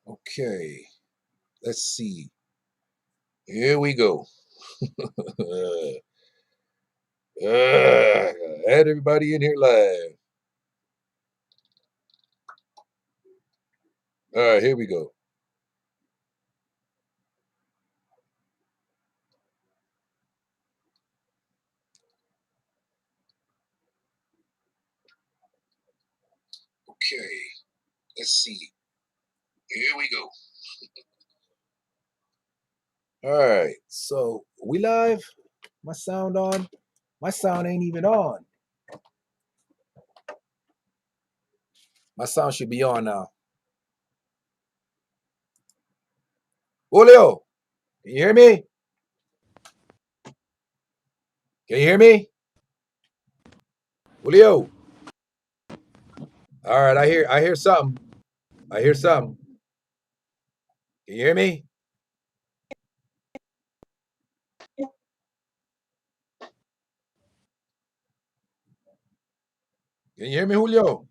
Okay, let's see. Here we go. Add everybody in here live. All right, here we go. Okay, let's see. Here we go. All right, so we live. My sound on? My sound ain't even on. My sound should be on now. Julio, can you hear me? Can you hear me? Julio. All right, I hear something. I hear something. Can you hear me? Can you hear me, Julio?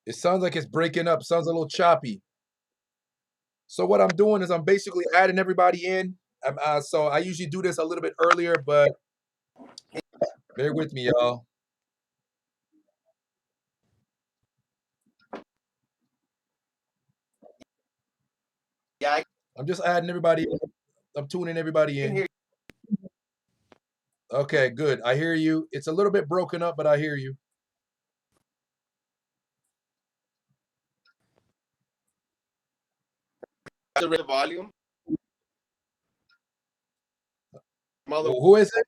It sounds like it's breaking up. Sounds a little choppy. So what I'm doing is I'm basically adding everybody in. So I usually do this a little bit earlier, but bear with me, y'all. Yeah, I'm just adding everybody in. I'm tuning everybody I can in. hear Okay, good. I hear you. It's a little bit broken up, but I hear you. the volume. Mother, Who is it?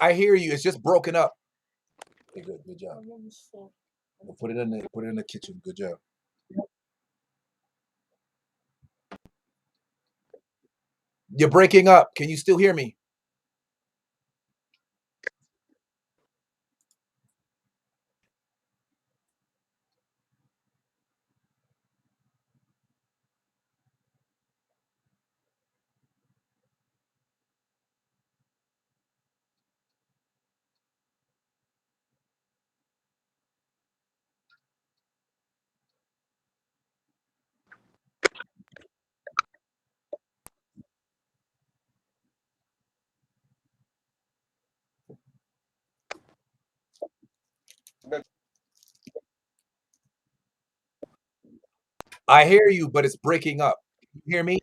I hear you. It's just broken up. Okay, good job. Put it in the kitchen. Good job. You're breaking up. Can you still hear me? I hear you, but it's breaking up. Can you hear me?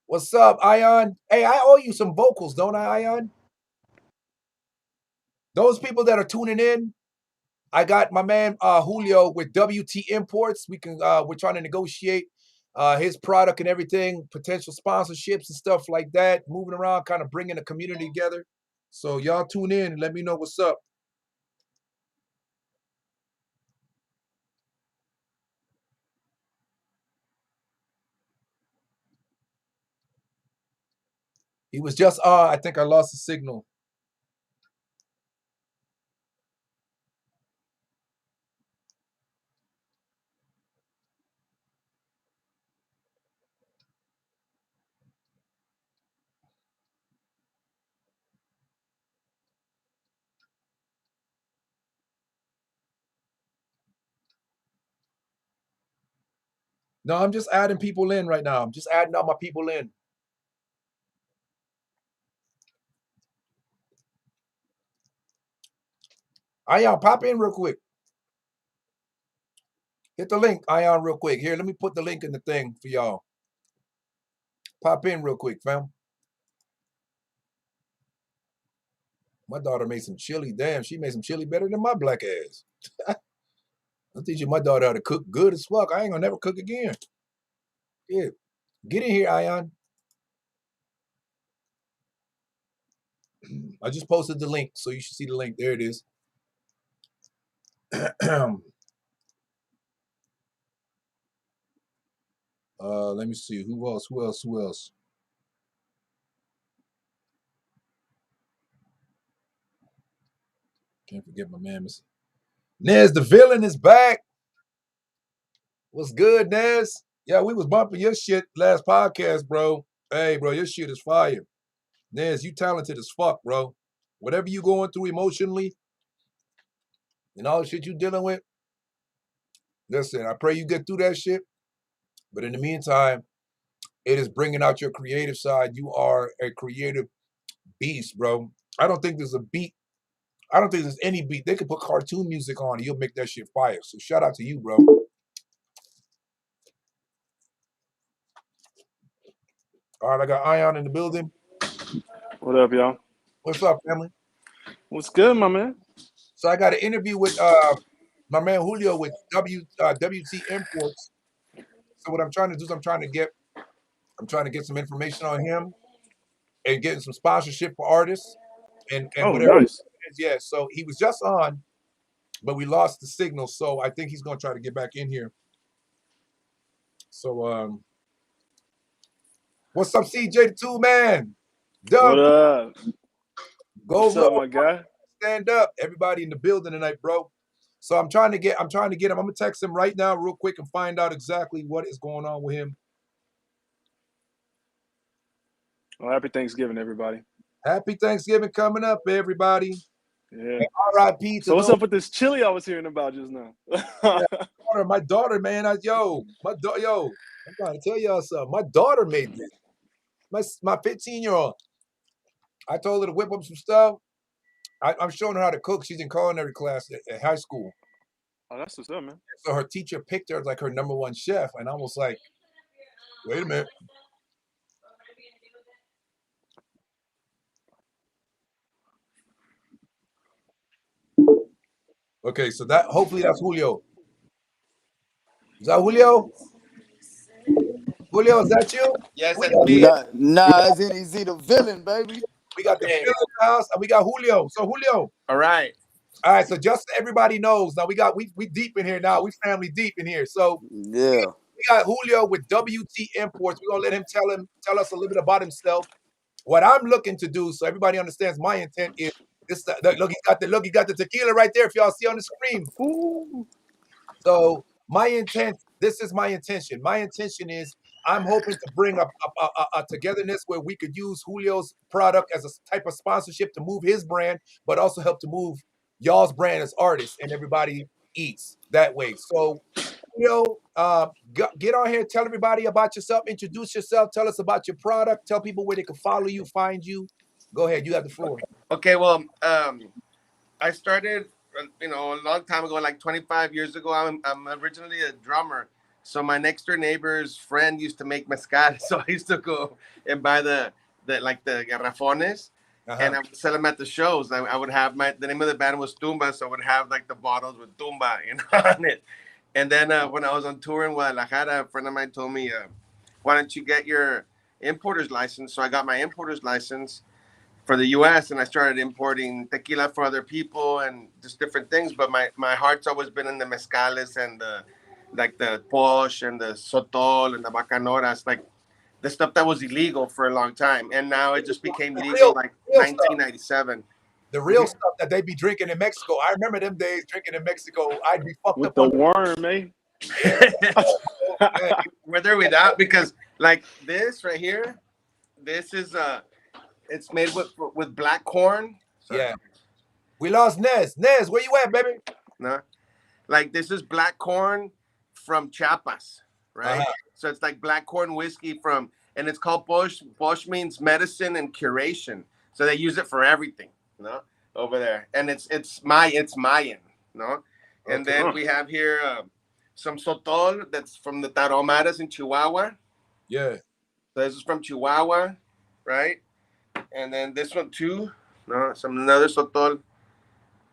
What's up, Ion? Hey, I owe you some vocals, don't I, Ion? Those people that are tuning in, I got my man Julio with WT Imports. We're trying to negotiate his product and everything, potential sponsorships and stuff like that. Moving around, kind of bringing the community together. So y'all tune in and let me know what's up. He was just I think I lost the signal. No, I'm just adding people in right now. I'm just adding all my people in. Ion, pop in real quick. Hit the link, Ion, real quick. Here, let me put the link in the thing for y'all. Pop in real quick, fam. My daughter made some chili. Damn, she made some chili better than my black ass. I'm teaching my daughter how to cook good as fuck. I ain't gonna never cook again. Yeah. Get in here, Ion. I just posted the link, so you should see the link. There it is. Let me see. Who else? Who else? Who else? Can't forget my man. Nez the villain is back. What's good, Nez? Yeah, we was bumping your shit last podcast, bro. Hey, bro, your shit is fire. Nez, you talented as fuck, bro. Whatever you going through emotionally and all the shit you dealing with, listen, I pray you get through that shit. But in the meantime, it is bringing out your creative side. You are a creative beast, bro. I don't think there's a beat. I don't think there's any beat. They could put cartoon music on and you'll make that shit fire. So shout out to you, bro. All right, I got Ion in the building. What up, y'all? What's up, family? What's good, my man? So I got an interview with my man Julio with WT Imports. So what I'm trying to do is I'm trying to get some information on him and getting some sponsorship for artists and whatever. Nice. Yeah, so he was just on, but we lost the signal. So I think he's gonna try to get back in here. So what's up, CJ the Two Man? Dub, What up? go What's up, my guy? stand up. Everybody in the building tonight, bro. So I'm trying to get him. I'm gonna text him right now real quick and find out exactly what is going on with him. Well, happy Thanksgiving, everybody. Happy Thanksgiving coming up, everybody. Yeah. R.I.P. So what's up with this chili I was hearing about just now? My daughter, man. I'm trying to tell y'all something. My daughter made this. My 15-year-old. I told her to whip up some stuff. I'm showing her how to cook. She's in culinary class at high school. Oh, that's what's up, man. So her teacher picked her as like her #1 chef, and I was like, wait a minute. Okay, so hopefully that's Julio. Is that Julio? Julio, is that you? Yes, that's me. Nah, it's the villain, baby. We got the villain in the house and we got Julio. So Julio. All right. All right, so just so everybody knows, now we deep in here now. We family deep in here. So yeah, we got Julio with WT Imports. We're gonna let him tell us a little bit about himself. What I'm looking to do, so everybody understands my intent is this. Look, he got the tequila right there. If y'all see on the screen. Ooh. So my intent, this is my intention. My intention is I'm hoping to bring a togetherness where we could use Julio's product as a type of sponsorship to move his brand, but also help to move y'all's brand as artists, and everybody eats that way. So, Julio, get on here, tell everybody about yourself, introduce yourself, tell us about your product, tell people where they can follow you, find you. Go ahead, you have the floor. Okay, well, I started, a long time ago, like 25 years ago. I'm originally a drummer. So my next door neighbor's friend used to make mezcal. So I used to go and buy the garrafones. And I would sell them at the shows. I would have the name of the band was Tumba, so I would have like the bottles with Tumba on it. And then when I was on tour in Guadalajara, a friend of mine told me, why don't you get your importer's license? So I got my importer's license for the U.S. and I started importing tequila for other people and just different things. But my heart's always been in the mezcales and the posh and the sotol and the bacanoras, like the stuff that was illegal for a long time, and now it just became legal like 1997. The real stuff that they be drinking in Mexico. I remember them days drinking in Mexico. I'd be fucked with up the worm, eh? Whether without, because like this right here, this is it's made with black corn. Sorry. Yeah. We lost Nez. Nez, where you at, baby? No, like this is black corn from Chiapas, right? So it's like black corn whiskey and it's called Bosch. Bosch means medicine and curation. So they use it for everything, over there. And it's Mayan, And then we have here some sotol that's from the Taromaras in Chihuahua. Yeah. So this is from Chihuahua, right? And then this one too, another sotol,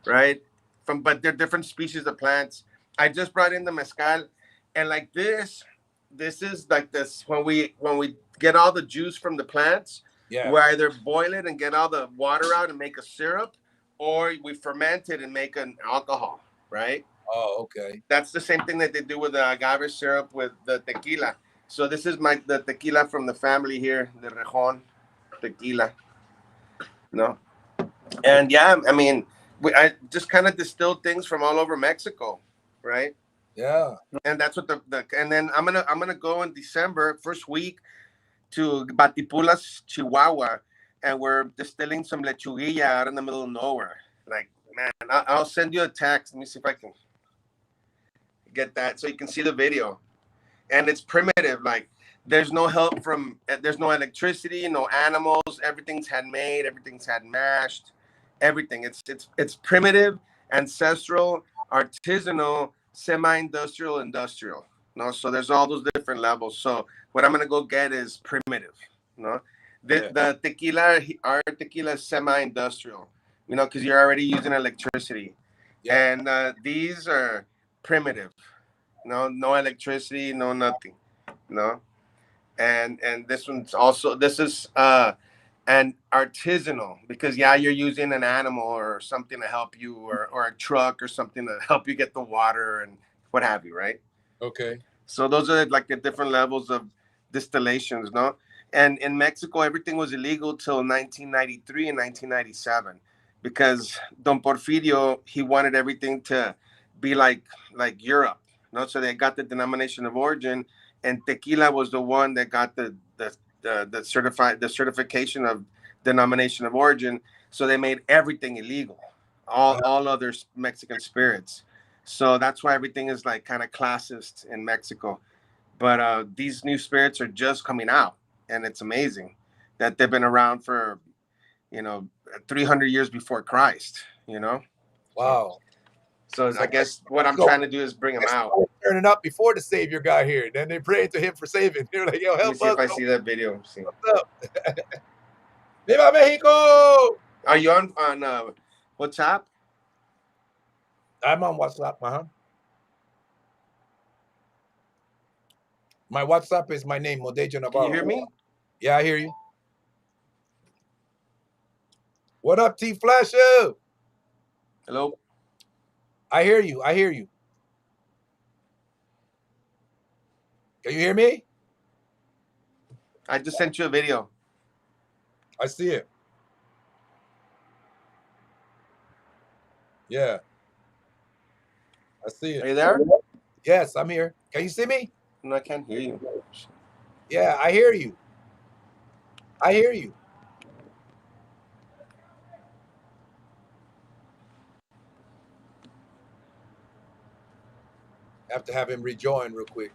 right? But they're different species of plants. I just brought in the mezcal, and like this is like this when we get all the juice from the plants. Yeah. We either boil it and get all the water out and make a syrup, or we ferment it and make an alcohol, right? Oh, okay. That's the same thing that they do with the agave syrup with the tequila. So this is the tequila from the family here, the Rejon tequila. And yeah, I mean, I just kind of distill things from all over Mexico, right? Yeah. And that's what and then I'm gonna go in December, first week, to Batipulas, Chihuahua, and we're distilling some lechuguilla out in the middle of nowhere. Like, man, I'll send you a text. Let me see if I can get that so you can see the video. And it's primitive. Like, there's no help from, there's no electricity, no animals. Everything's handmade. Everything's hand mashed. Everything. It's primitive, ancestral, artisanal, semi-industrial, industrial. No, so there's all those different levels. So what I'm gonna go get is primitive. No, the tequila, our tequila is semi-industrial. You know, because you're already using electricity, and these are primitive. No electricity, no nothing. No, and this one's also, this is and artisanal, because you're using an animal or something to help you, or a truck or something to help you get the water and what have you, right? Okay. So those are like the different levels of distillations, no? And in Mexico, everything was illegal till 1993 and 1997, because Don Porfirio, he wanted everything to be like Europe, no? So they got the denomination of origin, and tequila was the one that got the certification of denomination of origin. So they made everything illegal, all other Mexican spirits. So that's why everything is like kind of classist in Mexico. But these new spirits are just coming out, and it's amazing that they've been around for, 300 years before Christ, Wow. So I guess what I'm trying to do is bring them out. Turning up before the Savior got here. Then they prayed to him for saving. They were like, yo, help us. Let me see if I see that video. See. What's up? Viva Mexico! Are you on WhatsApp? I'm on WhatsApp. My WhatsApp is my name, Modejo Navarro. Can you hear me? Yeah, I hear you. What up, T Flasher? Hello? I hear you. Can you hear me? I just sent you a video. I see it. Yeah. I see it. Are you there? Yes, I'm here. Can you see me? No, I can't hear you. Yeah, I hear you. I have to have him rejoin real quick.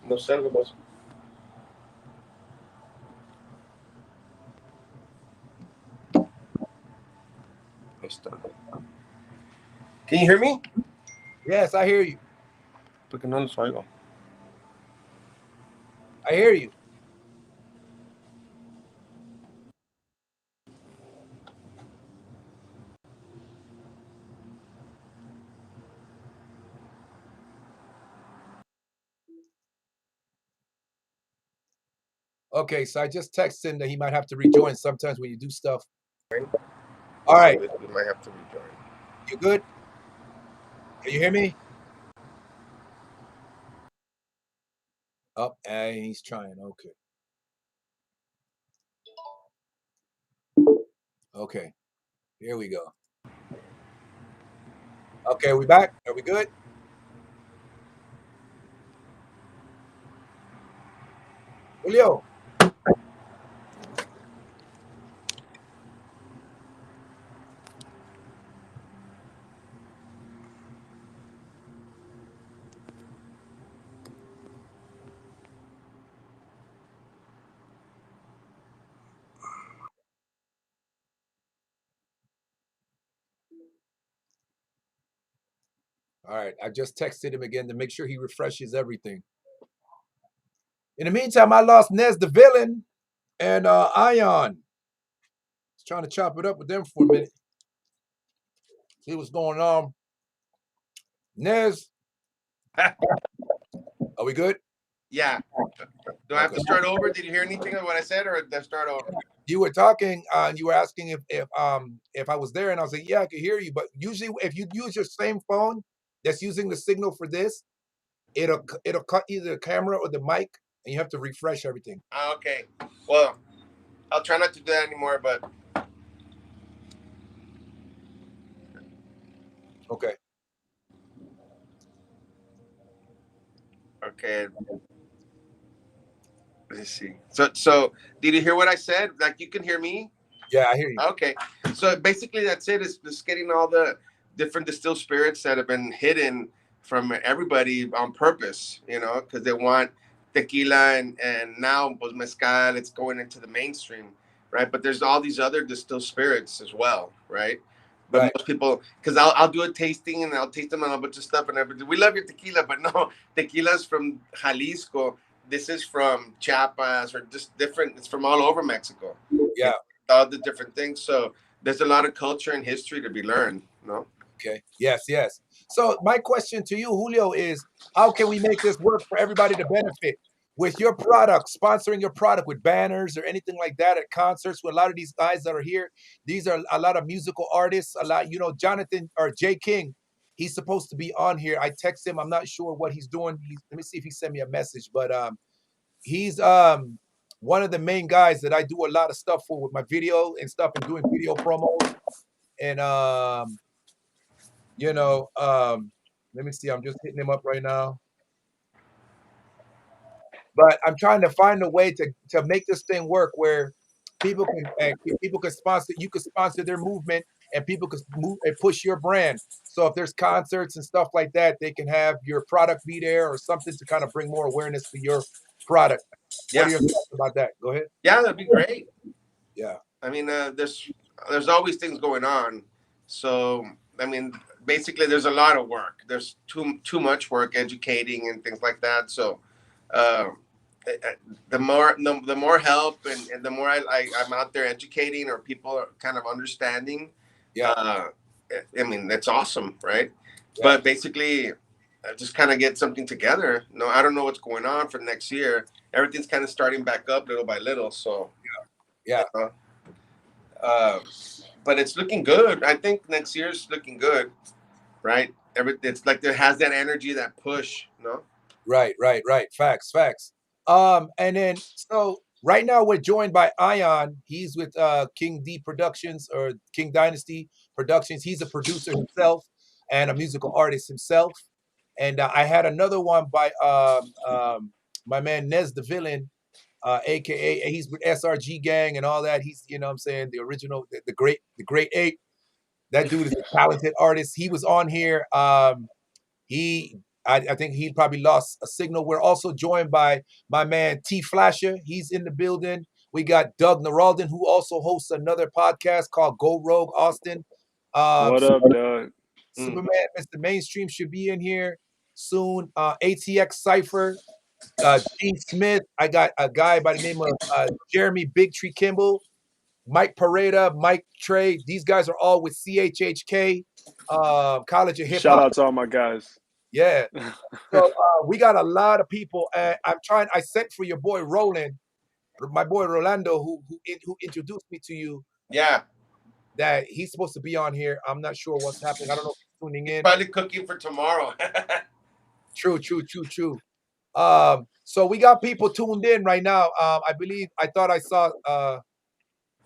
No sé algo más. Can you hear me? Yes, I hear you. Porque no los oigo. I hear you. Okay, so I just texted him that he might have to rejoin sometimes when you do stuff. All right. We might have to rejoin. You good? Can you hear me? Oh, and he's trying. Okay. Here we go. Okay, we back? Are we good? Julio. All right, I just texted him again to make sure he refreshes everything. In the meantime, I lost Nez the Villain and Ion. I was trying to chop it up with them for a minute. See what's going on. Nez. Are we good? Yeah. Do I have to Okay. start over? Did you hear anything of what I said, or did I start over? You were talking, and you were asking if I was there, and I was like, yeah, I could hear you. But usually, if you use your same phone that's using the signal for this, it'll cut either the camera or the mic, and you have to refresh everything. Okay. Well, I'll try not to do that anymore, but Okay. okay. Let's see. So did you hear what I said? Like, you can hear me? Yeah, I hear you. Okay. So basically that's it. It's just getting all the different distilled spirits that have been hidden from everybody on purpose, because they want tequila and now pues mezcal, it's going into the mainstream, right? But there's all these other distilled spirits as well, right? But Right. most people, because I'll do a tasting and I'll taste them on a bunch of stuff and everything. We love your tequila, but no, tequila's from Jalisco. This is from Chiapas, or just different. It's from all over Mexico. Yeah. All the different things. So there's a lot of culture and history to be learned. Okay. Yes, yes. So my question to you, Julio, is how can we make this work for everybody to benefit with your product, sponsoring your product with banners or anything like that at concerts with a lot of these guys that are here? These are a lot of musical artists, a lot, Jonathan or Jay King, he's supposed to be on here. I text him. I'm not sure what he's doing. Let me see if he sent me a message, but he's one of the main guys that I do a lot of stuff for with my video and stuff and doing video promos. And let me see. I'm just hitting him up right now. But I'm trying to find a way to make this thing work where people can sponsor. You can sponsor their movement, and people can move and push your brand. So if there's concerts and stuff like that, they can have your product be there or something to kind of bring more awareness to your product. Yeah. What are your thoughts about that? Go ahead. Yeah, that'd be great. Yeah. I mean, there's always things going on. So I mean, basically, there's a lot of work. There's too much work educating and things like that. So the more help and the more I'm out there educating, or people are kind of understanding. Yeah. I mean, that's awesome, right? Yeah. But basically, just kind of get something together. I don't know what's going on for next year. Everything's kind of starting back up little by little. So Yeah. But it's looking good. I think next year's looking good, right? It's like there has that energy, that push, Right. Facts. And then so right now we're joined by Ion. He's with King D Productions or King Dynasty Productions. He's a producer himself and a musical artist himself. And I had another one by my man Nez the Villain, aka he's with SRG Gang and all that. He's, what I'm saying, the original, the great ape. That dude is a talented artist. He was on here. I think he probably lost a signal. We're also joined by my man T Flasher. He's in the building. We got Doug Naraldin, who also hosts another podcast called Go Rogue Austin. What up, Doug? Superman, Mr. Mainstream should be in here soon. ATX Cypher, Gene Smith. I got a guy by the name of Jeremy Big Tree Kimball, Mike Pareda, Mike Trey. These guys are all with CHHK, College of Hip Hop. Shout out to all my guys. Yeah. So we got a lot of people, and I sent for your boy Roland, my boy Rolando, who introduced me to you. Yeah. That he's supposed to be on here. I'm not sure what's happening. I don't know if he's tuning in. Probably cooking for tomorrow. True. So we got people tuned in right now. I thought I saw the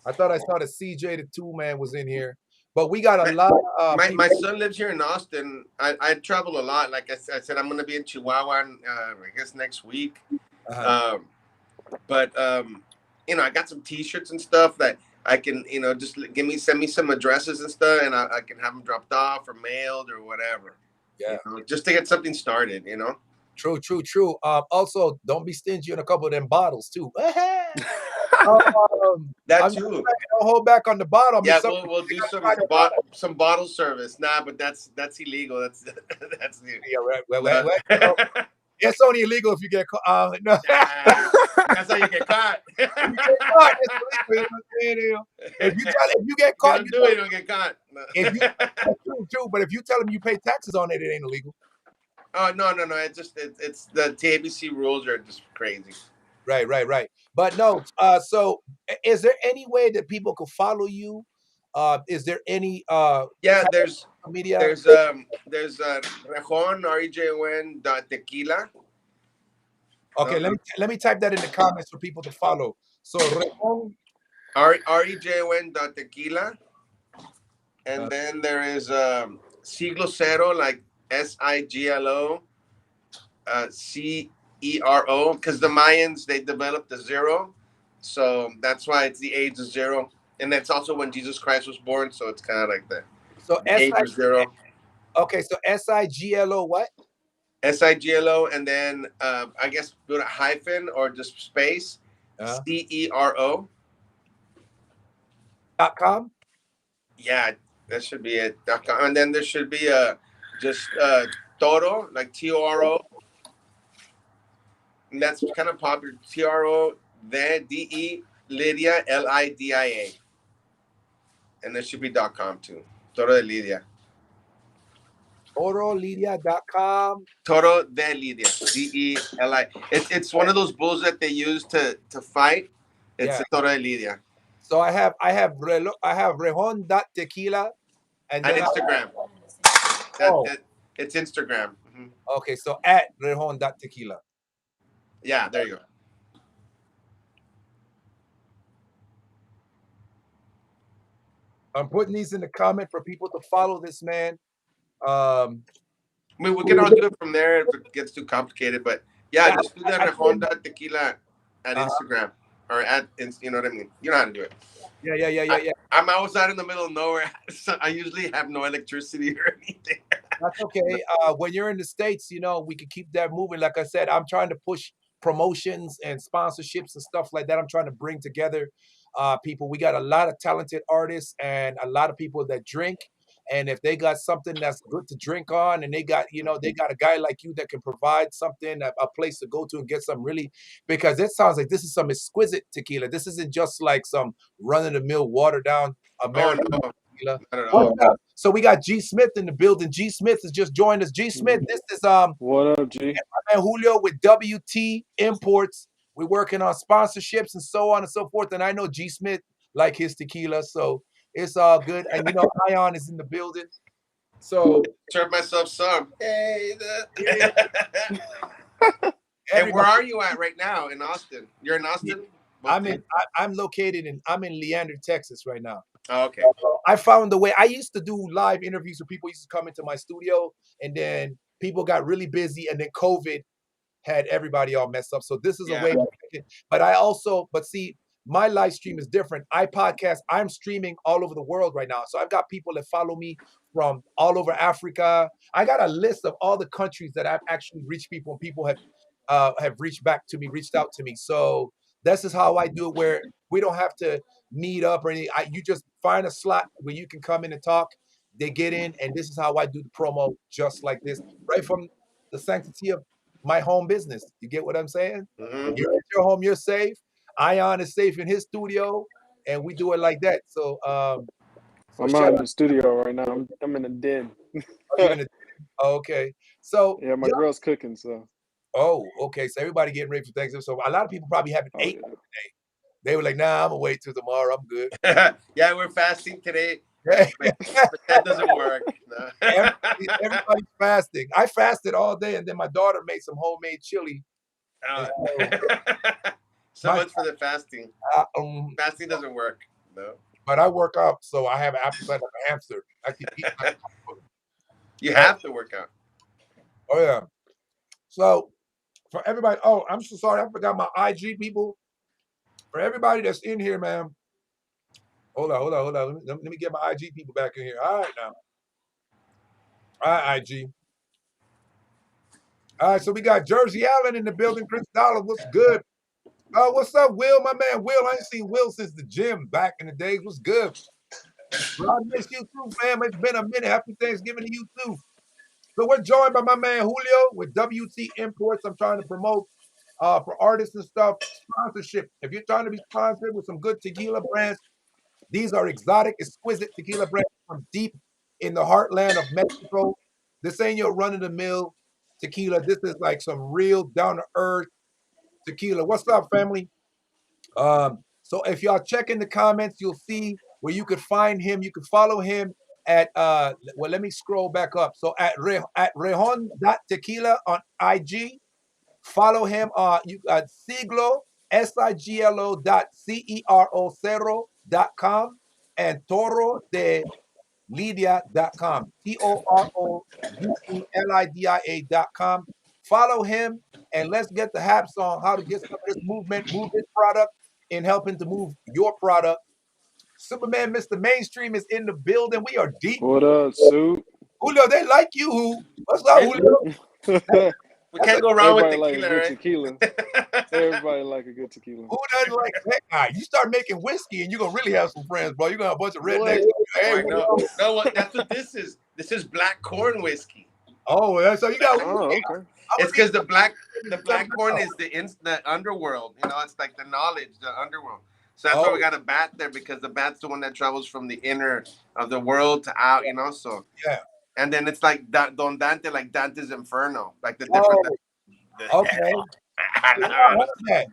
CJ the 2-man was in here. But we got a lot of my son lives here in Austin. I travel a lot. Like I said, I'm going to be in Chihuahua, I guess, next week. Uh-huh. I got some T-shirts and stuff that I can, just send me some addresses and stuff, and I can have them dropped off or mailed or whatever. Yeah. Just to get something started, True. Also, don't be stingy on a couple of them bottles too. That too. Don't hold back on the bottle. Yeah, we'll do some bottle service. Nah, but that's illegal. That's yeah, right. Well, it's only illegal if you get caught. No. That's how you get caught. If you get caught, you don't get caught. No. True, but if you tell them you pay taxes on it, it ain't illegal. Oh no, no, no! It's the TABC rules are just crazy. Right. But no, so is there any way that people could follow you? Is there any Yeah, type there's of media? there's Rejon REJON dot tequila. Okay, let me type that in the comments for people to follow. So Rejon, REJON dot tequila, and Uh, then there is Siglo Cero, like SIGLO CERO, because the Mayans they developed the zero, so that's why it's the age of zero, and that's also when Jesus Christ was born. So it's kind of like so the age of zero. okay, so SIGLO what? SIGLO, and then I guess put a hyphen or just space CERO. .com. Yeah, that should be it. And then there should be a just Toro, like TORO. And that's kind of popular. TRO, the DE, Lydia, LIDIA. And there should be .com too. Toro de Lidia. ToroLidia.com. Toro de Lidia. DELI. It's one of those bulls that they use to fight. It's Yeah. a Toro de Lidia. So I have Rejon.tequila And then Instagram. It's Instagram. Mm-hmm. Okay, so at Rejon.tequila. Yeah, there you go. I'm putting these in the comment for people to follow this man. I mean, we can all do it from there if it gets too complicated, but yeah, just do that Rejon.tequila at Instagram or you know what I mean? You know how to do it. Yeah. I'm outside in the middle of nowhere, so I usually have no electricity or anything. That's okay. When you're in the States, you know, we can keep that moving. Like I said, I'm trying to push promotions and sponsorships and stuff like that. I'm trying to bring together people. We got a lot of talented artists and a lot of people that drink. And if they got something that's good to drink on, and they got, you know, they got a guy like you that can provide something, a place to go to and get some really, because it sounds like this is some exquisite tequila. This isn't just like some run-of-the-mill, watered down American tequila. Not at all. So we got G Smith in the building. G Smith has just joined us. G Smith, this is What up, G? my man Julio with WT Imports. We're working on sponsorships and so on and so forth. And I know G Smith like his tequila, so it's all good. And you know, Ion is in the building. So serve myself some. Hey, hey, where are you at right now in Austin? You're in Austin? I'm located I'm in Leander, Texas right now. Oh, okay. I found the way. I used to do live interviews where people used to come into my studio, and then people got really busy, and then COVID had everybody all messed up. So this is a way. But see, my live stream is different. I podcast. I'm streaming all over the world right now. So I've got people that follow me from all over Africa. I got a list of all the countries that I've actually reached people, and people have reached out to me. So this is how I do it, where we don't have to meet up or anything. You just find a slot where you can come in and talk. They get in, and this is how I do the promo, just like this, right from the sanctity of my home business. You get what I'm saying? Mm-hmm. You're at your home, you're safe. Ion is safe in his studio, and we do it like that. So, I'm not in the studio right now. I'm in the den. Okay. So yeah, my girl's cooking. So. Oh, okay. So everybody getting ready for Thanksgiving. So a lot of people probably haven't ate today. They were like, "Nah, I'm gonna wait till tomorrow. I'm good." Yeah, we're fasting today. But that doesn't work. No. Everybody's fasting. I fasted all day, and then my daughter made some homemade chili. So much for the fasting. Fasting doesn't work. No. But I work out, so I have an appetite like a hamster. I can eat. You have to work out. Oh yeah. So for everybody, I'm so sorry, I forgot my IG people. For everybody that's in here, man. Hold on. Let me get my IG people back in here. All right now. All right, IG. All right, so we got Jersey Allen in the building. Chris Dollar, what's good? What's up, Will? My man Will. I ain't seen Will since the gym back in the days. What's good? Bro, I miss you too, fam. It's been a minute. Happy Thanksgiving to you too. So we're joined by my man Julio with WT Imports. I'm trying to promote for artists and stuff, sponsorship. If you're trying to be sponsored with some good tequila brands, these are exotic, exquisite tequila brands from deep in the heartland of Mexico. This ain't your run-of-the-mill tequila. This is like some real down to earth tequila. What's up, family? So if y'all check in the comments, you'll see where you could find him. You can follow him at well, let me scroll back up. So at Rejon.tequila on IG. Follow him you Siglo siglo.cerro.com and Toro de Lidia.com. TORODELIDIA.com. Follow him and let's get the haps on how to get some of this movement, move this product, and helping to move your product. Superman, Mr. Mainstream is in the building. We are deep. What up, Sue? Julio, they like you. Who? What's up, Julio? We can't go wrong with Everybody like a tequila, good right? tequila. Everybody like a good tequila. Who doesn't like that guy? You start making whiskey and you're gonna really have some friends, bro. You're gonna have a bunch of rednecks. Hey, Right, no, what? That's what this is. This is black corn whiskey. oh, yeah, so you got. Oh, okay. It's because the black corn is the underworld. You know, it's like the knowledge, the underworld. So that's why we got a bat there, because the bat's the one that travels from the inner of the world to out. You know, so yeah. And then it's like Don Dante, like Dante's Inferno, like the different. Okay.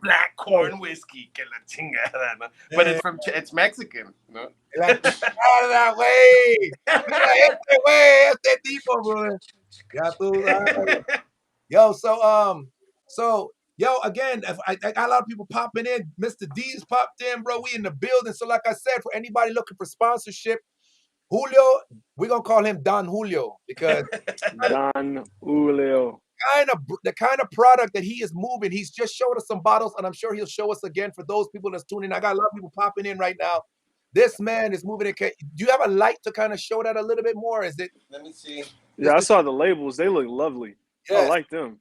Black corn whiskey, que la chingada, no? But it's Mexican, no? Out of that way. Este way, este tipo, bro. Ya tú sabes. Yo, so yo, again, I got a lot of people popping in. Mr. D's popped in, bro. We in the building. So, like I said, for anybody looking for sponsorship, Julio, we're gonna call him Don Julio because Don Julio. The kind of product that he is moving. He's just showed us some bottles, and I'm sure he'll show us again for those people that's tuning in. I got a lot of people popping in right now. This man is moving it. Do you have a light to kind of show that a little bit more? Is it? Let me see. Yeah, I saw the labels. They look lovely. Yes. I like them.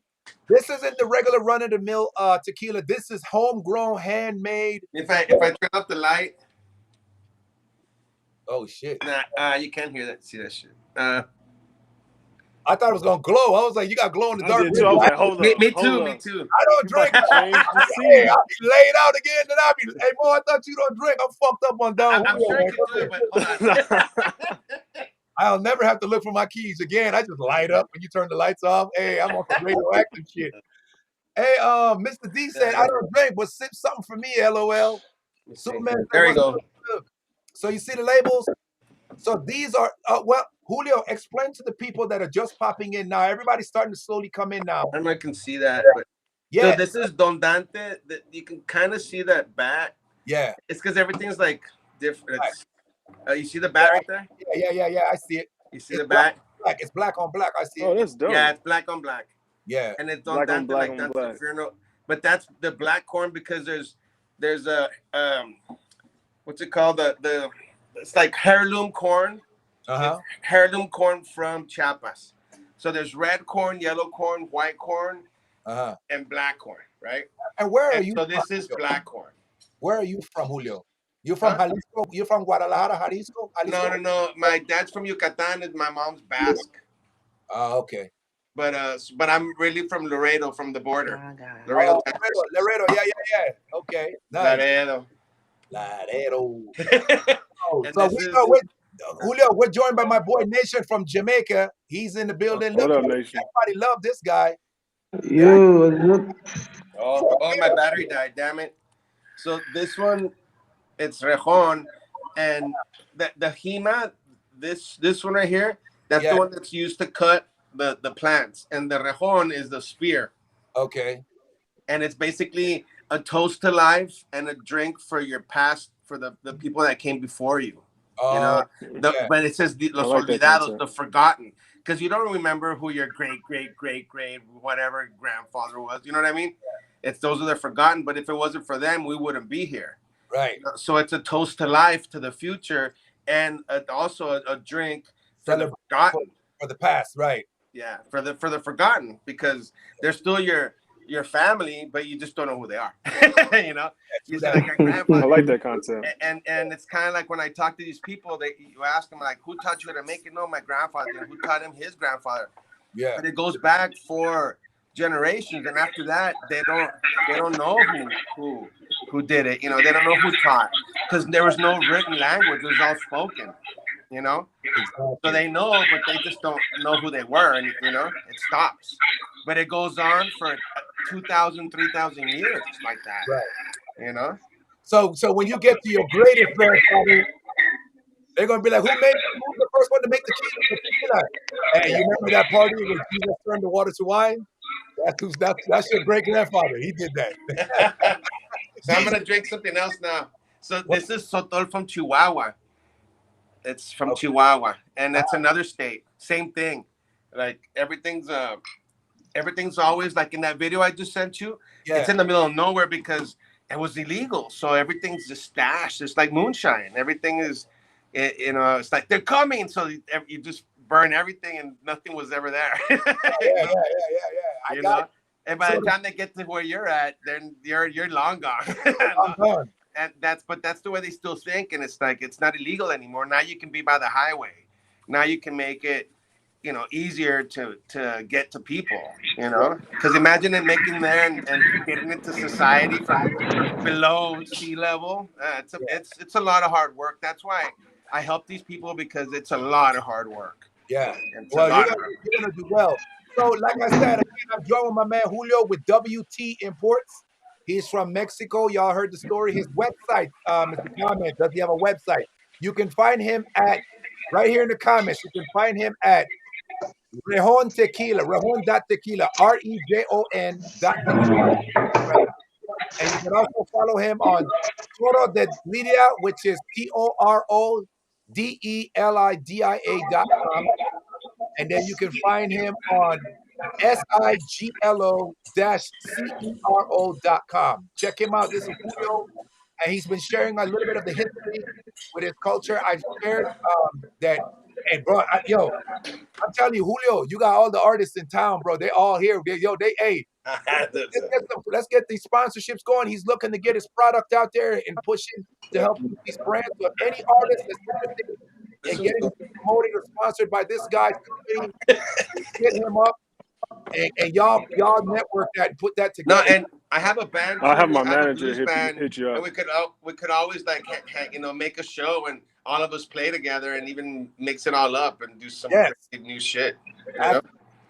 This isn't the regular run-of-the-mill tequila. This is homegrown, handmade. If I turn up the light. Oh shit! Nah, you can't hear that. See that shit. I thought it was gonna glow. I was like, you got glow in the dark. I was like, hold up. Me too. I don't drink. Hey, I'll be laid out again, and I'll be, hey, boy, I thought you don't drink. I'm fucked up on Don. I'm sure I can do it, but hold on. I'll never have to look for my keys again. I just light up when you turn the lights off. Hey, I'm on some radioactive shit. Hey, Mr. D said, I don't drink, but sip something for me, LOL. Superman. There you go. So you see the labels? So these are, well, Julio, explain to the people that are just popping in now. Everybody's starting to slowly come in now. I don't know if I can see that, but yeah. So this is Don Dante. You can kind of see that bat. Yeah. It's because everything's like different. You see the bat right there? Yeah. I see it. You see the bat? Black. It's black on black. I see it. Oh, that's dope. Yeah, it's black on black. Yeah. And it's Don Dante, like Dante Inferno. But that's the black corn because there's a what's it called? It's like heirloom corn. Heirloom corn from Chiapas. So there's red corn, yellow corn, white corn, and black corn, right? And where are you? So this is black corn. Where are you from, Julio? You from Jalisco? You from Guadalajara, Jalisco? No. My dad's from Yucatan and my mom's Basque. Oh, okay. But I'm really from Laredo, from the border. Laredo, yeah. Okay. Nice. Laredo. So Julio, we're joined by my boy Nation from Jamaica. He's in the building. What up, Nation? Everybody love this guy. Oh, my battery died, damn it. So this one, it's Rejon, and the Hima, this one right here, that's the one that's used to cut the plants, and the Rejon is the spear. Okay. And it's basically a toast to life and a drink for your past, for the people that came before you. You know, but it says los olvidados, the forgotten, because you don't remember who your great whatever grandfather was. You know what I mean? It's those are the forgotten. But if it wasn't for them, we wouldn't be here. Right. So it's a toast to life, to the future, and also a drink for the forgotten, for the past. Right. Yeah, for the forgotten, because they're still your family, but you just don't know who they are. You know, you say like your grandfather. I like that concept. And it's kind of like when I talk to these people, you ask them like, who taught you how to make it? No, my grandfather. And who taught him? His grandfather. Yeah. But it goes back for generations, and after that, they don't know who did it. You know, they don't know who taught, because there was no written language. It was all spoken. You know, so they know, but they just don't know who they were, and you know, it stops. but it goes on for 2,000, 3,000 years like that. Right. You know. So when you get to your greatest grandfather, they're gonna be like, who's the first one to make the tequila? Hey, you remember that party where Jesus turned the water to wine? That's your great grandfather. He did that. So I'm gonna drink something else now. So this is Sotol from Chihuahua. It's from Chihuahua, and that's another state. Same thing. Like everything's always like in that video I just sent you. Yeah. It's in the middle of nowhere because it was illegal. So everything's just stashed. It's like moonshine. Everything is, it's like they're coming. So you just burn everything, and nothing was ever there. Yeah. I got it. And by the time they get to where you're at, then you're long gone. I'm gone. And that's the way they still think, and it's like it's not illegal anymore. Now you can be by the highway. Now you can make it, easier to get to people. Because imagine it making there and getting into society from below sea level. It's a lot of hard work. That's why I help these people, because it's a lot of hard work. Yeah. Well, you're gonna do well. So, like I said, again, I'm joining my man Julio with WT Imports. He's from Mexico. Y'all heard the story. His website, Mr. Comment, does he have a website? You can find him at, right here in the comments, you can find him at Rejon Tequila, Rejon.tequila, REJON.tequila. And you can also follow him on Toro de Lidia, which is TORODELIDIA.com. And then you can find him on SIGLO-CERO.com. Check him out. This is Julio, and he's been sharing a little bit of the history with his culture. I've shared that, and bro, I'm telling you, Julio, you got all the artists in town, bro. They all here. Let's get these sponsorships going. He's looking to get his product out there and pushing to help these brands. So if any artist that's interested and getting promoted or sponsored by this guy's company, hit him up, and y'all network that and put that together. No, and I have a band. I'll have my manager hit you up. And we could always make a show and all of us play together and even mix it all up and do some new shit.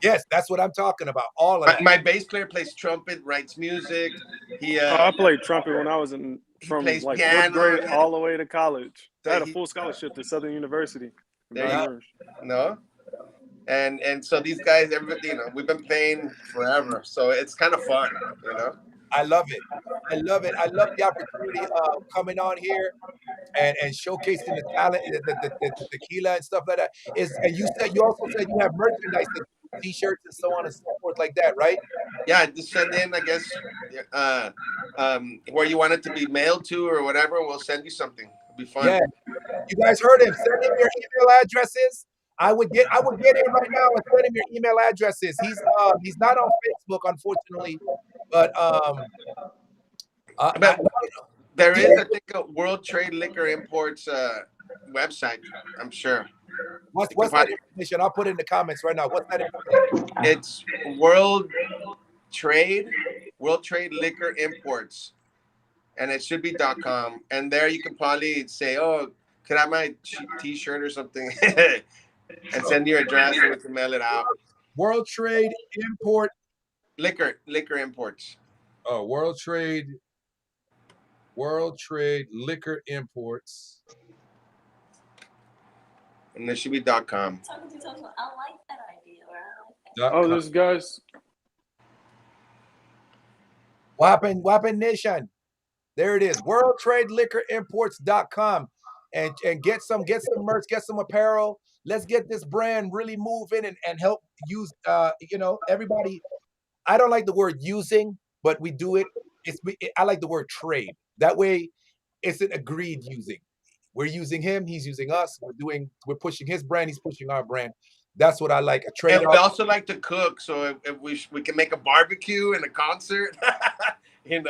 Yes, that's what I'm talking about. All of that. My bass player plays trumpet, writes music. I played trumpet when I was from like piano, 4th grade all the way to college. I had a full scholarship to Southern University. No. And so these guys, everybody, we've been playing forever. So it's kind of fun, I love it. I love the opportunity of coming on here and showcasing the talent, the tequila and stuff like that. And you also said you have merchandise, T-shirts and so on and so forth like that, right? Yeah, just send in, I guess, where you want it to be mailed to or whatever. We'll send you something. It'll be fun. Yeah, you guys heard him. Send him your email addresses. I would get in right now and send him your email addresses. He's not on Facebook, unfortunately, but there is, I think, a World Trade Liquor Imports website. I'm sure. What's that information? I'll put it in the comments right now. What's that information? It's World Trade Liquor Imports, and it should be .com. And there you can probably say, "Oh, could I have my T-shirt or something?" and send your address, and we can mail it out. World Trade Import Liquor Imports. Oh, World Trade Liquor Imports. And there should be .com. I like that idea. Oh, those guys. What happened, Nation? There it is. World Trade Liquor Imports.com. And get some merch, get some apparel. Let's get this brand really moving and help use everybody. I don't like the word using, but we do it. I like the word trade. That way it's an agreed using. We're using him, he's using us. We're pushing his brand, he's pushing our brand. That's what I like. A trade. And we also like to cook, so if we can make a barbecue and a concert, You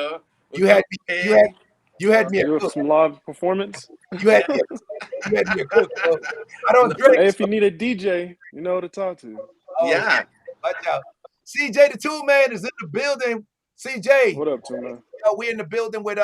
had me a cook. Some live performance. You had me a cook. So I don't drink. Hey, if you need a DJ, you know who to talk to. Yeah. Watch out. CJ the Two Man is in the building. CJ. What up, Two Man? We in the building with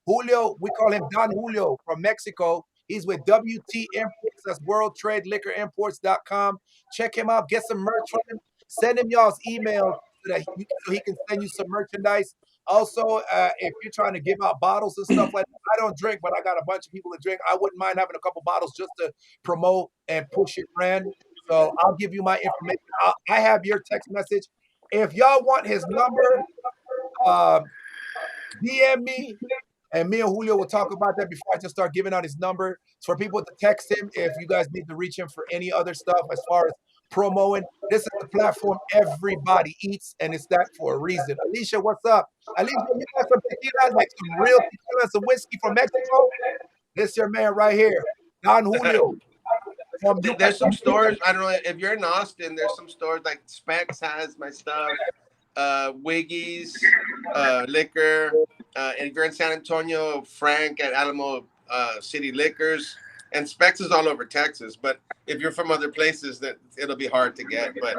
Julio. We call him Don Julio from Mexico. He's with WT Imports. That's World Trade Liquor Imports.com. Check him out. Get some merch from him. Send him y'all's email so he can send you some merchandise. Also, if you're trying to give out bottles and stuff like that, I don't drink, but I got a bunch of people that drink. I wouldn't mind having a couple bottles just to promote and push your brand. So I'll give you my information. I have your text message. If y'all want his number, DM me, and me and Julio will talk about that before I just start giving out his number. It's for people to text him if you guys need to reach him for any other stuff as far as promoing. This is the platform everybody eats, and it's that for a reason. Alicia, what's up? Alicia, you got some tequila, like some real tequila, some whiskey from Mexico? This your man right here, Don Julio. There's some stores. I don't know if you're in Austin. There's some stores like Specs has my stuff. Wiggy's, liquor. And if you're in San Antonio, Frank at Alamo City Liquors, and Specs is all over Texas. But if you're from other places, that it'll be hard to get. But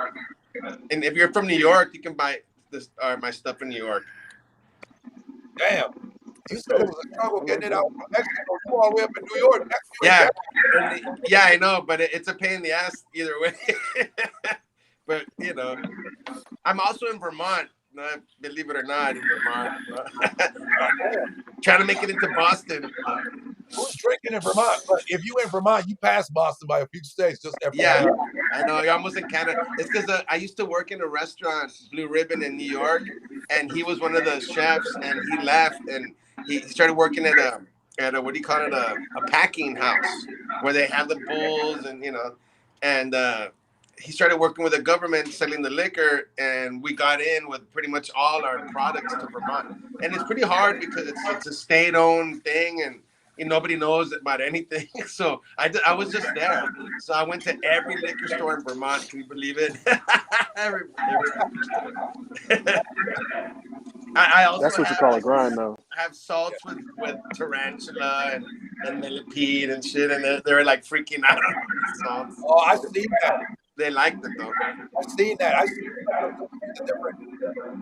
and if you're from New York, you can buy this my stuff in New York. Damn, you said it was a struggle getting it out from Mexico. You all the way up in New York. Yeah, yeah, I know, but it's a pain in the ass either way. But you know, I'm also in Vermont. Believe it or not, in Vermont. Trying to make it into Boston. Who's drinking in Vermont? But if you in Vermont, you pass Boston by a few states. Just FYI. Yeah, I know. You're almost in Canada. It's because I used to work in a restaurant, Blue Ribbon in New York, and he was one of the chefs, and he left, and he started working at a what do you call it, a packing house where they have the bulls and he started working with the government selling the liquor, and we got in with pretty much all our products to Vermont. And it's pretty hard because it's a state-owned thing, and nobody knows about anything. So I was just there. So I went to every liquor store in Vermont. Can you believe it? every I also That's what you call a grind, though. I have salts with tarantula and millipede and shit, and they're like freaking out on the salts. Oh, I've seen that. They liked it though. I've seen that. I've seen the different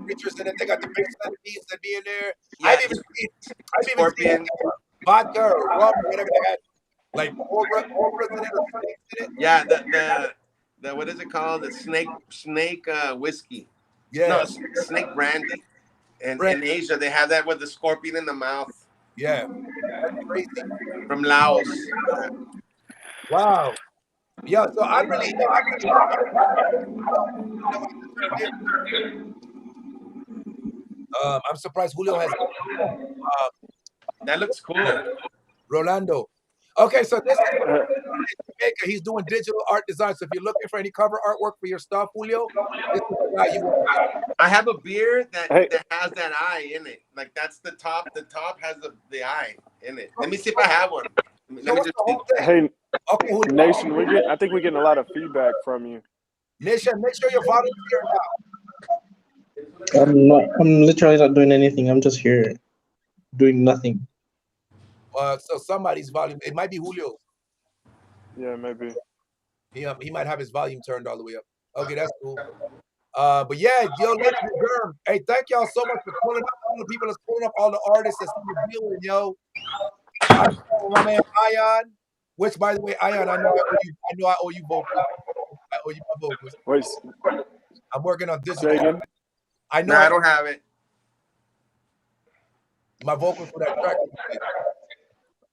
creatures in it. They got the big centipedes that be in there. Yeah, I've even seen vodka or rum, whatever they had. Like cobras in it or snakes in it. Yeah, the what is it called? The snake whiskey. Yeah. No, snake brandy. And in Asia, they have that with the scorpion in the mouth. Yeah. That's crazy. From Laos. Wow. Yeah, so I'm surprised Julio has that looks cool. Rolando. Okay, so this is Jamaica. He's doing digital art design. So if you're looking for any cover artwork for your stuff, Julio, this is the guy you want. I have a beer that has that eye in it. Like that's the top. The top has the eye in it. Let me see if I have one. Let me just see. Hey, okay, Julio. Nation, I think we're getting a lot of feedback from you. Nation, make sure your volume is here I'm literally not doing anything. I'm just here doing nothing. So somebody's volume, it might be Julio's. Yeah, maybe. He might have his volume turned all the way up. Okay, that's cool. But yeah, yo, hey, thank y'all so much for pulling up all the people that's pulling up, all the artists that's building, yo. My man Ion, which by the way, Ion, I know I owe you vocals. I owe you my vocals. Wait, I'm working on say again? digital. I know I don't have it. My vocals for that track.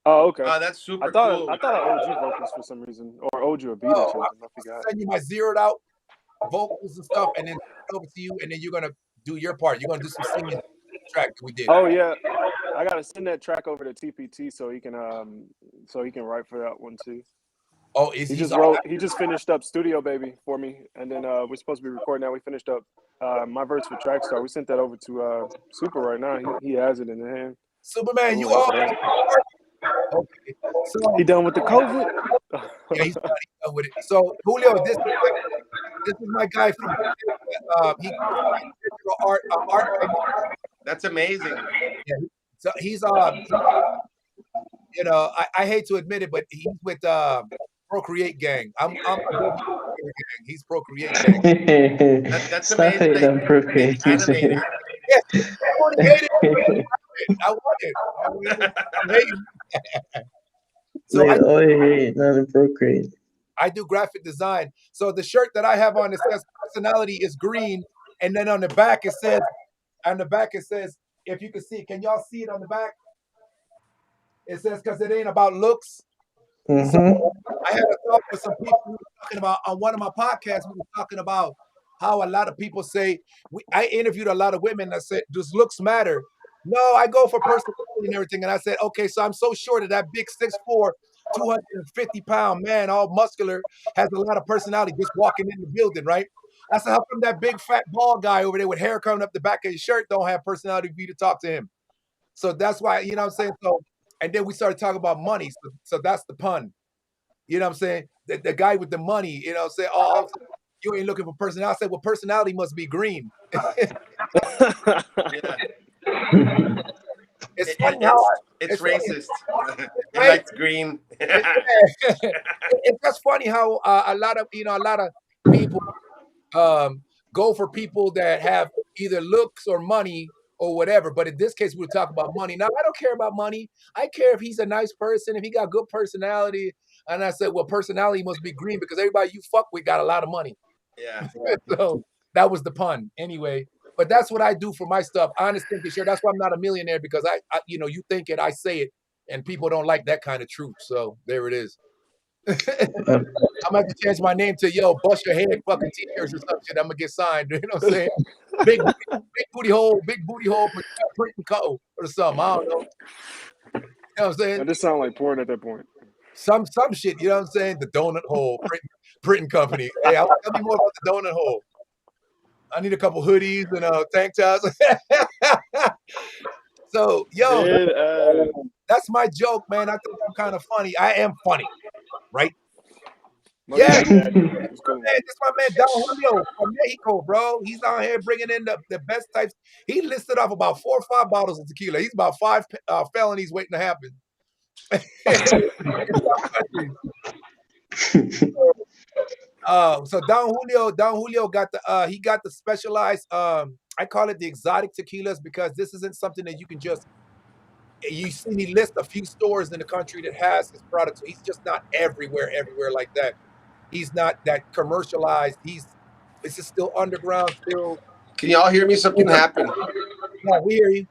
Oh, okay. Oh, that's super cool. cool. I thought I owed you vocals for some reason, or owed you a beat or something. I forgot. Send you my zeroed out vocals and stuff, and then send it over to you, and then you're gonna do your part. You're gonna do some singing track that we did. Oh yeah, I gotta send that track over to TPT so he can write for that one too. Oh, he just finished up Studio Baby for me, and then we're supposed to be recording that. We finished up my verse for Trackstar. We sent that over to Super right now. He has it in his hand. Superman, you all. Okay. So he done with the COVID? Yeah, he's done with it. So Julio, this is my guy from he digital art. That's amazing. Yeah, so he's you know, I hate to admit it, but he's with Procreate Gang. I'm Gang. He's Procreate Gang. That's Stop amazing. it, then Procreate. Animated. Yes, I want it. I'm hating. So not Procreate. I do graphic design. So the shirt that I have on, it says personality is green And then on the back it says, if you can see, can y'all see it on the back? It says, because it ain't about looks. So I had a talk with some people who were talking about on one of my podcasts. We were talking about how a lot of people say, I interviewed a lot of women that said, does looks matter? No, I go for personality and everything. And I said, okay, so I'm so sure that big 6'4", 250-pound man, all muscular, has a lot of personality just walking in the building, right? I said, how come that big fat bald guy over there with hair coming up the back of his shirt don't have personality for you to talk to him? So that's why, you know what I'm saying? So, and then we started talking about money. So that's the pun. You know what I'm saying? The guy with the money, you know what I'm saying? Oh, you ain't looking for personality. I said, well, personality must be green. It's funny how it's racist. He right? likes green. It's just funny how a lot of people go for people that have either looks or money or whatever. But in this case, we're talking about money. Now, I don't care about money. I care if he's a nice person, if he got good personality. And I said, well, personality must be green because everybody you fuck with got a lot of money. Yeah. So that was the pun. Anyway, but that's what I do for my stuff. Honest thinking, sure. That's why I'm not a millionaire, because I you think it, I say it, and people don't like that kind of truth. So there it is. I'm gonna have to change my name to bust your head fucking t-shirts or some shit. I'm gonna get signed. You know what I'm saying? Big booty hole, print and co or something. I don't know. You know what I'm saying? That just sound like porn at that point. Some shit. You know what I'm saying? The donut hole printing company. Hey, tell me more about the donut hole. I need a couple hoodies and tank tops. So, that's my joke, man. I think I'm kind of funny. I am funny, right? Yeah, this is my man Don Julio from Mexico, bro. He's out here bringing in the best types. He listed off about 4 or 5 bottles of tequila. He's about 5 felonies waiting to happen. So Don Julio got the specialized, I call it the exotic tequilas, because this isn't something that you can just, you see me list a few stores in the country that has his product. So he's just not everywhere like that. He's not that commercialized. This is still underground, still. Can y'all hear me? Something happened. No, we hear you.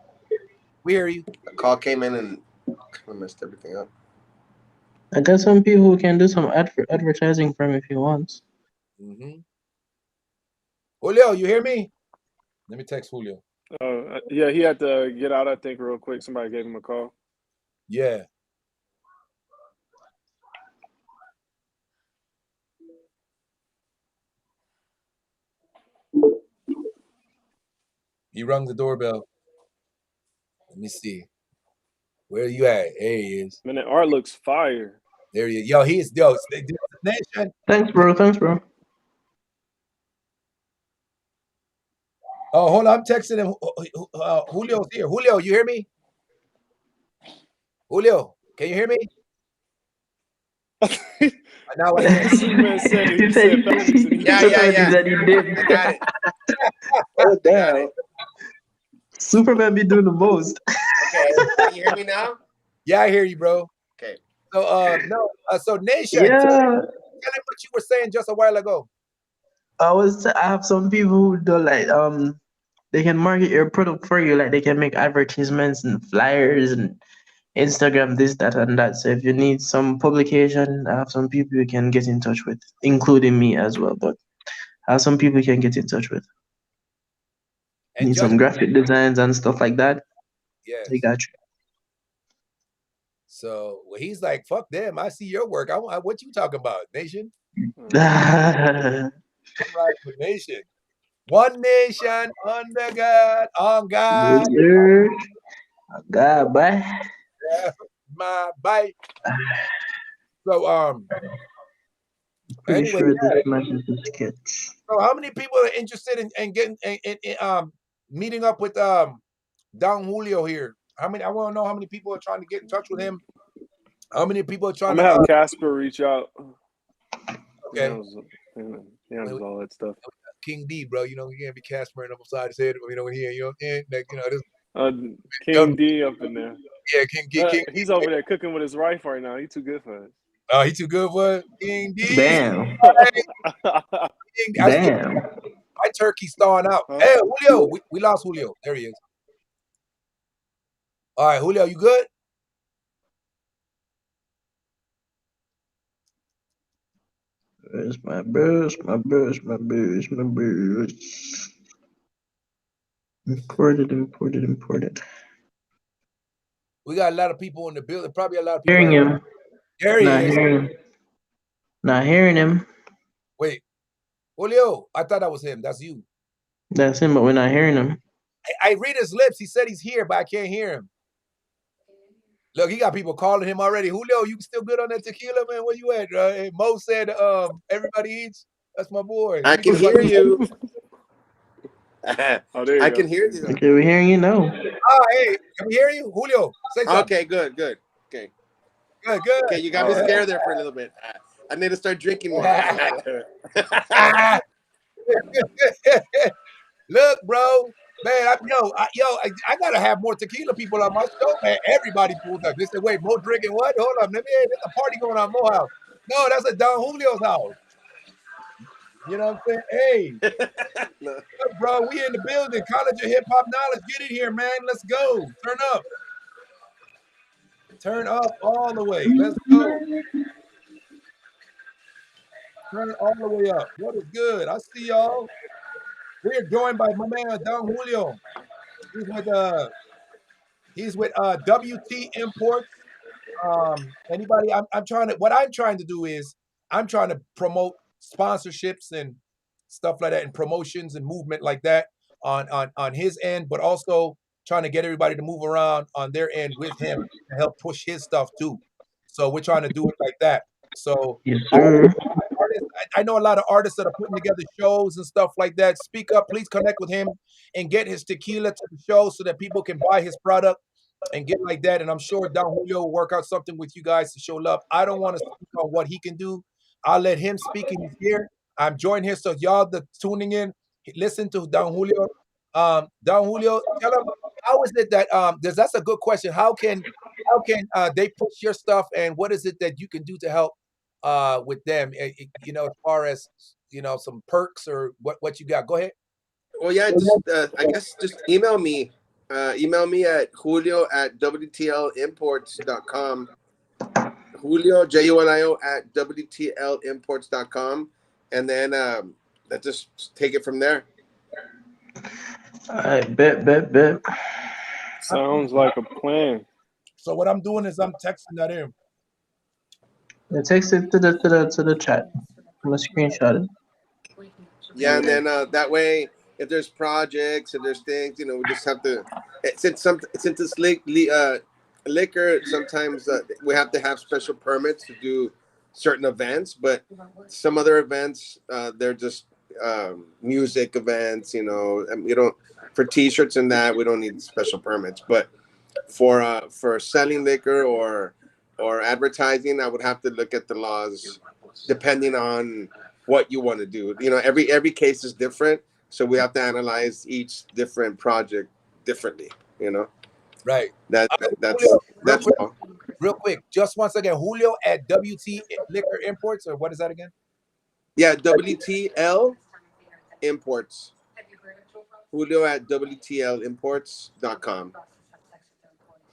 We hear you. A call came in and kind of messed everything up. I got some people who can do some advertising for him if he wants. Julio, you hear me? Let me text Julio. Yeah, he had to get out, I think, real quick. Somebody gave him a call. Yeah. He rung the doorbell. Let me see. Where are you at? There he is. Man, that art looks fire. There he is. Nation. Thanks, bro. Oh, hold on. I'm texting him. Julio's here. Julio, you hear me? Julio, can you hear me? Now I can. He said he did. I got it. Oh, damn. Superman be doing the most. Okay, can you hear me now? Yeah, I hear you, bro. Okay. So so Nation, Yeah. tell him what you were saying just a while ago. I have some people who do like they can market your product for you, like they can make advertisements and flyers and Instagram, this, that, and that. So if you need some publication, I have some people you can get in touch with, including me as well. But I have some people you can get in touch with. And need some graphic designs and stuff like that. Yeah, they got you. So he's like, "Fuck them! I see your work. What you talking about, Nation?" Right with Nation. One nation under God, on God. God, bye. Yeah, my bye. So Pretty anyway, sure this matches the sketch. So how many people are interested in getting meeting up with Don Julio here? How many? I want to know how many people are trying to get in touch with him. How many people are trying I'm gonna have Casper reach out. Okay. He handles all that stuff. King D, bro. You know, he can't be Casper and upside his head. You know, when this. King D up in there. Yeah, King. He's over there cooking with his wife right now. He's too good for it. Oh, he too good for it? King D. Damn. Damn. My turkey's thawing out. Huh? Hey, Julio, we lost Julio. There he is. All right, Julio, you good? Where's my bus? My bus, my bus, my bus. Imported. We got a lot of people in the building. Probably a lot of people. Hearing him. There he Not is. hearing him. Not hearing him. Wait, Julio, I thought that was him. That's you. That's him, but we're not hearing him. I read his lips. He said he's here, but I can't hear him. Look, he got people calling him already. Julio, you still good on that tequila, man? Where you at? Hey, Mo said everybody eats. That's my boy. I can hear you. Oh, there you I go. can hear you. Okay, we're hearing you now. Ah, hey, can we hear you? Julio, say something. Okay, good. Okay, you got me scared there for a little bit. I need to start drinking more. Look, bro, man, I gotta have more tequila people on my show, man. Everybody pulled up. They said, "Wait, Mo drinking what? Hold up, there's a party going on at Mo house." No, that's at Don Julio's house. You know what I'm saying? Hey, look, bro, we in the building. College of Hip Hop Knowledge. Get in here, man. Let's go. Turn up. Turn up all the way. Let's go. Turn all the way up. What is good? I see y'all. We're joined by my man Don Julio. He's with WT Imports. Anybody? What I'm trying to do is I'm trying to promote sponsorships and stuff like that, and promotions and movement like that on his end, but also trying to get everybody to move around on their end with him to help push his stuff too. So we're trying to do it like that. So Yes, sir. I know a lot of artists that are putting together shows and stuff like that. Speak up, please connect with him and get his tequila to the show so that people can buy his product and get like that. And I'm sure Don Julio will work out something with you guys to show love. I don't want to speak on what he can do. I'll let him speak in his ear. I'm joined here, so y'all that tuning in, listen to Don Julio. Don Julio, tell him how is it that that's a good question. How can they push your stuff, and what is it that you can do to help with them? As far as some perks or what you got. Go ahead. Well, yeah, just I guess just email me. Email me at julio@wtlimports.com. Julio, Julio @wtlimports.com. And then let's just take it from there. I bet. Sounds like a plan. So what I'm doing is I'm texting that in. Yeah, text it to the chat. I'm gonna screenshot it. Yeah, and then that way, if there's projects, if there's things, we just have to. Since it's liquor, sometimes we have to have special permits to do certain events. But some other events, they're just music events. And we don't, for T-shirts and that, we don't need special permits. But for selling liquor or advertising, I would have to look at the laws depending on what you want to do. Every case is different, so we have to analyze each different project differently. Right. That's all. Real quick, just once again, Julio at WT Liquor Imports, or what is that again? Yeah, WTL Imports. Julio at WTLimports.com.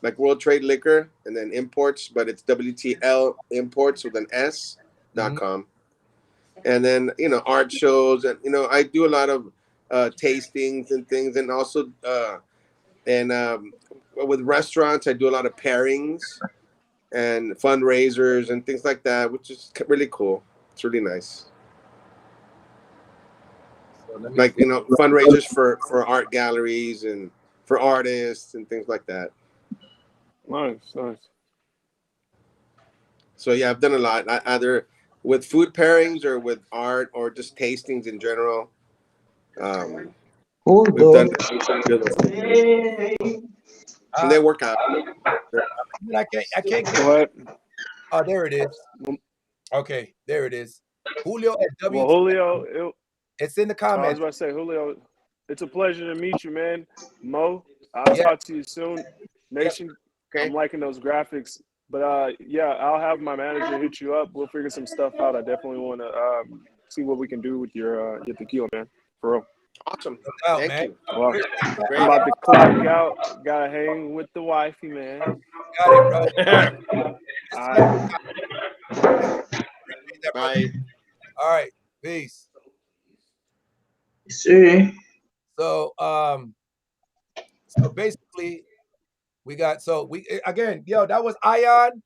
Like World Trade Liquor and then imports, but it's WTL Imports with an S.com. And then, art shows, and, I do a lot of tastings and things, and also, with restaurants, I do a lot of pairings and fundraisers and things like that, which is really cool. It's really nice. Like, fundraisers for art galleries and for artists and things like that. Nice. So yeah, I've done a lot, either with food pairings or with art or just tastings in general. Hold We've on. done and they work out. I can't get. What? Oh, there it is. Okay, there it is. Julio at WT. Well, Julio, It's in the I was comments. about to say, Julio, it's a pleasure to meet you, man. Mo, I'll talk to you soon. Nation, Okay. I'm liking those graphics. But I'll have my manager hit you up. We'll figure some stuff out. I definitely want to see what we can do with your tequila, man. For real. Awesome. No doubt, Thank man. you. Well, Appreciate I'm Great. about to clock out. Gotta hang with the wifey, man. Got it, bro. All right. Appreciate that, brother. Bye. All right, peace. See, So so basically we got again, yo, that was Ion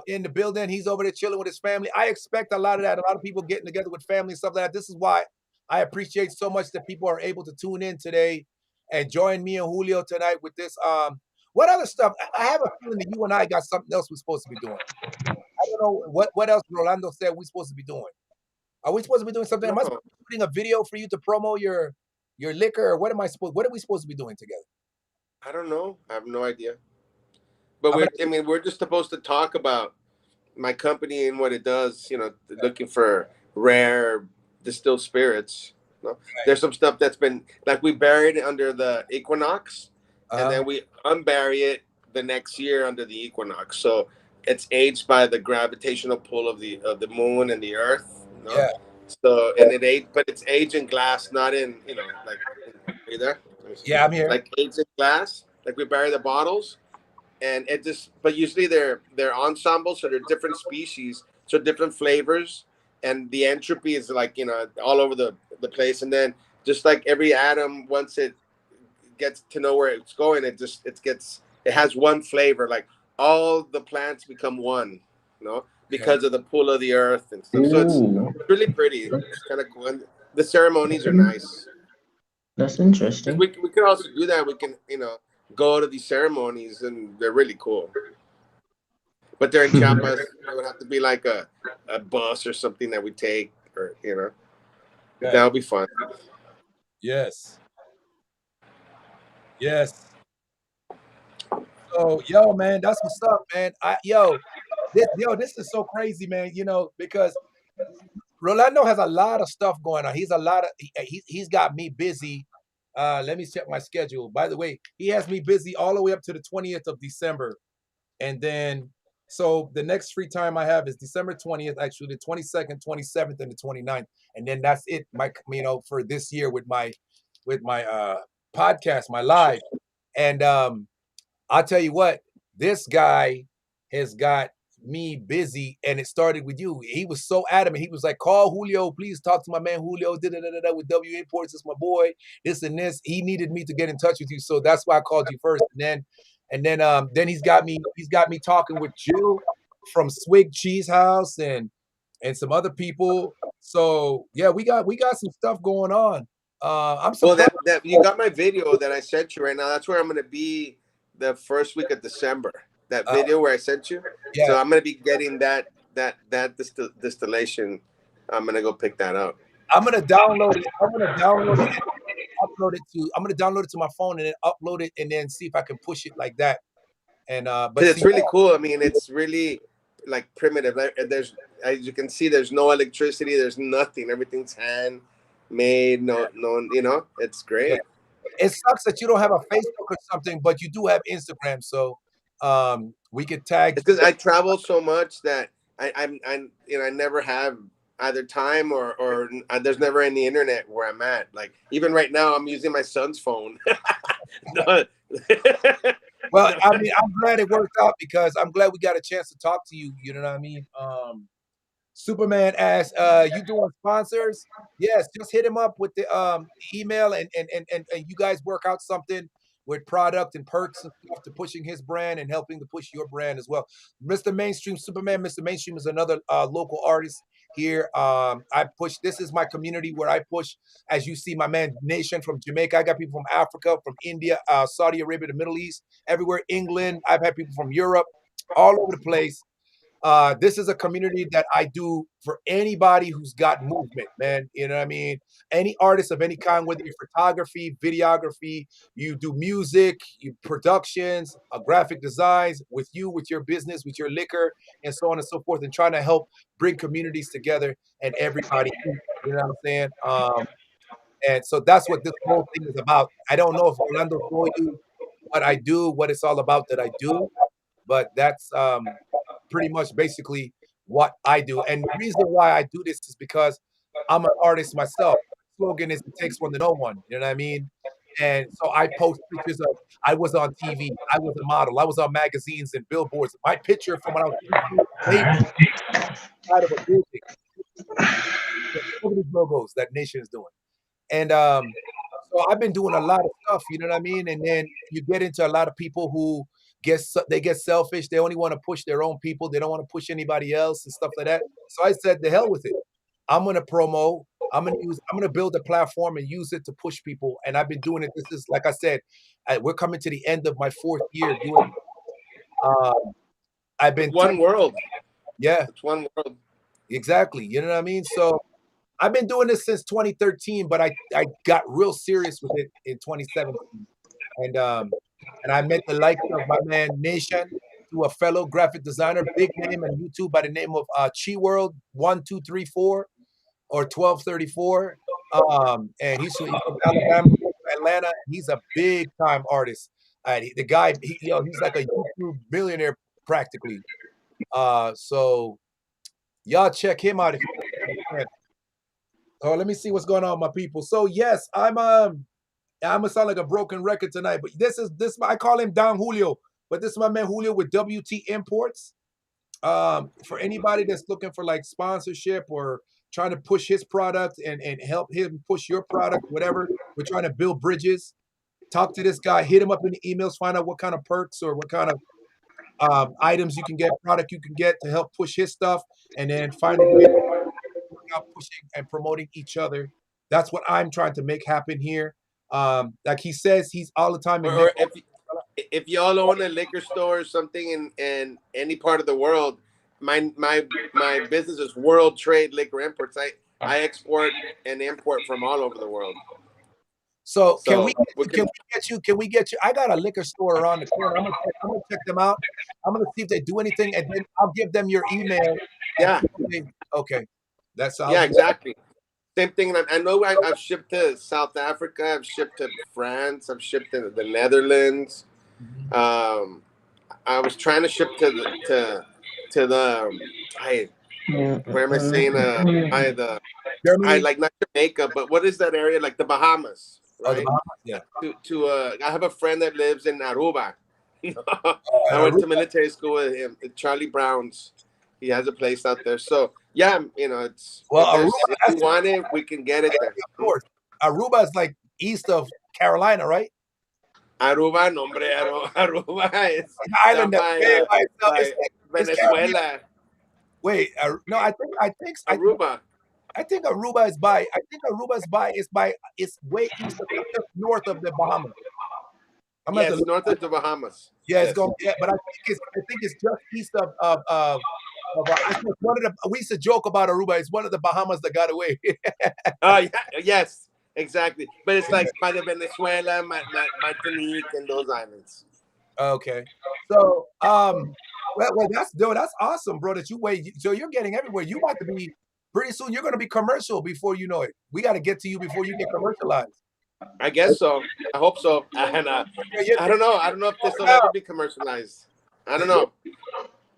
in the building. He's over there chilling with his family. I expect a lot of that, a lot of people getting together with family and stuff like that. This is why I appreciate so much that people are able to tune in today and join me and Julio tonight with this. What other stuff? I have a feeling that you and I got something else we're supposed to be doing. I don't know what else Rolando said we're supposed to be doing. Are we supposed to be doing something? Am I No, supposed to be shooting a video for you to promo your liquor, or what are we supposed to be doing together? I don't know. I have no idea. But I'm gonna, we're just supposed to talk about my company and what it does. You know, looking for rare distilled spirits. You know? There's some stuff that's been like we buried it under the equinox, and then we unbury it the next year under the equinox. So it's aged by the gravitational pull of the moon and the earth. You know? yeah, So and but it's aged in glass, not in like are you there? yeah, I'm here. Like aged in glass, like we bury the bottles and it just but usually they're ensembles, so they're different species, so different flavors, and the entropy is like all over the place, and then just like every atom, once it gets to know where it's going, it has one flavor, like all the plants become one, because of the pull of the earth and stuff. So it's ooh, really pretty. It's kind of cool, and the ceremonies are nice. that's Because interesting. we could also do that. We can go to these ceremonies, and they're really cool. But they're in Chiapas. It would have to be like a bus or something that we take, or Okay. that'll be fun. Yes. Yes. So, yo, man, that's what's up, man. This is so crazy, man. Because Rolando has a lot of stuff going on. He's got me busy. Let me check my schedule. By the way, he has me busy all the way up to the 20th of December. And then so the next free time I have is December 20th, actually the 22nd, 27th, and the 29th. And then that's it, for this year with my podcast, my live. And I'll tell you what, this guy has got me busy, and it started with you. He was so adamant. He was like, "Call Julio, please talk to my man Julio. With W Imports, it's my boy. This and this." He needed me to get in touch with you, so that's why I called you first. And then he's got me talking with Jill from Swig Cheese House and some other people. So yeah, we got some stuff going on. I'm Well, surprised. that you got my video that I sent you right now. That's where I'm gonna be the first week of December. That video where I sent you. Yeah. So I'm gonna be getting that distillation. I'm gonna go pick that up. I'm gonna download it. I'm gonna download it to my phone and then upload it and then see if I can push it like that. And but It's really cool. I mean, it's really like primitive. There's, as you can see, there's no electricity. There's nothing. Everything's handmade. No, it's great. yeah. It sucks that you don't have a Facebook or something, but you do have Instagram, so we could tag. It's because I travel so much that I never have either time or there's never any internet where I'm at. Like even right now, I'm using my son's phone. Well, I mean, I'm glad it worked out because I'm glad we got a chance to talk to you. You know what I mean? Superman asked, you doing sponsors? Yes, just hit him up with the email and you guys work out something with product and perks and stuff to pushing his brand and helping to push your brand as well. Mr. Mainstream Superman, Mr. Mainstream is another local artist here. This is my community where I push, as you see, my man Nation from Jamaica. I got people from Africa, from India, Saudi Arabia, the Middle East, everywhere, England. I've had people from Europe, all over the place. This is a community that I do for anybody who's got movement, man. You know what I mean? Any artist of any kind, whether you're photography, videography, you do music, you productions, graphic designs, with your business, with your liquor, and so on and so forth, and trying to help bring communities together and everybody. You know what I'm saying? And so that's what this whole thing is about. I don't know if Orlando told you what I do, what it's all about that I do, but that's pretty much basically what I do. And the reason why I do this is because I'm an artist myself. slogan is "It takes one to know one." You know what I mean? And so I post pictures of I was on TV, I was a model, I was on magazines and billboards. My picture from when I was 18 made out of a building. Look at these logos that Nation is doing. And so I've been doing a lot of stuff, you know what I mean? And then you get into a lot of people who they get selfish. They only want to push their own people. They don't want to push anybody else and stuff like that. So I said, the hell with it. I'm gonna promo. I'm gonna build a platform and use it to push people. And I've been doing it. This is like I said, we're coming to the end of my 4th year doing it. I've been one world. Yeah. It's one world. Exactly. You know what I mean? So I've been doing this since 2013, but I got real serious with it in 2017. And I met the likes of my man Nation, to a fellow graphic designer, big name on YouTube by the name of Chi World 1234 or 1234. And he's from Alabama, Atlanta. He's a big time artist. The guy, he's like a YouTube billionaire practically. So y'all check him out if you can. Oh, let me see what's going on, my people. So yes, I'm gonna sound like a broken record tonight, but this I call him Don Julio, but this is my man Julio with WT Imports. For anybody that's looking for like sponsorship or trying to push his product and help him push your product, whatever, we're trying to build bridges. Talk to this guy, hit him up in the emails, find out what kind of perks or what kind of items you can get, product you can get to help push his stuff, and then find a way out pushing and promoting each other. That's what I'm trying to make happen here. Like he says, he's all the time. Or if y'all own a liquor store or something in any part of the world, my business is World Trade Liquor Imports. I export and import from all over the world. So can we get you? I got a liquor store around the corner. I'm gonna check them out. I'm gonna see if they do anything, and then I'll give them your email. Yeah. Okay. That sounds good. Exactly. Same thing. I know I've shipped to South Africa. I've shipped to France. I've shipped to the Netherlands. I was trying to ship to the where am I saying? Like not Jamaica, but what is that area? Like the Bahamas, right? Oh, the Bahamas, yeah. I have a friend that lives in Aruba. I went to military school with him, Charlie Brown's. He has a place out there. So yeah, it's Aruba, if you want it, we can get it there. Of course. Aruba is like east of Carolina, right? Aruba, nombre, Aruba is island by Venezuela. Wait, no, I think Aruba. I think Aruba is by. It's way east of, just north of the Bahamas. Yes, north of the Bahamas. Yeah, it's going. Yeah, but I think it's just east of one of the. We used to joke about Aruba. It's one of the Bahamas that got away. Yeah, yes, exactly. But it's like by the Venezuela, Martinique, and those islands. Okay, so well, that's awesome, bro. That you wait. So you're getting everywhere. You about to be pretty soon. You're going to be commercial before you know it. We got to get to you before you get commercialized. I guess so. I hope so. And I don't know. I don't know if this will ever be commercialized. I don't know.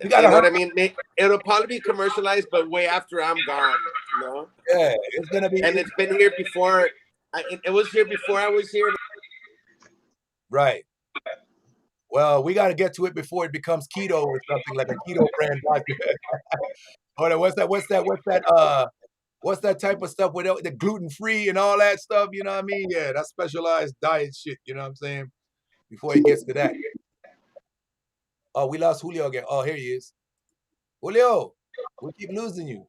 You know what I mean? It'll probably be commercialized, but way after I'm gone. You know? Yeah, it's gonna be. And it's been here before. It was here before I was here. Right. Well, we got to get to it before it becomes keto or something like a keto brand. Hold on, what's that type of stuff with the gluten-free and all that stuff? You know what I mean? Yeah, that's specialized diet shit. You know what I'm saying? Before it gets to that. Oh, we lost Julio again. Oh, here he is. Julio, we keep losing you.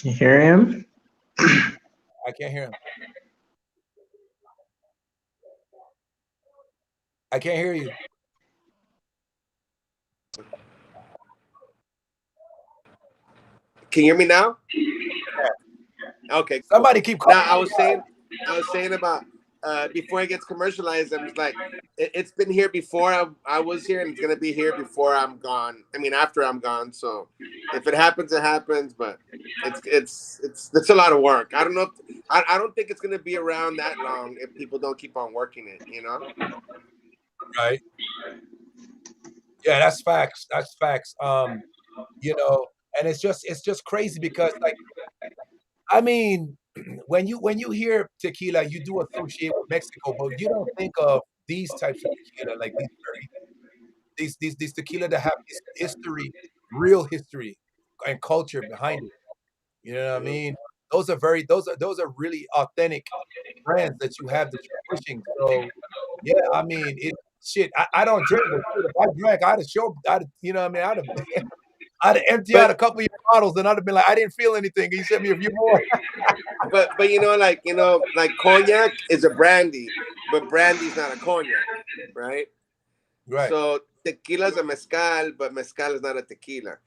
You hear him? I can't hear him. I can't hear you. Can you hear me now? Okay. Somebody keep calling. Now I was saying about before it gets commercialized. I'm just like, it's been here before I was here, and it's gonna be here before I'm gone. I mean, after I'm gone. So if it happens, it happens. But it's a lot of work. I don't know. I don't think it's gonna be around that long if people don't keep on working it. You know. Right. Yeah, that's facts. That's facts. You know, and it's just crazy because like I mean, when you hear tequila, you do associate with Mexico, but you don't think of these types of tequila, like these tequila that have history, real history and culture behind it. You know what I mean? Those are really authentic brands that you have that you're pushing. So yeah, I mean it shit, I don't drink, but shit, if I drank, I'd you know what I mean, I'd empty out But a couple of your bottles and I'd have been like, I didn't feel anything. Can you send me a few more? but like cognac is a brandy, but brandy's not a cognac, right? Right. So tequila is a mezcal, but mezcal is not a tequila.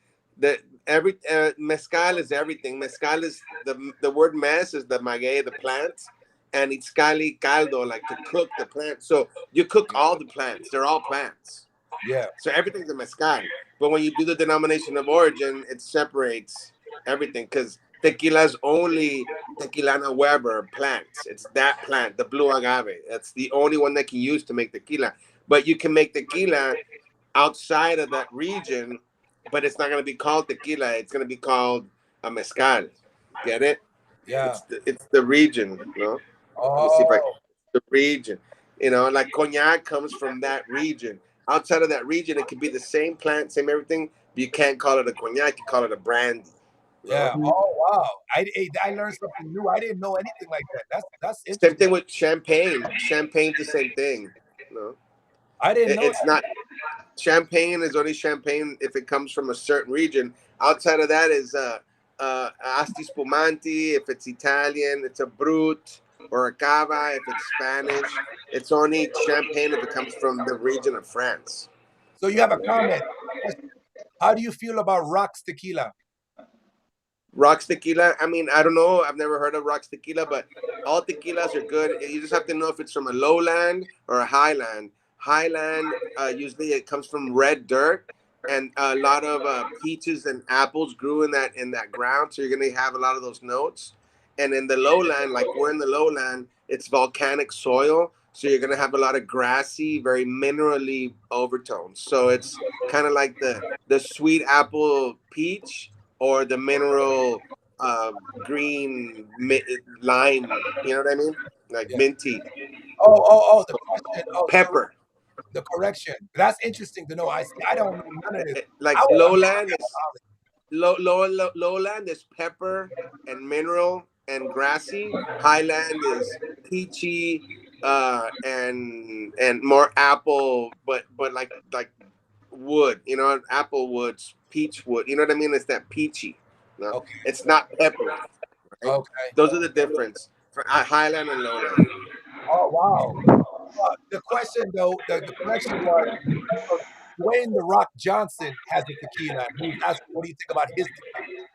Every mezcal is everything. Mezcal is the word mez is the maguey, the plant, and it's cali caldo, like to cook the plant. So you cook all the plants; they're all plants. Yeah. So everything's a mezcal. But when you do the denomination of origin, it separates everything because tequila is only Tequilana Weber plants. It's that plant, the blue agave. That's the only one that can use to make tequila. But you can make tequila outside of that region, but it's not going to be called tequila. It's going to be called a mezcal. Get it? Yeah. It's the region. You know? Let me see if I Oh, the region. You know, like cognac comes from that region. Outside of that region, it could be the same plant, same everything. But you can't call it a cognac. You call it a brandy. You yeah. know? Oh, wow. I learned something new. I didn't know anything like that. That's Same interesting. thing with champagne. Champagne's the same thing. You know? I didn't know It's that. not champagne is only champagne if it comes from a certain region. Outside of that is Asti Spumante. If it's Italian, it's a Brut or a Cava. If it's Spanish, it's only champagne if it comes from the region of France. So you have a comment. How do you feel about Rocks Tequila? Rocks Tequila. I mean, I don't know. I've never heard of Rocks Tequila, but all tequilas are good. You just have to know if it's from a lowland or a highland. Highland, usually it comes from red dirt, and a lot of peaches and apples grew in that ground, so you're gonna have a lot of those notes. And in the lowland, like we're in the lowland, it's volcanic soil, so you're gonna have a lot of grassy, very minerally overtones. So it's kind of like the sweet apple peach or the mineral green lime. You know what I mean? Like Yeah. minty Oh, the question. Oh, sorry, pepper. the correction. That's interesting to know. I see. I don't know none of this. Like I mean, lowland is lowland is pepper and mineral and grassy. Highland is peachy and more apple, but like wood. You know, apple woods, peach wood. You know what I mean? It's that peachy. No, okay. it's not peppery. Right? Okay. Those are the difference for Highland and Lowland. Oh, wow. The question though, the correction was Dwayne the Rock Johnson has a tequila. And he was asking, what do you think about his tequila?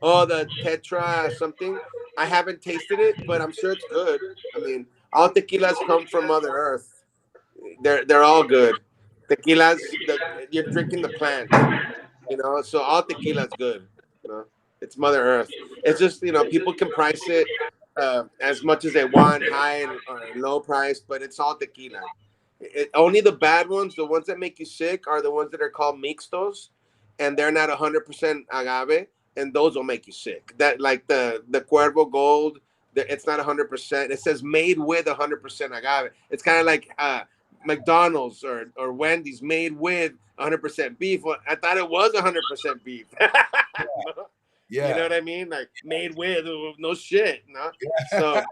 Oh, the Tetra something. I haven't tasted it, but I'm sure it's good. I mean, all tequilas come from Mother Earth. They're all good. Tequilas, you're drinking the plant, you know. So all tequila's good. You know, it's Mother Earth. It's just people can price it as much as they want, high or low price, but it's all tequila. Only the bad ones, the ones that make you sick, are the ones that are called mixtos, and they're not 100% agave, and those will make you sick. That like the Cuervo Gold, it's not 100%. It says made with 100% agave. It's kind of like McDonald's or Wendy's made with 100% beef. Well, I thought it was 100% beef. You know Yeah. what I mean? Like made with no shit, no. Yeah.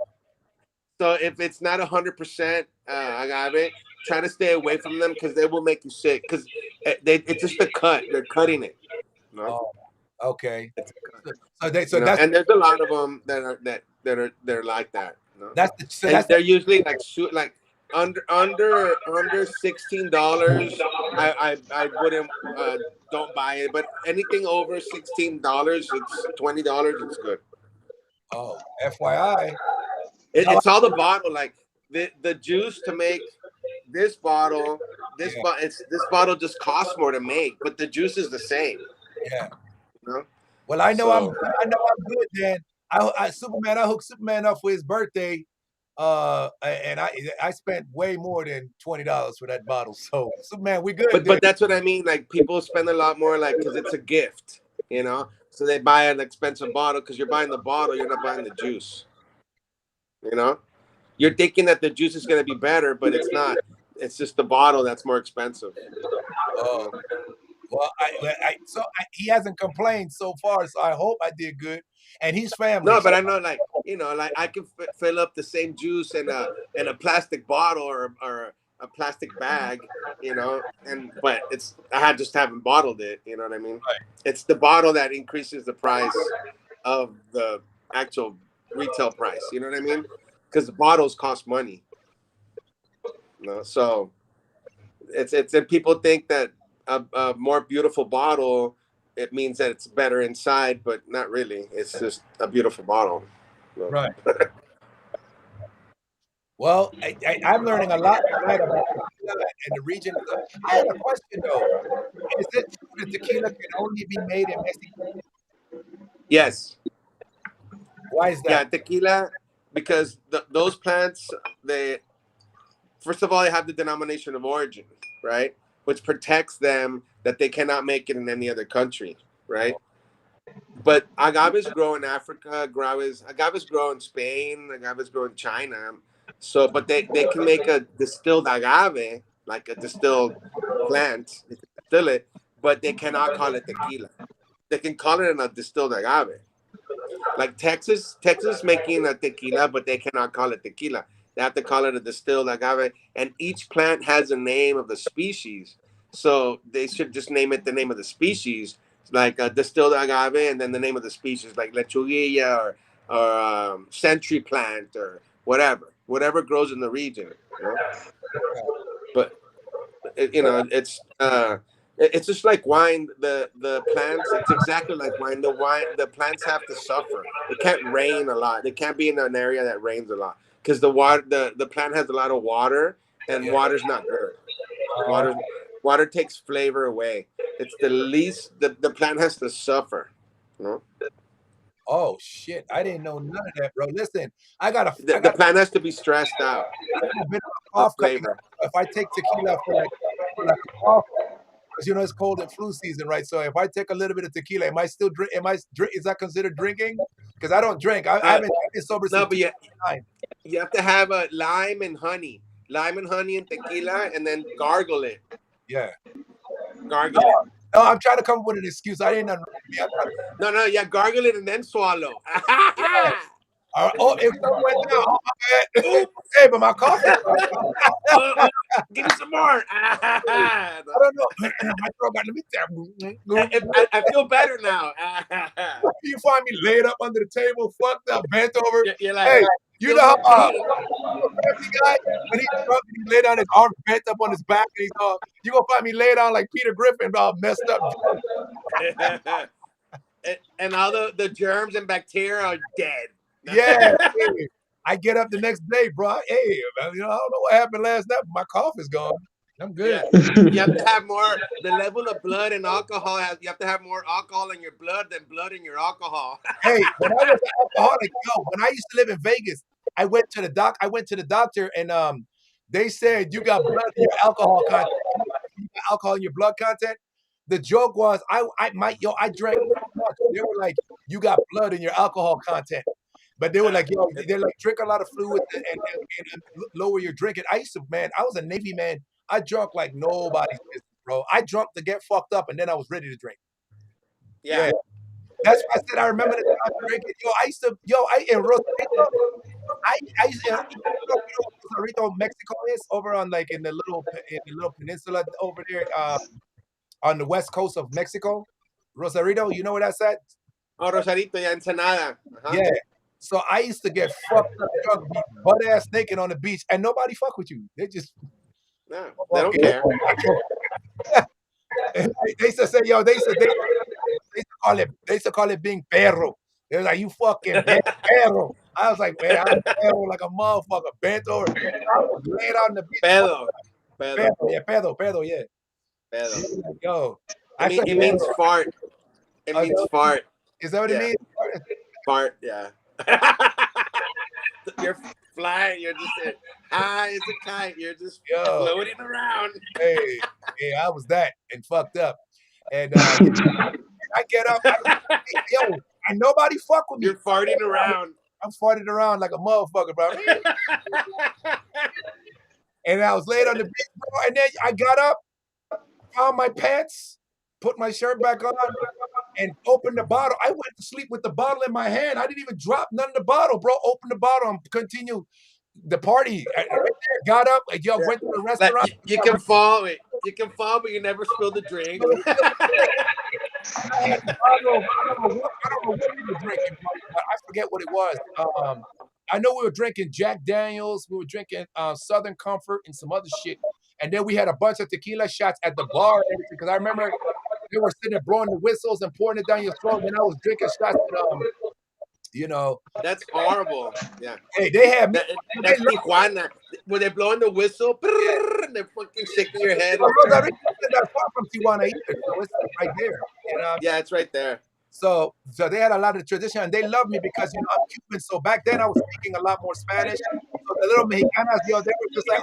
So if it's not 100% agave, try to stay away from them because they will make you sick. Because it's just a cut. They're cutting it. No, Oh, okay. it's a cut. So that's And there's a lot of them that are like that. No, and that's they're usually like under $16. I wouldn't don't buy it. But anything over $16, it's $20. It's good. oh, FYI. It's all the bottle. Like the juice to make this bottle, this bottle just costs more to make, but the juice is the same. Yeah. You know? Well, I know So I'm good, man. I hooked Superman up for his birthday. And I spent way more than $20 for that bottle. So Superman, we good. but that's what I mean. Like people spend a lot more, like, because it's a gift, you know. So they buy an expensive bottle because you're buying the bottle, you're not buying the juice. You know, you're thinking that the juice is going to be better, but it's not. It's just the bottle that's more expensive. Oh, well, he hasn't complained so far, so I hope I did good. And he's family. No, but I know, like, you know, like I can fill up the same juice in a plastic bottle or a plastic bag, you know, but just haven't bottled it. You know what I mean? Right. It's the bottle that increases the price of the actual retail price. You know what I mean? Because the bottles cost money. You know, so it's and people think that a more beautiful bottle, it means that it's better inside, but not really. It's just a beautiful bottle. So. Right. Well, I'm learning a lot tonight about tequila and the region. I have a question though. Is it true that tequila can only be made in Mexico? Yes. Why is that? Yeah, tequila, because those plants, first of all, they have the denomination of origin, right? Which protects them that they cannot make it in any other country, right? But agaves grow in Africa, agaves grow in Spain, agaves grow in China. So, but they can make a distilled agave, like a distilled plant, they can distill it, but they cannot call it tequila. They can call it a distilled agave. Like Texas making a tequila, but they cannot call it tequila. They have to call it a distilled agave, and each plant has a name of the species. So they should just name it the name of the species, like a distilled agave, and then the name of the species, like lechuguilla or century plant or whatever grows in the region. You know? But it's just like wine. The plants, it's exactly like wine. The plants have to suffer. It can't rain a lot. They can't be in an area that rains a lot because the plant has a lot of water, and water's not good. Water takes flavor away. It's the least the plant has to suffer. You know? Oh shit! I didn't know none of that, bro. Listen, The plant has to be stressed out. a bit of cough coming up. If I take tequila for like a cough, because you know it's cold and flu season, right? So if I take a little bit of tequila, am I still drink? Is that considered drinking? Because I don't drink. I've been sober since 2009. You have to have a lime and honey and tequila, and then gargle it. Yeah, gargle it. No, I'm trying to come up with an excuse. I didn't. No, yeah, gargle it and then swallow. Yeah. Oh, it went down. Oh, my bad. Hey, but my coffee. Give me some more. I don't know. My throat got, let me I feel better now. You find me laid up under the table, fucked up, bent over. You're like, hey, you know how every guy when he's drunk and he lay down his arms bent up on his back and he's you gonna find me laid down like Peter Griffin, messed up. And all the germs and bacteria are dead. Yeah. I get up the next day, bro. Hey, man, I don't know what happened last night, but my cough is gone. I'm good. Yeah. You have to have more. The level of blood and alcohol you have to have more alcohol in your blood than blood in your alcohol. Hey, when I was an alcoholic, when I used to live in Vegas, I went to the doctor, and they said you got blood in your alcohol content. You got alcohol in your blood content. The joke was I drank too much. They were like, you got blood in your alcohol content. But they were like, they're like, drink a lot of fluid and lower your drinking. I was a Navy man. I drunk like nobody's business, bro. I drunk to get fucked up, and then I was ready to drink. Yeah. That's why I said I remember the time drinking. In Rosarito, I used to, Rosarito, Mexico is over on like in the little peninsula over there on the west coast of Mexico. Rosarito, you know where that's at? Oh, Rosarito, yeah, Ensenada. Yeah. So I used to get fucked up drunk, be butt ass naked on the beach, and nobody fuck with you. They just they don't care. They used to say, they used to call it being perro. They was like, you fucking perro. I was like, man, I was pedo like a motherfucker, bent over. I was laying on the beach. Pedo. Pedo, yeah. Pedo. Like, yo, It means fart. It means fart. Is that what it means? Fart, yeah. You're flying. You're just high as a kite. You're just floating around. Hey, I was that and fucked up. And I get up, and nobody fuck with me. You're farting around. I'm farting around like a motherfucker, bro. And I was laid on the beach, bro. And then I got up, found my pants, put my shirt back on, and opened the bottle. I went to sleep with the bottle in my hand. I didn't even drop none of the bottle, bro. Opened the bottle and continued the party. Right there, got up, went to the restaurant. Like, you can fall, but you never spill the drink. I don't know what we were drinking, but I forget what it was. I know we were drinking Jack Daniels, we were drinking Southern Comfort and some other shit. And then we had a bunch of tequila shots at the bar and everything. Because I remember they were sitting there blowing the whistles and pouring it down your throat. And I was drinking shots with, That's horrible. Yeah. Hey, they have me. That's Tijuana. When they're blowing the whistle, and they're fucking shaking your head. Not far from Tijuana either. So it's right there. Yeah, it's right there. So they had a lot of tradition, and they loved me because I'm Cuban. So back then I was speaking a lot more Spanish. So the little Mexicanas, they were just like,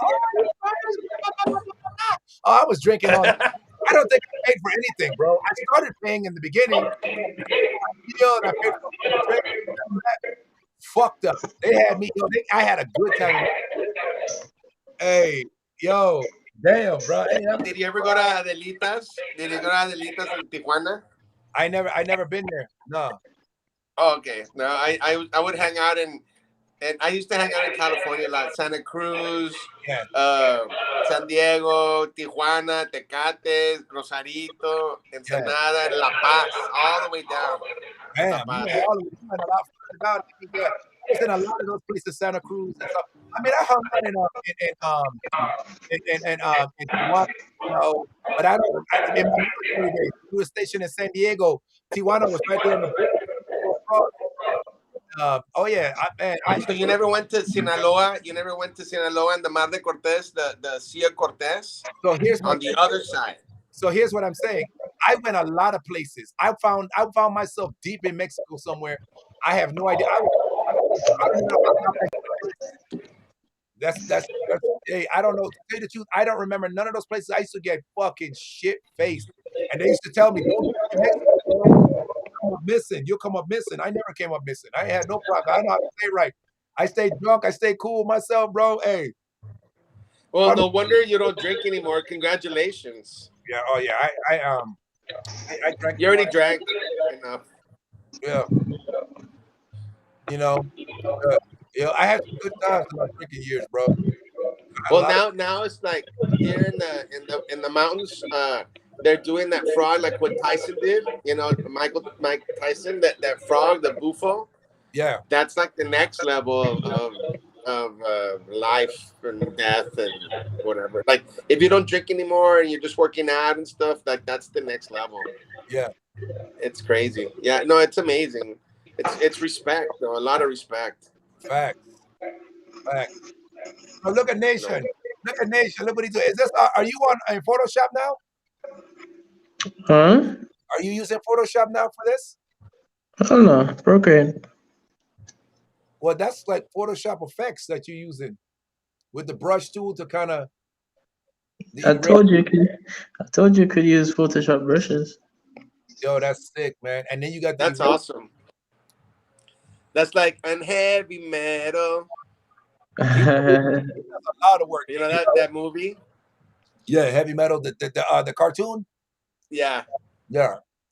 I was drinking all. I don't think I paid for anything, bro. I started paying in the beginning. I paid for fucked up. They had me. I had a good time. Hey, yo, damn, bro. Hey, did you ever go to Adelitas? Did you go to Adelitas in Tijuana? I never been there. No. Oh, okay. No, I would hang out and I used to hang out in California a lot. Santa Cruz, San Diego, Tijuana, Tecates, Rosarito, Ensenada, La Paz, all the way down. Damn, in a lot of those places, Santa Cruz and stuff. I mean, I hung out in Tijuana, but I don't. In my military days, we were stationed in San Diego. Tijuana was right there in the. So you never went to Sinaloa? You never went to Sinaloa and the Mar de Cortez, the Sea of Cortez? So here's on the other side. So here's what I'm saying. I went a lot of places. I found myself deep in Mexico somewhere. I have no idea. That's hey, I don't know. To tell you the truth, I don't remember none of those places. I used to get fucking shit faced. And they used to tell me, you'll come up missing. I never came up missing. I had no problem. I know how to stay right. I stayed drunk. I stayed cool with myself, bro. Hey. Well, no wonder you don't drink anymore. Congratulations. Yeah. Oh yeah. I drank. You already drank enough. Yeah. I had some good times in my drinking years, bro. Well, now it's like here in the mountains, they're doing that frog like what Tyson did. Mike Tyson, that frog, the bufo. Yeah. That's like the next level of life and death and whatever. Like if you don't drink anymore and you're just working out and stuff, like that's the next level. Yeah. It's crazy. Yeah. No, it's amazing. It's respect, though. A lot of respect. Facts. So look at Nation. Look what he's doing. Is this? Are you in Photoshop now? Huh? Are you using Photoshop now for this? I don't know. Procreate. Well, that's like Photoshop effects that you're using with the brush tool to kind of. I told you you could use Photoshop brushes. Yo, that's sick, man. And then you got that's awesome. That's like on heavy metal. That's a lot of work. You know that movie? Yeah, Heavy Metal, the cartoon. Yeah.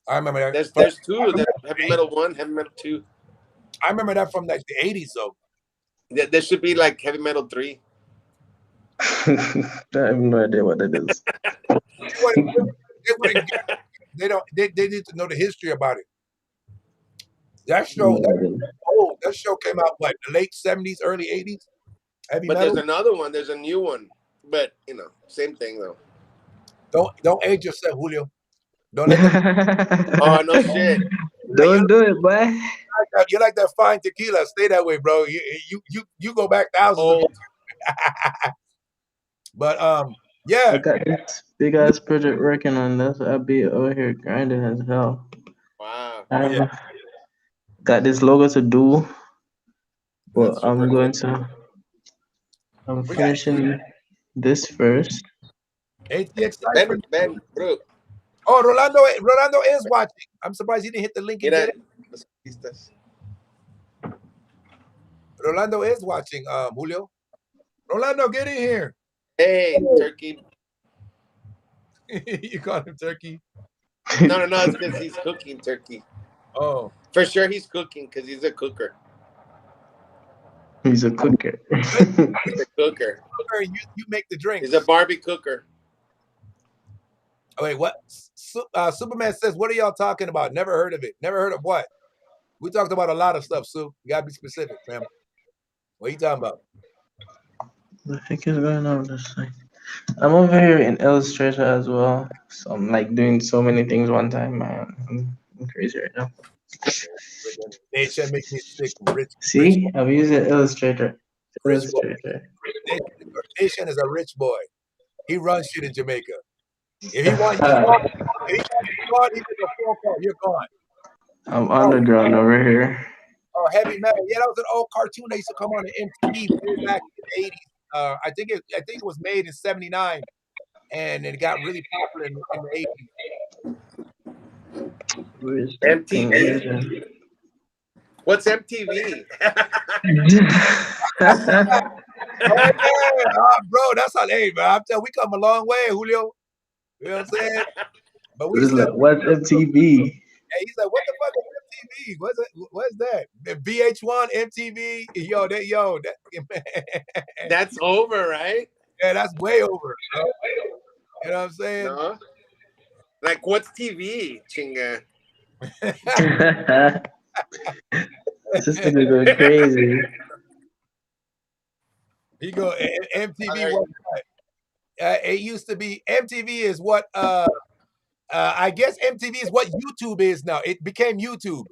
I remember that. There's two. There's Heavy Metal 1, Heavy Metal 2. I remember that from like the 80s, though. There should be like Heavy Metal 3. I have no idea what that is. They need to know the history about it. That show, that show came out what, the late 70s, early 80s? But there's another one. There's a new one. But same thing though. Don't age yourself, Julio. Don't let them. Oh no shit. Don't do it, boy. that. You like that fine tequila. Stay that way, bro. You go back thousands of Oh, years. But I yeah. got this big ass project working on this. I'll be over here grinding as hell. wow. Oh, yeah. I've got this logo to do, but That's super I'm cool. going to. I'm We got finishing this first. ATX Cypher. Ben, bro. Oh, Rolando is watching. I'm surprised he didn't hit the link and Mira, get it. los artistas. Rolando is watching, Julio. Rolando, get in here. Hey, turkey. You call him Turkey? No, it's because he's cooking turkey. Oh. For sure he's cooking because he's a cooker. He's a cooker. He's a cooker. You make the drinks. He's a Barbie cooker. Oh, wait, what? Superman says, what are y'all talking about? Never heard of it. Never heard of what? We talked about a lot of stuff, Sue. You gotta be specific, fam. What are you talking about? What the heck is going on with this thing? I'm over here in Illustrator as well. So I'm like doing so many things one time, man. I'm crazy right now. Nation make me sick. Rich. See, I'm using Illustrator. Rich boy. Illustrator. Nation is a rich boy. He runs shit in Jamaica. If he wants you gone, he gets a phone call. You're gone. I'm underground over here. Oh, Heavy Metal. Yeah, that was an old cartoon that used to come on MTV way back in the 80s. I think it was made in '79, and it got really popular in the 80s. Where's MTV. What's MTV? Bro, that's how they, man. I'm telling you, we come a long way, Julio. You know what I'm saying? But we still, what's MTV? Yeah, he's like, what the fuck is MTV? What's that? The VH1, MTV, That's over, right? Yeah, that's way over. Bro. You know what I'm saying? No. Like, what's TV, chinga? This nigga going crazy. He go MTV. It used to be MTV is what I guess MTV is what YouTube is now. It became YouTube.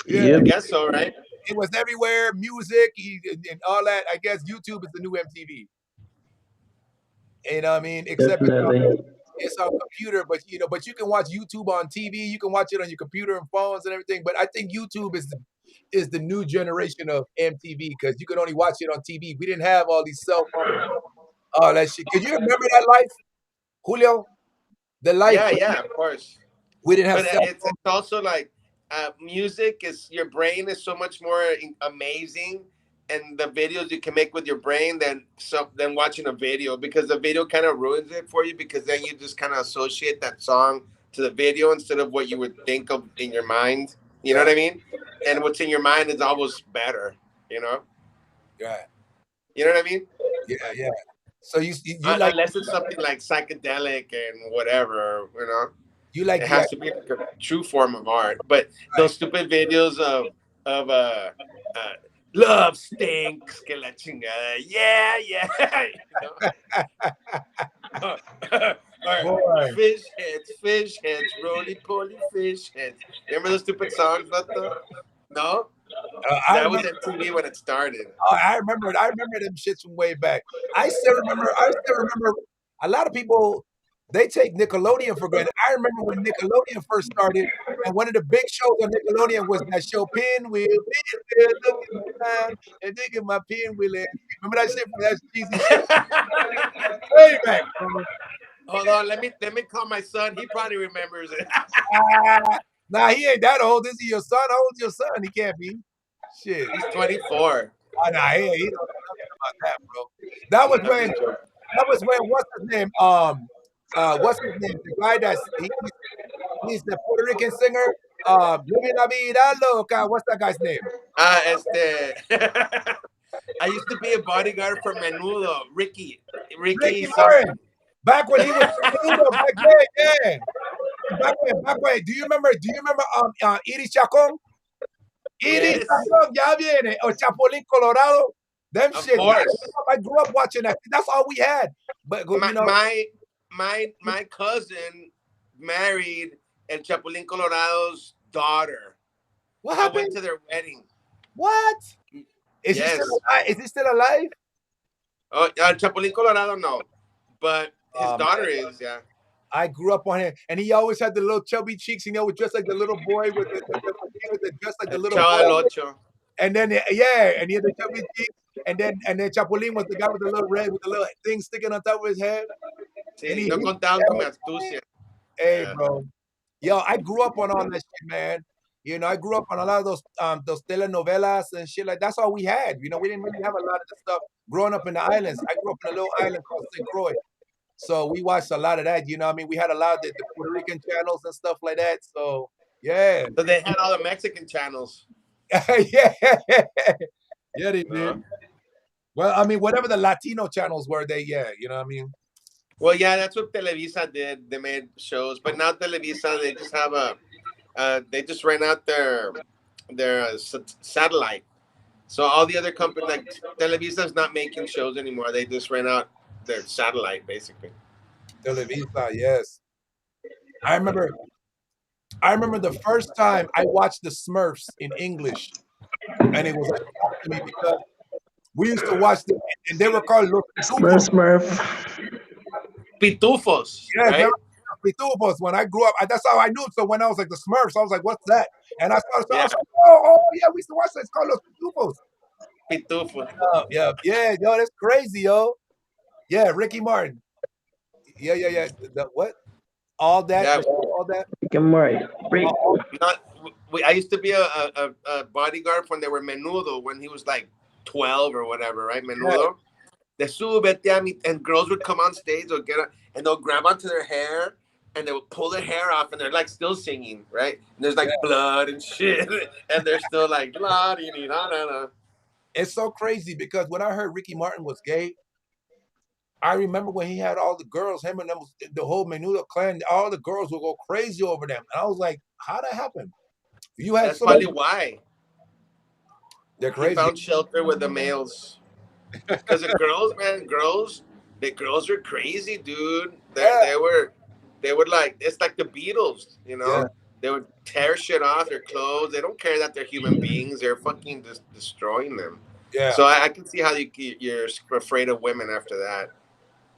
Yeah, yep. I guess so, right? It was everywhere, music and all that. I guess YouTube is the new MTV. You know what I mean? Except it's on computer, but you can watch YouTube on TV. You can watch it on your computer and phones and everything. But I think YouTube is the new generation of MTV because you can only watch it on TV. We didn't have all these cell phones, all that shit. Could you remember that life, Julio? The life. Yeah, of course. We didn't have. But it's also like music is your brain is so much more amazing, and the videos you can make with your brain than watching a video, because the video kind of ruins it for you, because then you just kind of associate that song to the video instead of what you would think of in your mind. You know what I mean? And what's in your mind is always better. You know? Yeah. You know what I mean? Yeah. So you like, unless it's something like psychedelic and whatever, you know. You like it has to be like a true form of art. But those stupid videos of love stinks, que la chingada. Yeah. You know? Fish heads, roly-poly fish heads. Remember those stupid songs, Vato? No? That was MTV when it started. Oh, I remember them shits from way back. I still remember a lot of people, they take Nickelodeon for granted. I remember when Nickelodeon first started, and one of the big shows on Nickelodeon was that show Pinwheel, looking around and digging my pinwheel. Remember that shit from that cheesy shit? Way back. Hold on, let me call my son. He probably remembers it. Nah, he ain't that old. Is he your son? How old's your son? He can't be. Shit. He's 24. Oh, nah, he don't know nothing about that, bro. That was when what's his name? What's his name? The guy he's the Puerto Rican singer. Living La Vida Loca. What's that guy's name? I used to be a bodyguard for Menudo. Ricky Martin. Back when he was Menudo, back then, yeah. Back when. Do you remember Iris Chacon? Iris Chacon, ya viene. Or Chapulín Colorado. Them of shit. Course. I grew up watching that. That's all we had. But my cousin married El Chapulín Colorado's daughter. What I happened? went to their wedding. What? Is he Yes. still alive? Is he still alive? Oh, Chapulín Colorado, no, but his daughter Man, is. Yeah. I grew up on him, and he always had the little chubby cheeks. You know, was dressed like the little boy with the dressed like the El little Chavo del boy. Ocho. And then yeah, and he had the chubby cheeks. And then Chapulín was the guy with the little red with the little thing sticking on top of his head. And Sí, no contaban con mi astucia. hey, Yeah. bro. Yo, I grew up on all that shit, man. You know, I grew up on a lot of those telenovelas and shit like that's all we had. You know, we didn't really have a lot of the stuff growing up in the islands. I grew up in a little island called St. Croix. So we watched a lot of that. You know what I mean? We had a lot of the Puerto Rican channels and stuff like that. So yeah. So they had all the Mexican channels. yeah. Yeah, they did. No. Well, I mean, whatever the Latino channels were, yeah, you know what I mean? Well, yeah, that's what Televisa did. They made shows, but now Televisa, they just have they just ran out their satellite. So all the other companies, like Televisa's not making shows anymore. They just ran out their satellite, basically. Televisa, yes. I remember the first time I watched the Smurfs in English, and it was a shock to me because we used to watch them, and they were called Los Smurf. Pitufos, Yeah, right? Pitufos. When I grew up, that's how I knew. So when I was like the Smurfs, I was like, "What's that?" And I started, Yeah. I was like, "Oh, yeah, we used to watch that. It's called Los Pitufos." Pitufos. Yeah, yo, that's crazy, yo. Yeah, Ricky Martin. Yeah. What? All that, Yeah. all that. Rick and Morty. I used to be a bodyguard when they were Menudo, when he was like 12 or whatever, right? Menudo. They súbete a mi, and girls would come on stage or and they'll grab onto their hair and they would pull their hair off and they're like still singing, right? And there's like blood and shit, and they're still like blood. It's so crazy because when I heard Ricky Martin was gay, I remember when he had all the girls, him and them, the whole Menudo clan, all the girls would go crazy over them. And I was like, how'd that happen? You had That's probably why. They're crazy. He found shelter with the males. Because the girls, man, the girls are crazy, dude. They would like, it's like the Beatles, you know? Yeah. They would tear shit off their clothes. They don't care that they're human beings. They're fucking destroying them. Yeah. So I can see how you're afraid of women after that.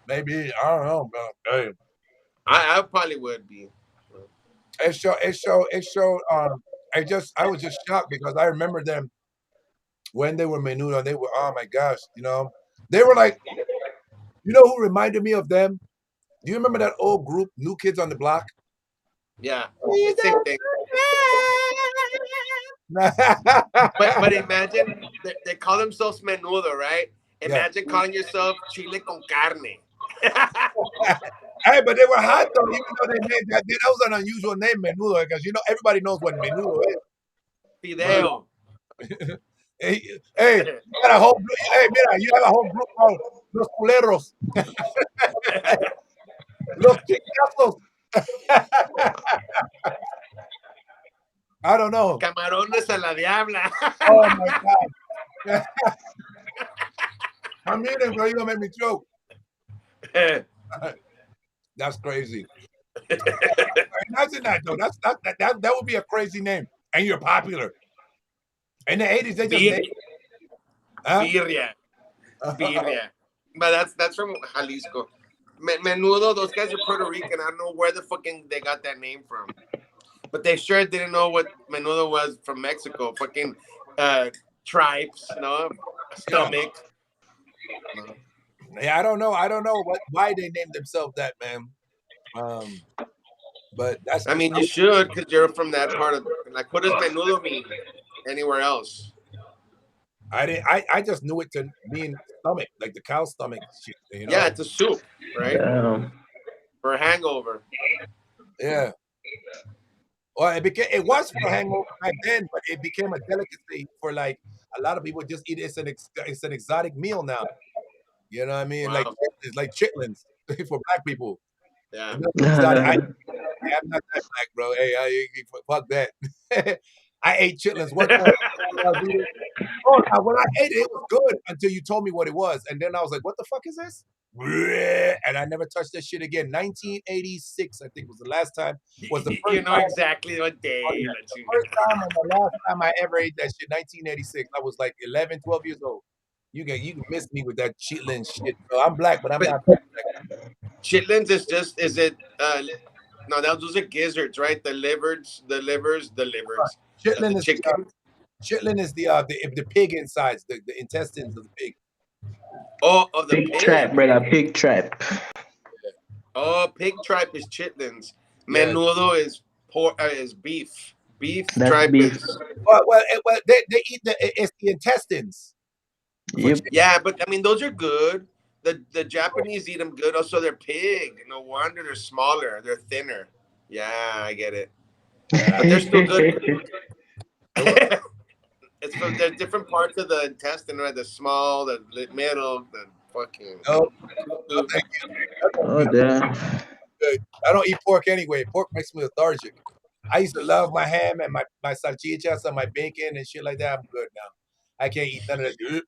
Maybe, I don't know, man. Hey. I probably would be. It showed. I was just shocked because I remember them when they were Menudo. They were, oh my gosh, you know, they were like, you know who reminded me of them? Do you remember that old group, New Kids on the Block? Yeah, same thing. but imagine they call themselves Menudo, right? Imagine calling yourself Chile con Carne. Hey, but they were hot though, even though they named that. That was an unusual name, Menudo, because you know everybody knows what Menudo is. Fideo. Hey, you got a whole group. Hey, mira, you have a whole group called Los Culeros. Los Chingazos. I don't know. Camarones a la diabla. Oh my God. I'm eating, bro. You're gonna make me choke. That's crazy. Imagine that though. That would be a crazy name. And you're popular. In the 80s, they just named Birria. But that's from Jalisco. Menudo, those guys are Puerto Rican. I don't know where the fucking they got that name from. But they sure didn't know what Menudo was from Mexico. Fucking tripes, no? Stomach. Yeah, I don't know why they named themselves that, man. But that's. I mean, you should, because you're from that part of. Like, what does Menudo mean anywhere else? I just knew it to mean stomach, like the cow stomach shit. You know? Yeah, it's a soup, right? For a hangover. Yeah. Well, it was for a hangover back then, but it became a delicacy for like a lot of people. Just eat it. It's an exotic meal now. You know what I mean? Wow. Like it's like chitlins for black people. Yeah. I'm not that black, bro. Hey, fuck that. I ate chitlins one time. When I ate it, it was good until you told me what it was, and then I was like, "What the fuck is this?" and I never touched that shit again. 1986, I think, was the last time. Was the first You know time. exactly what day. The first time and the last time I ever ate that shit, 1986. I was like 11, 12 years old. You can miss me with that chitlin shit. So I'm black, but I'm But not black. chitlins is it? No, those are gizzards, right? The livers. Of Chitlin the is chicken. chitlin is the pig insides, the intestines of the pig. Oh, of the Pig pig. trap, brother. Pig trap. Oh, pig tripe is chitlins. Yeah. Menudo is is beef. Beef That's tripe beef. is. Well, they eat it's the intestines. Yep. Yeah, but I mean those are good. The Japanese eat them good. Also, they're pig. No wonder they're smaller. They're thinner. Yeah, I get it. But they're still good. It's from there's different parts of the intestine, right? The small, the middle, the fucking. No, thank you. Oh, damn. Good. I don't eat pork anyway. Pork makes me lethargic. I used to love my ham and my salchichas and my bacon and shit like that. I'm good now. I can't eat none of that.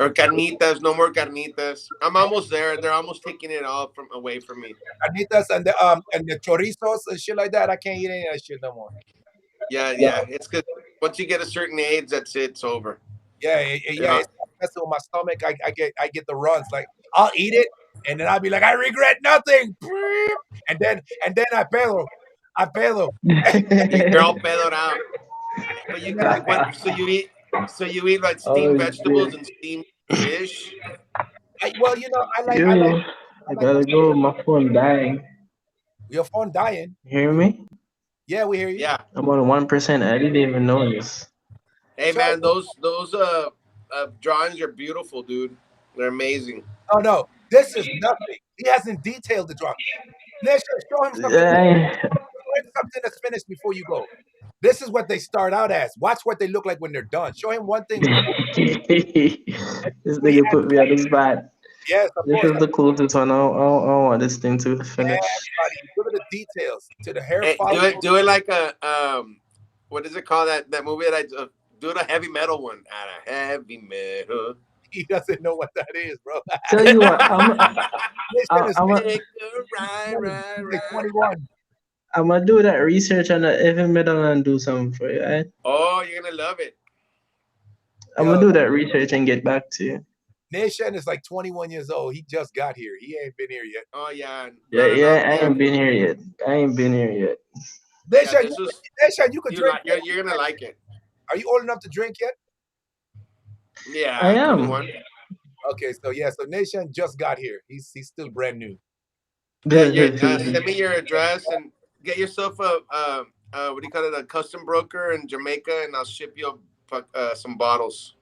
Or carnitas, no more carnitas. I'm almost there. They're almost taking it all away from me. Carnitas and the chorizos and shit like that. I can't eat any of that shit no more. Yeah. It's good. Once you get a certain age, that's it. It's over. Yeah, it's messing with my stomach. I get the runs. Like I'll eat it and then I'll be like, I regret nothing. And then I pedo. You're all pedoed out. But so you eat like steamed vegetables and steamed fish. I gotta go. My phone dying. Your phone dying. You hear me? Yeah, we hear you. Yeah. I'm on 1%. I didn't even notice. Hey man, those drawings are beautiful, dude. They're amazing. Oh no, this is nothing. He hasn't detailed the drawing. Let's show him something. Something that's finished before you go. This is what they start out as. Watch what they look like when they're done. Show him one thing. This nigga put me on the spot. Yes, this is the closest one. I don't want this thing to finish. Look at the details to the hair. Hey, do it like a what is it called? That movie that I do it a heavy metal one. A heavy metal. He doesn't know what that is, bro. Tell you what, I'm gonna do that research on the heavy metal and do something for you, right? Oh, you're gonna love it. I'm gonna do that research and get back to you. Nation is like 21 years old. He just got here. He ain't been here yet. Oh yeah. I ain't been here yet. Nation, you could drink. You're gonna like it. Are you old enough to drink yet? Yeah, I am. 21. Okay, so Nation just got here. He's still brand new. Send me your address and get yourself a what do you call it, a custom broker in Jamaica, and I'll ship you some bottles.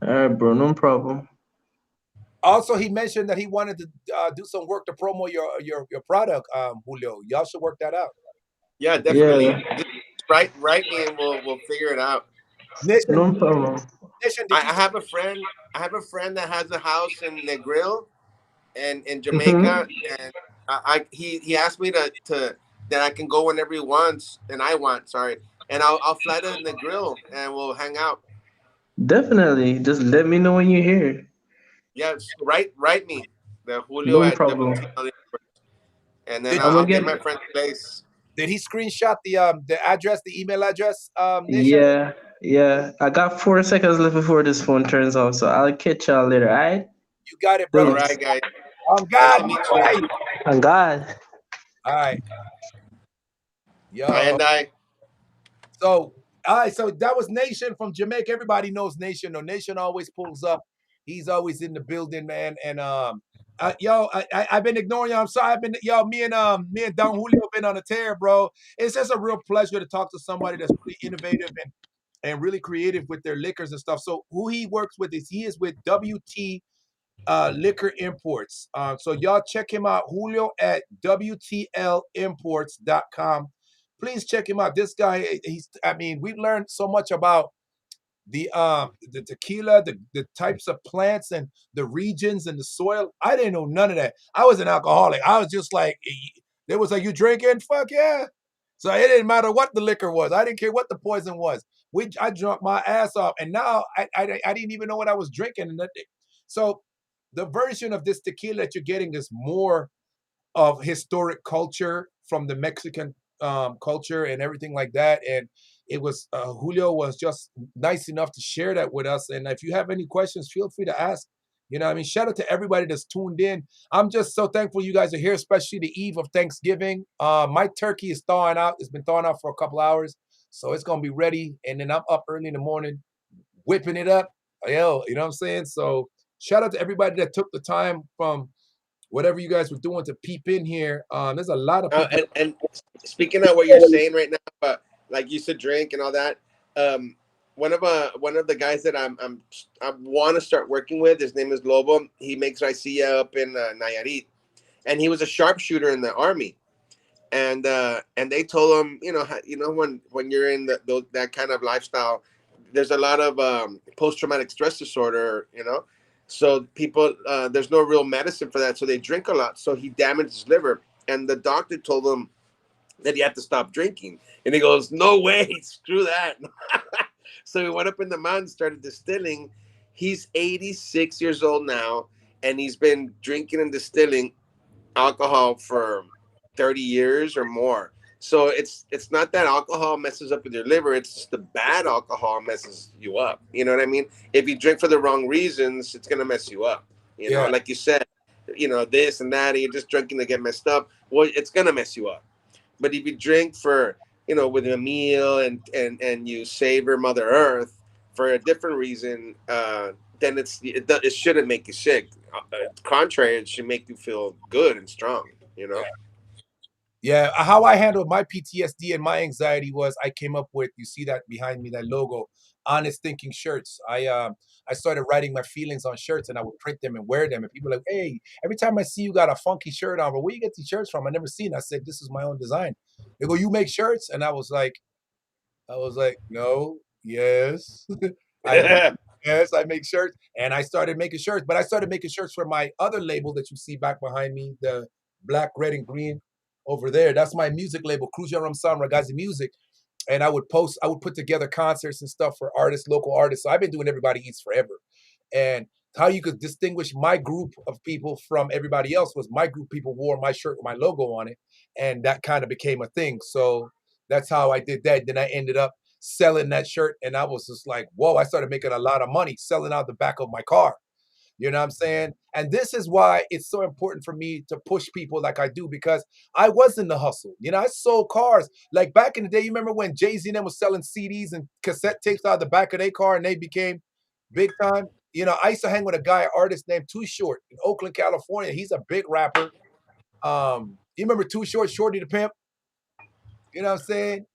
All right, bro, no problem. Also, he mentioned that he wanted to do some work to promote your product, Julio. Y'all should work that out. Yeah, definitely. Yeah. Write me and we'll figure it out. Nation, no problem. Nation, I have a friend that has a house in Negril and in Jamaica, and he asked me that I can go whenever he wants, and I'll fly to Negril and we'll hang out. Definitely, just let me know when you're here. Yeah, write me the Julio no problem. And then I'll get my friend's place. Did he screenshot the address, the email address? Nation? Yeah. I got 4 seconds left before this phone turns off, so I'll catch y'all later. All right? You got it, bro. All right, guys. On God. On God. All right. Yo. And So, all right. So that was Nation from Jamaica. Everybody knows Nation. No, Nation always pulls up. He's always in the building, man. And I've been ignoring y'all. I'm sorry. Me and Don Julio been on a tear, bro. It's just a real pleasure to talk to somebody that's really innovative and really creative with their liquors and stuff. So who he works with is with WT Liquor Imports. So y'all check him out, Julio, at WTLimports.com. Please check him out. This guy, we've learned so much about the tequila, the types of plants and the regions and the soil. I didn't know none of that. I was an alcoholic. I was just like, they was like, you drinking? Fuck yeah. So it didn't matter what the liquor was. I didn't care what the poison was. I drunk my ass off, and now I didn't even know what I was drinking. So the version of this tequila that you're getting is more of historic culture from the Mexican culture and everything like that. And it was Julio was just nice enough to share that with us. And if you have any questions, feel free to ask. You know, what I mean, shout out to everybody that's tuned in. I'm just so thankful you guys are here, especially the eve of Thanksgiving. My turkey is thawing out. It's been thawing out for a couple hours, so it's gonna be ready. And then I'm up early in the morning, whipping it up. Yo, you know what I'm saying? So shout out to everybody that took the time from whatever you guys were doing to peep in here. There's a lot of people. And speaking of what you're saying right now, like you said, drink and all that. One of the guys that I want to start working with, his name is Lobo. He makes raicilla up in Nayarit, and he was a sharpshooter in the army. And they told him, when you're in that kind of lifestyle, there's a lot of post-traumatic stress disorder, so people, there's no real medicine for that, so they drink a lot. So he damaged his liver, and the doctor told him that he had to stop drinking. And he goes, no way, screw that. So he went up in the mountains, started distilling. He's 86 years old now, and he's been drinking and distilling alcohol for 30 years or more. So it's not that alcohol messes up with your liver, it's just the bad alcohol messes you up. You know what I mean? If you drink for the wrong reasons, it's gonna mess you up. Like you said, this and that, and you're just drinking to get messed up. Well, it's gonna mess you up. But if you drink for, with a meal and you savor Mother Earth for a different reason, then it shouldn't make you sick. Contrary, it should make you feel good and strong. Yeah, how I handled my PTSD and my anxiety was I came up with, you see that behind me, that logo, Honest Thinking shirts. I started writing my feelings on shirts, and I would print them and wear them. And people were like, hey, every time I see you got a funky shirt on, but where you get these shirts from? I never seen. I said, this is my own design. They go, you make shirts? And I was like, no, yes. Yes, I make shirts. And I started making shirts, but I started making shirts for my other label that you see back behind me, the black, red, and green over there. That's my music label, Cruzia Ramsan Ragazzi Music. And I would put together concerts and stuff for artists, local artists. So I've been doing Everybody Eats forever. And how you could distinguish my group of people from everybody else was my group people wore my shirt with my logo on it. And that kind of became a thing. So that's how I did that. Then I ended up selling that shirt, and I was just like, whoa, I started making a lot of money selling out the back of my car. You know what I'm saying? And this is why it's so important for me to push people like I do, because I was in the hustle. I sold cars. Like back in the day, you remember when Jay-Z and them was selling CDs and cassette tapes out of the back of their car and they became big time? I used to hang with a guy, an artist named Too Short in Oakland, California. He's a big rapper. You remember Too Short, Shorty the Pimp? You know what I'm saying?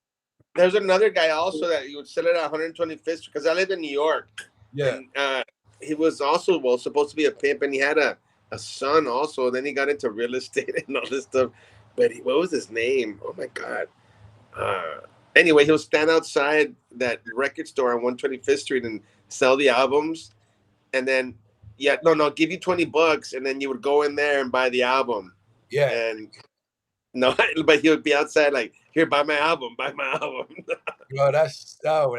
There's another guy also that you would sell it at 125th, because I live in New York. Yeah. And he was also supposed to be a pimp, and he had a son also. Then he got into real estate and all this stuff. But what was his name? Oh my God. Anyway, he'll stand outside that record store on 125th Street and sell the albums. And then, give you $20, and then you would go in there and buy the album. Yeah. And no, but he would be outside like, here, buy my album. Yo, that's dope.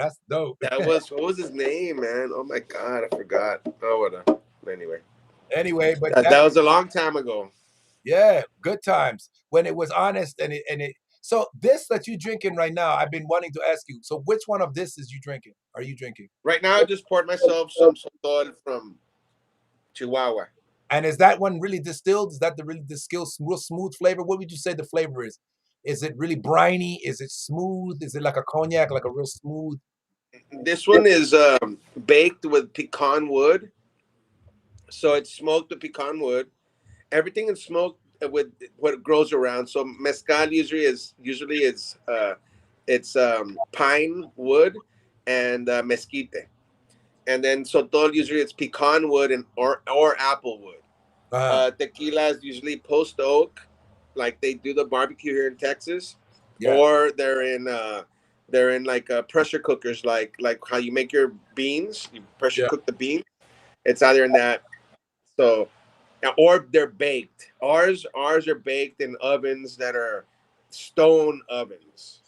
What was his name, man? Oh my God, I forgot. Oh, whatever. Anyway, but that was a long time ago. Yeah, good times when it was honest and it. So this that you drinking right now, I've been wanting to ask you. So which one of this are you drinking? Right now, I just poured myself some Sotol from Chihuahua. And is that one really distilled? Is that the really distilled, real smooth flavor? What would you say the flavor is? Is it really briny? Is it smooth? Is it like a cognac, like a real smooth? This one is baked with pecan wood. So it's smoked with pecan wood. Everything is smoked with what grows around. So mezcal usually it's pine wood and mesquite. And then Sotol usually it's pecan wood or apple wood. Tequila is usually post oak, like they do the barbecue here in Texas, or they're in like pressure cookers, like how you make your beans. You pressure cook the beans. It's either in that, so, or they're baked. Ours are baked in ovens that are stone ovens.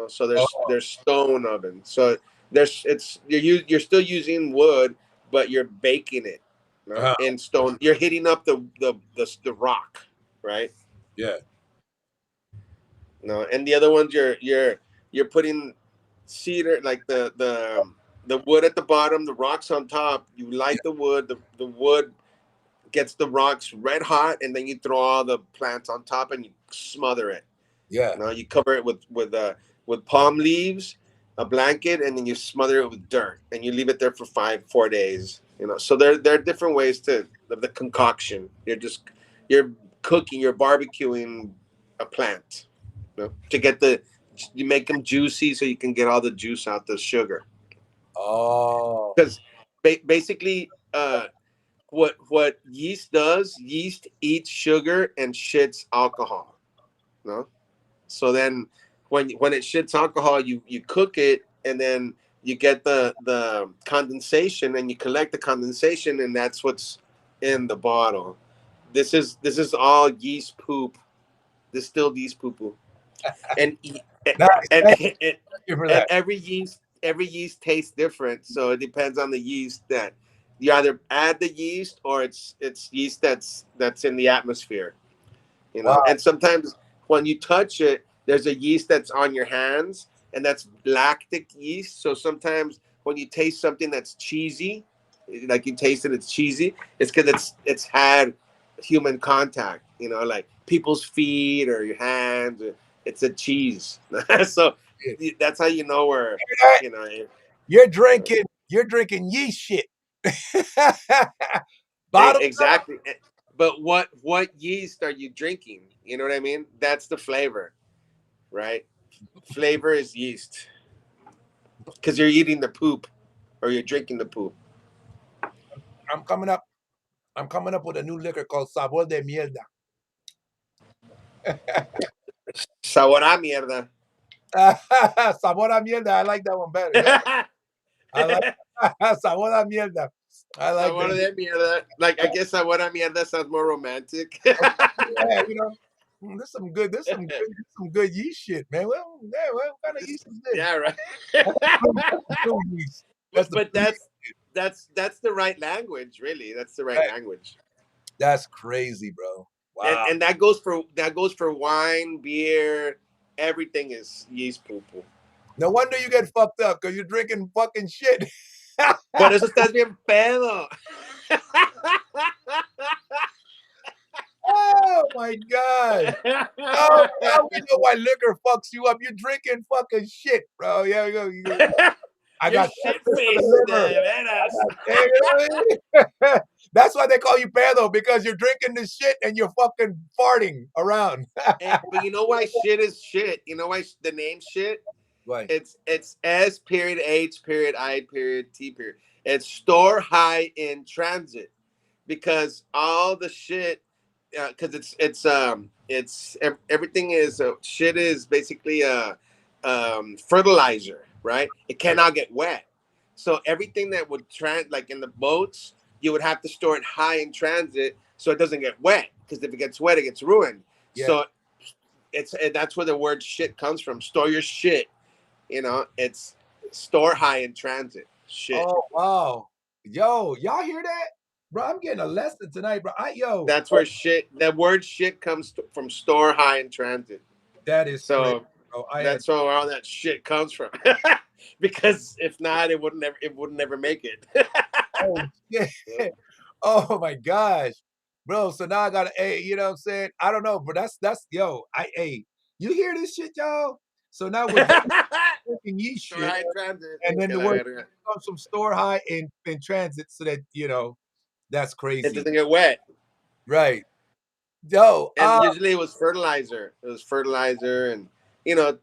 So there's stone ovens. So you're still using wood, but you're baking it. no? In stone. You're hitting up the rock, right? Yeah. No, and the other ones you're putting cedar, like the wood at the bottom, the rocks on top. You light the wood, the wood gets the rocks red hot, and then you throw all the plants on top and you smother it. Yeah. You know, you cover it with palm leaves, a blanket, and then you smother it with dirt, and you leave it there for 4 days. You know, so there are different ways to the concoction. You're cooking, you're barbecuing a plant, you know, to get you make them juicy so you can get all the juice out the sugar. Oh. Because basically, what yeast does, yeast eats sugar and shits alcohol. No, so then when it shits alcohol, you cook it, and then you get the condensation, and you collect the condensation, and that's what's in the bottle. This is all yeast poop, distilled yeast poo poo, and Nice. and, Thank and you for and that. every yeast tastes different, so it depends on the yeast that you either add the yeast, or it's yeast that's in the atmosphere, you know. Wow. And sometimes when you touch it, there's a yeast that's on your hands, and that's lactic yeast. So sometimes when you taste something that's cheesy, like you taste it, it's cheesy, it's because it's had human contact, you know, like people's feet or your hands. It's a cheese. So that's how you know where, you know. You're drinking yeast shit. Bottom Exactly. But what yeast are you drinking? You know what I mean? That's the flavor, right? Flavor is yeast, because you're eating the poop, or you're drinking the poop. I'm coming up with a new liquor called Sabor de Mierda. Sabor a mierda. Sabor a Mierda. I like that one better. Yeah. I like Sabor a Mierda. I like Sabor that. de mierda. Like, I guess sabor a mierda sounds more romantic. Yeah, you know, there's some good yeast shit, man. Well, yeah, what kind of yeast is this? Yeah, right. Blue yeast. That's the But that's the right language, really. That's the right language. That's crazy, bro. Wow. And that goes for wine, beer, everything is yeast poo poo. No wonder you get fucked up, because you're drinking fucking shit. Por eso estás bien pedo. Oh my God. Oh, now we know why liquor fucks you up. You're drinking fucking shit, bro. Yeah, we go. I got shit faced, That's why they call you pedo, because you're drinking this shit and you're fucking farting around. But you know why shit is shit? You know why the name shit? Right. It's S period H period I period T period. It's store high in transit, because all the shit, because it's everything is shit is basically a fertilizer, right? It cannot get wet, so everything that would like in the boats, you would have to store it high in transit so it doesn't get wet, because if it gets wet, it gets ruined. Yeah. So that's where the word shit comes from. Store your shit. You know, it's store high in transit. Shit. Oh wow. Yo, y'all hear that? Bro, I'm getting a lesson tonight, bro. That's where shit. The word shit comes from store high in transit. That is so. Crazy, that's where all that shit comes from. Because if not, it would never make it. Oh shit. Oh my gosh, bro. So now I gotta, hey, you know what I'm saying? I don't know, but that's yo. You hear this shit, y'all? So now we're drinking yeast shit, Store high in transit. and then the word comes from store high in transit, so that that's crazy. It doesn't get wet. Right. Yo, and usually it was fertilizer. It was fertilizer, and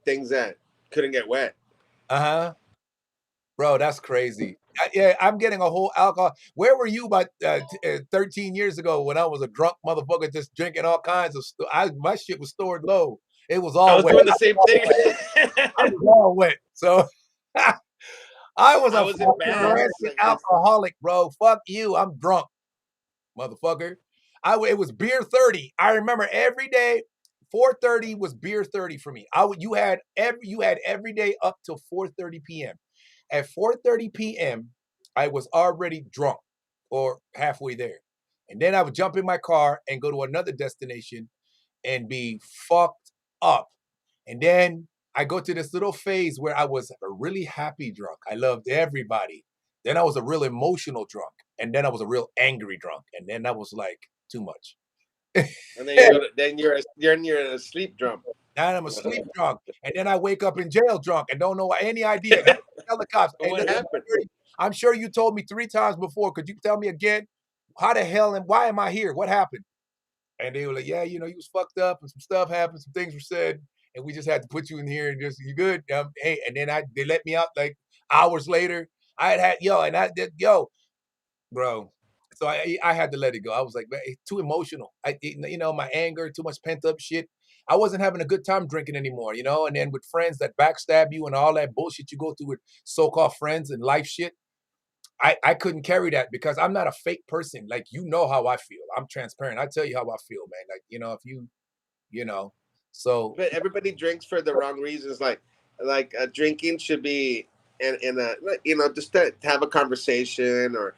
things that couldn't get wet. Bro, that's crazy. Yeah, I'm getting a whole alcohol. Where were you about 13 years ago, when I was a drunk motherfucker just drinking all kinds of stuff? My shit was stored low. It was all wet. I was doing the same thing. I was all wet. So I was a fucking alcoholic, bro. Fuck you. I'm drunk, motherfucker. It was beer 30. I remember every day. 4:30 was beer 30 for me. You had every day up till 4:30 p.m. At 4:30 p.m., I was already drunk. or halfway there. And then I would jump in my car and go to another destination and be fucked up. And then I go to this little phase where I was a really happy drunk. I loved everybody. Then I was a real emotional drunk. And then I was a real angry drunk. And then that was like too much. And then you're a sleep drunk. Now I'm a sleep drunk. And then I wake up in jail drunk and don't know any idea. Tell the cops. But Hey, what listen, happened? I'm sure you told me 3 times before. Could you tell me again? How the hell and why am I here? What happened? And they were like, yeah, you know, you was fucked up and some stuff happened, some things were said, and we just had to put you in here and just, you good? Hey, and then they let me out like hours later. I had bro. So I had to let it go. I was like, man, it's too emotional. You know, my anger, too much pent up shit. I wasn't having a good time drinking anymore, you know. And then with friends that backstab you and all that bullshit you go through with so-called friends and life shit, I couldn't carry that because I'm not a fake person. Like, you know how I feel. I'm transparent. I tell you how I feel, man. Like, you know, if you know, so But everybody drinks for the wrong reasons. Like drinking should be in a, you know, just to have a conversation or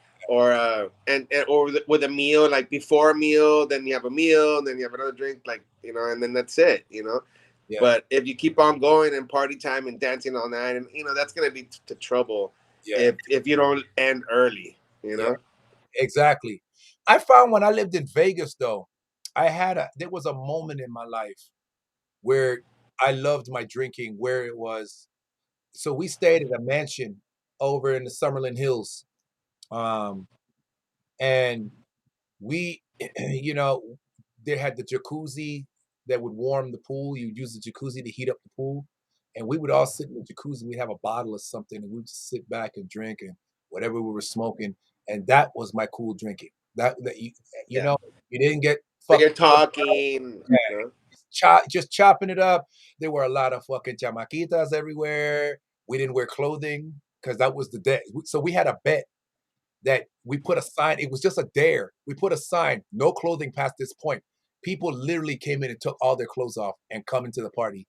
with a meal, like before a meal, then you have a meal, then you have another drink, like, you know, and then that's it, you know. yeah, But if you keep on going and party time and dancing all night, and you know, that's gonna lead to trouble yeah, if you don't end early, you yeah, know. exactly. I found when I lived in Vegas though, there was a moment in my life where I loved my drinking, where it was. So we stayed at a mansion over in the Summerlin Hills. Um, and we, you know, they had the jacuzzi that would warm the pool. You'd use the jacuzzi to heat up the pool. And we would all sit in the jacuzzi. We'd have a bottle of something and we'd just sit back and drink and whatever we were smoking. And that was my cool drinking. That you Yeah. know, you didn't get So fucked you're talking, up. you know? Just chopping it up. There were a lot of fucking chamaquitas everywhere. We didn't wear clothing because that was the day. So we had a bet that we put a sign. It was just a dare. We put a sign, no clothing past this point. People literally came in and took all their clothes off and come into the party.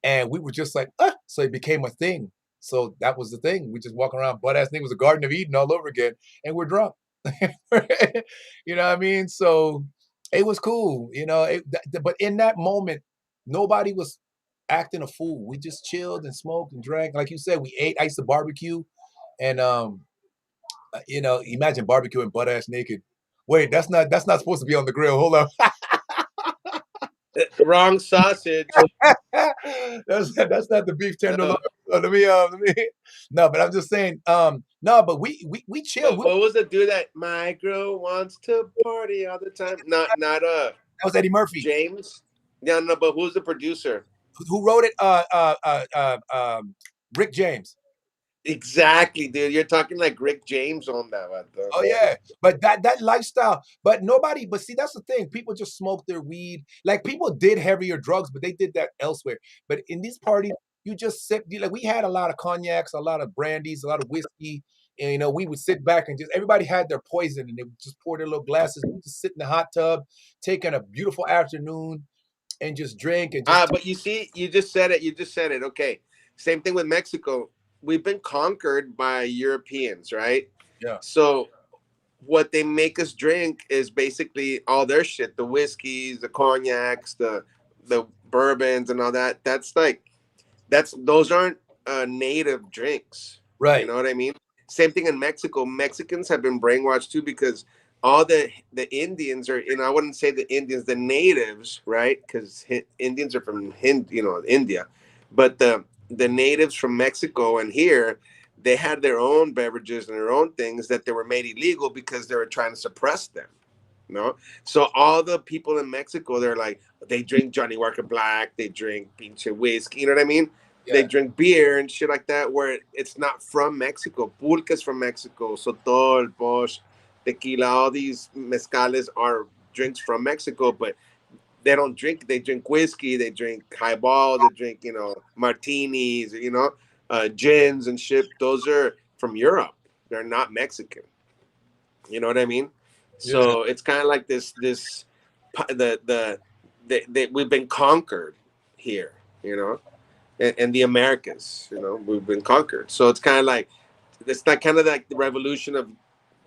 And we were just like, ah. So it became a thing. So that was the thing. We just walk around butt ass niggas, it was a Garden of Eden all over again, and we're drunk. You know what I mean? So it was cool, you know. But in that moment, nobody was acting a fool. We just chilled and smoked and drank. Like you said, we ate. I used to barbecue, and you know, imagine barbecuing butt ass naked. Wait, that's not supposed to be on the grill. Hold up. Wrong sausage. That's not the beef tenderloin. No. Let me. No, but I'm just saying. No, but we chilled. What was the dude that my girl wants to party all the time? Not That was Eddie Murphy. James. Yeah, no, but who's the producer? Who wrote it? Rick James. Exactly, dude. You're talking like Rick James on that one. Oh yeah, but that lifestyle, but nobody. But see, that's the thing. People just smoke their weed. Like people did heavier drugs, but they did that elsewhere. But in these parties, you just sip. Like we had a lot of cognacs, a lot of brandies, a lot of whiskey, and you know we would sit back and just everybody had their poison, and they would just pour their little glasses. We just sit in the hot tub, taking a beautiful afternoon, and just drink and just. But you see, you just said it. You just said it. Okay. Same thing with Mexico. We've been conquered by Europeans, right? Yeah. So what they make us drink is basically all their shit, the whiskeys, the cognacs, the bourbons and all that. Those aren't native drinks. Right. You know what I mean? Same thing in Mexico. Mexicans have been brainwashed too because all the Indians are, you know, I wouldn't say the Indians, the natives, right? Because Indians are from India, but the natives from Mexico and here, they had their own beverages and their own things that they were made illegal because they were trying to suppress them. You know? So all the people in Mexico, they're like, they drink Johnny Walker Black, they drink pinche whiskey, you know what I mean? Yeah. They drink beer and shit like that where it's not from Mexico. Pulca's from Mexico, Sotol, Bosch, tequila, all these mezcales are drinks from Mexico, but they don't drink. They drink whiskey. They drink highball. They drink, you know, martinis. You know, gins and shit. Those are from Europe. They're not Mexican. You know what I mean? So it's kind of like this. We've been conquered here. You know, in the Americas. You know, we've been conquered. So it's kind of like the revolution of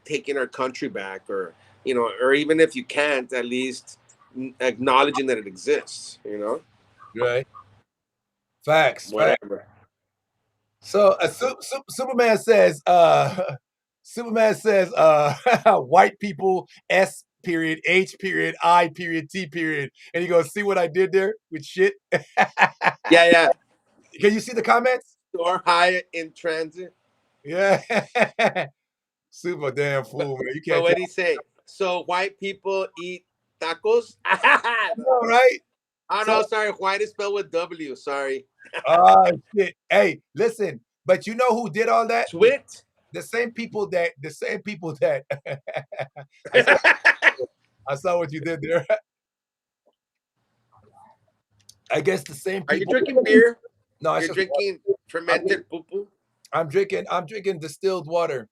taking our country back, or or even if you can't, at least acknowledging that it exists. Right. Facts. Whatever. So Superman says, Superman says, white people, S period, H period, I period, T period. And you go, see what I did there with shit? Yeah. Can you see the comments? Or high in transit. Yeah. Super damn fool, man. You But can't what tell. did he say? So white people eat tacos? No, right? Oh, So, no, sorry. White is spelled with W. Sorry. oh, shit. Hey, listen, but you know who did all that? Twit? The same people that I saw what you did there. I guess the same Are you people. drinking beer? No, You're drinking fermented poo-poo? I'm drinking distilled water.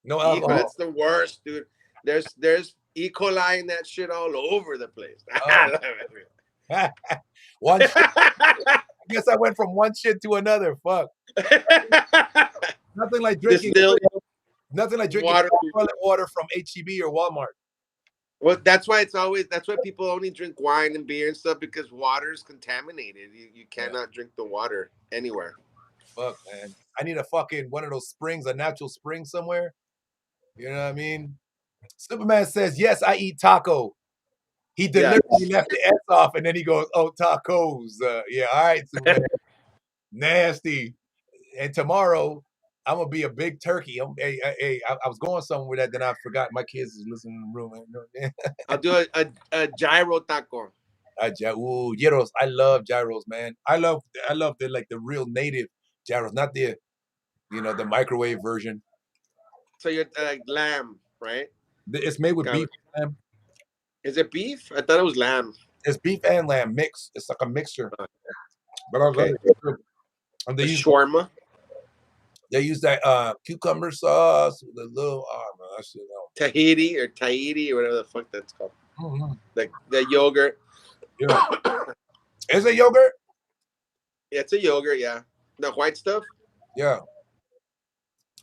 No Hijo, alcohol. that's the worst, dude. There's E. coli in that shit all over the place. One shit. I guess I went from one shit to another. Fuck. Nothing like drinking Distilled water. toilet water from HEB or Walmart. Well, that's why people only drink wine and beer and stuff, because water is contaminated. You cannot drink the water anywhere. Fuck, man. I need a fucking one of those springs, a natural spring somewhere. You know what I mean? Superman says, yes, I eat taco. He deliberately left the S off, and then he goes, oh, tacos. Yeah, all right, Superman. Nasty. And tomorrow, I'm going to be a big turkey. I was going somewhere with that, then I forgot. My kids is listening in the room. I'll do a gyro taco. Gyros. I love gyros, man. I love the real native gyros, not the microwave version. So you're like lamb, right? It's made with beef and lamb. Is it beef? I thought it was lamb. It's beef and lamb mixed. It's like a mixture. But I love it. And they use shawarma. They use that cucumber sauce, the little Tahiti or whatever the fuck that's called. Mm-hmm. The yogurt. Yeah. Is it yogurt? Yeah, it's a yogurt. Yeah, the white stuff. Yeah.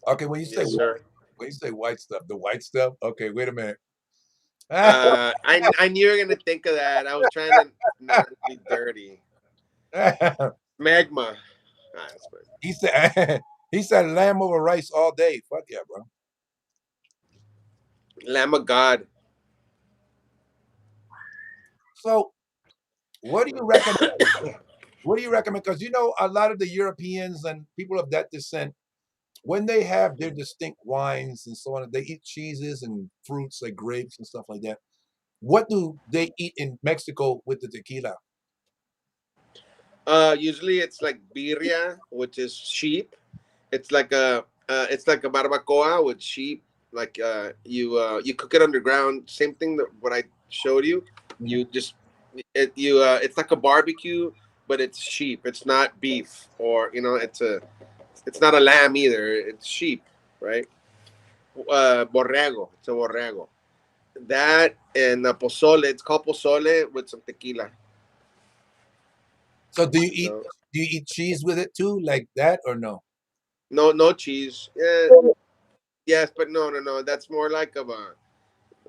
Okay, when you say white stuff, the white stuff. Okay, wait a minute. I knew you were gonna think of that. I was trying to not be dirty. Magma. He said lamb over rice all day. Fuck yeah, bro. Lamb of God. So, what do you recommend? What do you recommend? Because a lot of the Europeans and people of that descent, when they have their distinct wines and so on, they eat cheeses and fruits like grapes and stuff like that. What do they eat in Mexico with the tequila? Usually it's like birria, which is sheep. It's like a barbacoa with sheep. Like you cook it underground. Same thing that what I showed you. You just it's like a barbecue, but it's sheep. It's not beef, or it's not a lamb either. It's sheep, right? Borrego. It's a borrego. That and pozole. It's called pozole with some tequila. So do you eat cheese with it too, like that, or no? No cheese. Yes, but no. That's more like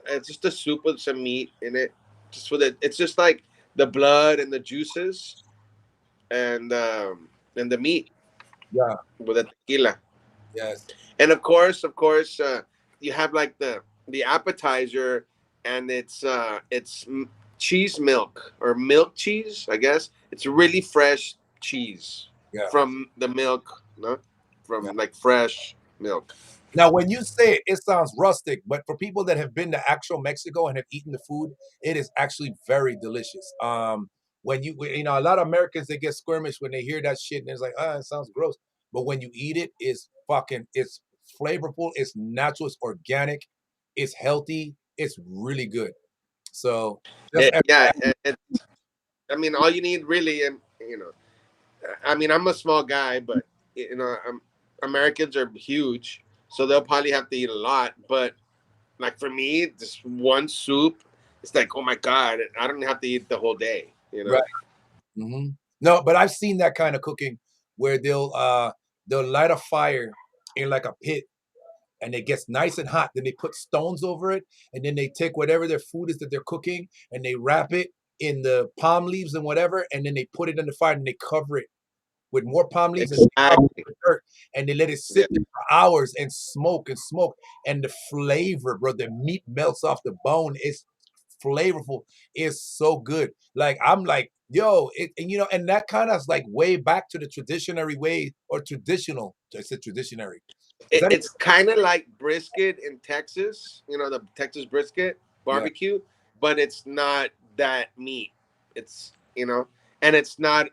it's just a soup with some meat in it. Just with it. It's just like the blood and the juices and the meat. Yeah. With the tequila. Yes. And of course, you have like the appetizer, and it's cheese milk or milk cheese, I guess. It's really fresh cheese from the milk, like fresh milk. Now, when you say it sounds rustic, but for people that have been to actual Mexico and have eaten the food, it is actually very delicious. When a lot of Americans, they get squirmish when they hear that shit, and it's like, it sounds gross. But when you eat it, it's flavorful, it's natural, it's organic, it's healthy, it's really good. So I mean, all you need really, I mean, I'm a small guy, but Americans are huge, so they'll probably have to eat a lot. But like for me, just one soup, it's like, oh my God, I don't have to eat the whole day, Right. Mm-hmm. No, but I've seen that kind of cooking where they'll light a fire in like a pit, and it gets nice and hot. Then they put stones over it, and then they take whatever their food is that they're cooking, and they wrap it in the palm leaves and whatever, and then they put it in the fire and they cover it with more palm leaves and they cover it Exactly. with dirt, and they let it sit there for hours and smoke, and the flavor, bro, the meat melts off the bone. It's flavorful. It's so good. Like I'm like, yo, and you know, and that kind of is like way back to the traditionary way or traditional. I said traditionary. It's kind of like brisket in Texas, you know, the Texas brisket barbecue, but it's not that meat. It's, you know, and it's not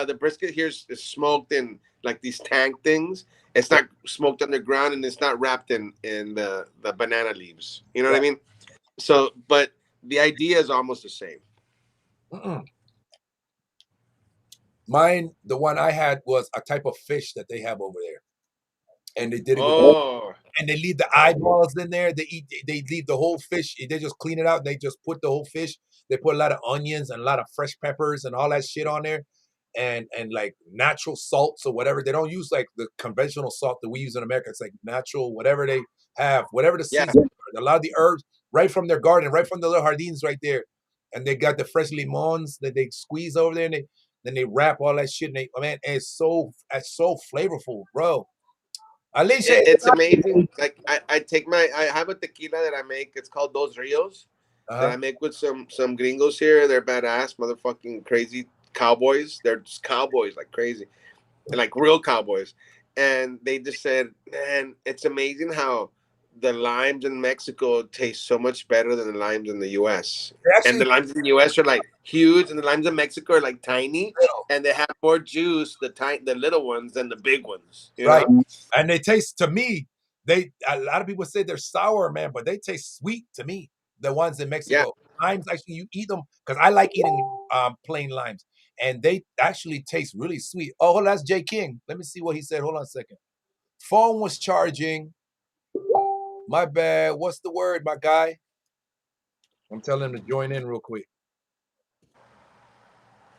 the brisket here is smoked in like these tank things. It's not smoked underground, and it's not wrapped in the banana leaves. You know what I mean? So, but the idea is almost the same. Mine, the one I had was a type of fish that they have over there, and they did it with, and they leave the eyeballs in there. They leave the whole fish. They just clean it out. They just put the whole fish. They put a lot of onions and a lot of fresh peppers and all that shit on there, and like natural salts or whatever. They don't use like the conventional salt that we use in America. It's like natural, whatever they have, whatever the season. A lot of the herbs right from their garden, right from the little jardins right there, and they got the fresh limons that they squeeze over there, and then they wrap all that shit. And man, it's so flavorful, bro. Alicia, it's amazing. Like I have a tequila that I make. It's called Dos Rios. That I make with some gringos here. They're badass, motherfucking crazy cowboys. They're just cowboys like crazy, and like real cowboys. And they just said, man, it's amazing how the limes in Mexico taste so much better than the limes in the U.S. And the limes in the U.S. are like huge, and the limes in Mexico are like tiny, and they have more juice, the little ones, than the big ones. You know? And they taste, to me, a lot of people say they're sour, man, but they taste sweet to me. The ones in Mexico, limes, actually, you eat them because I like eating plain limes, and they actually taste really sweet. Oh, hold on, that's Jay King. Let me see what he said. Hold on a second. Phone was charging. My bad. What's the word, my guy? I'm telling him to join in real quick.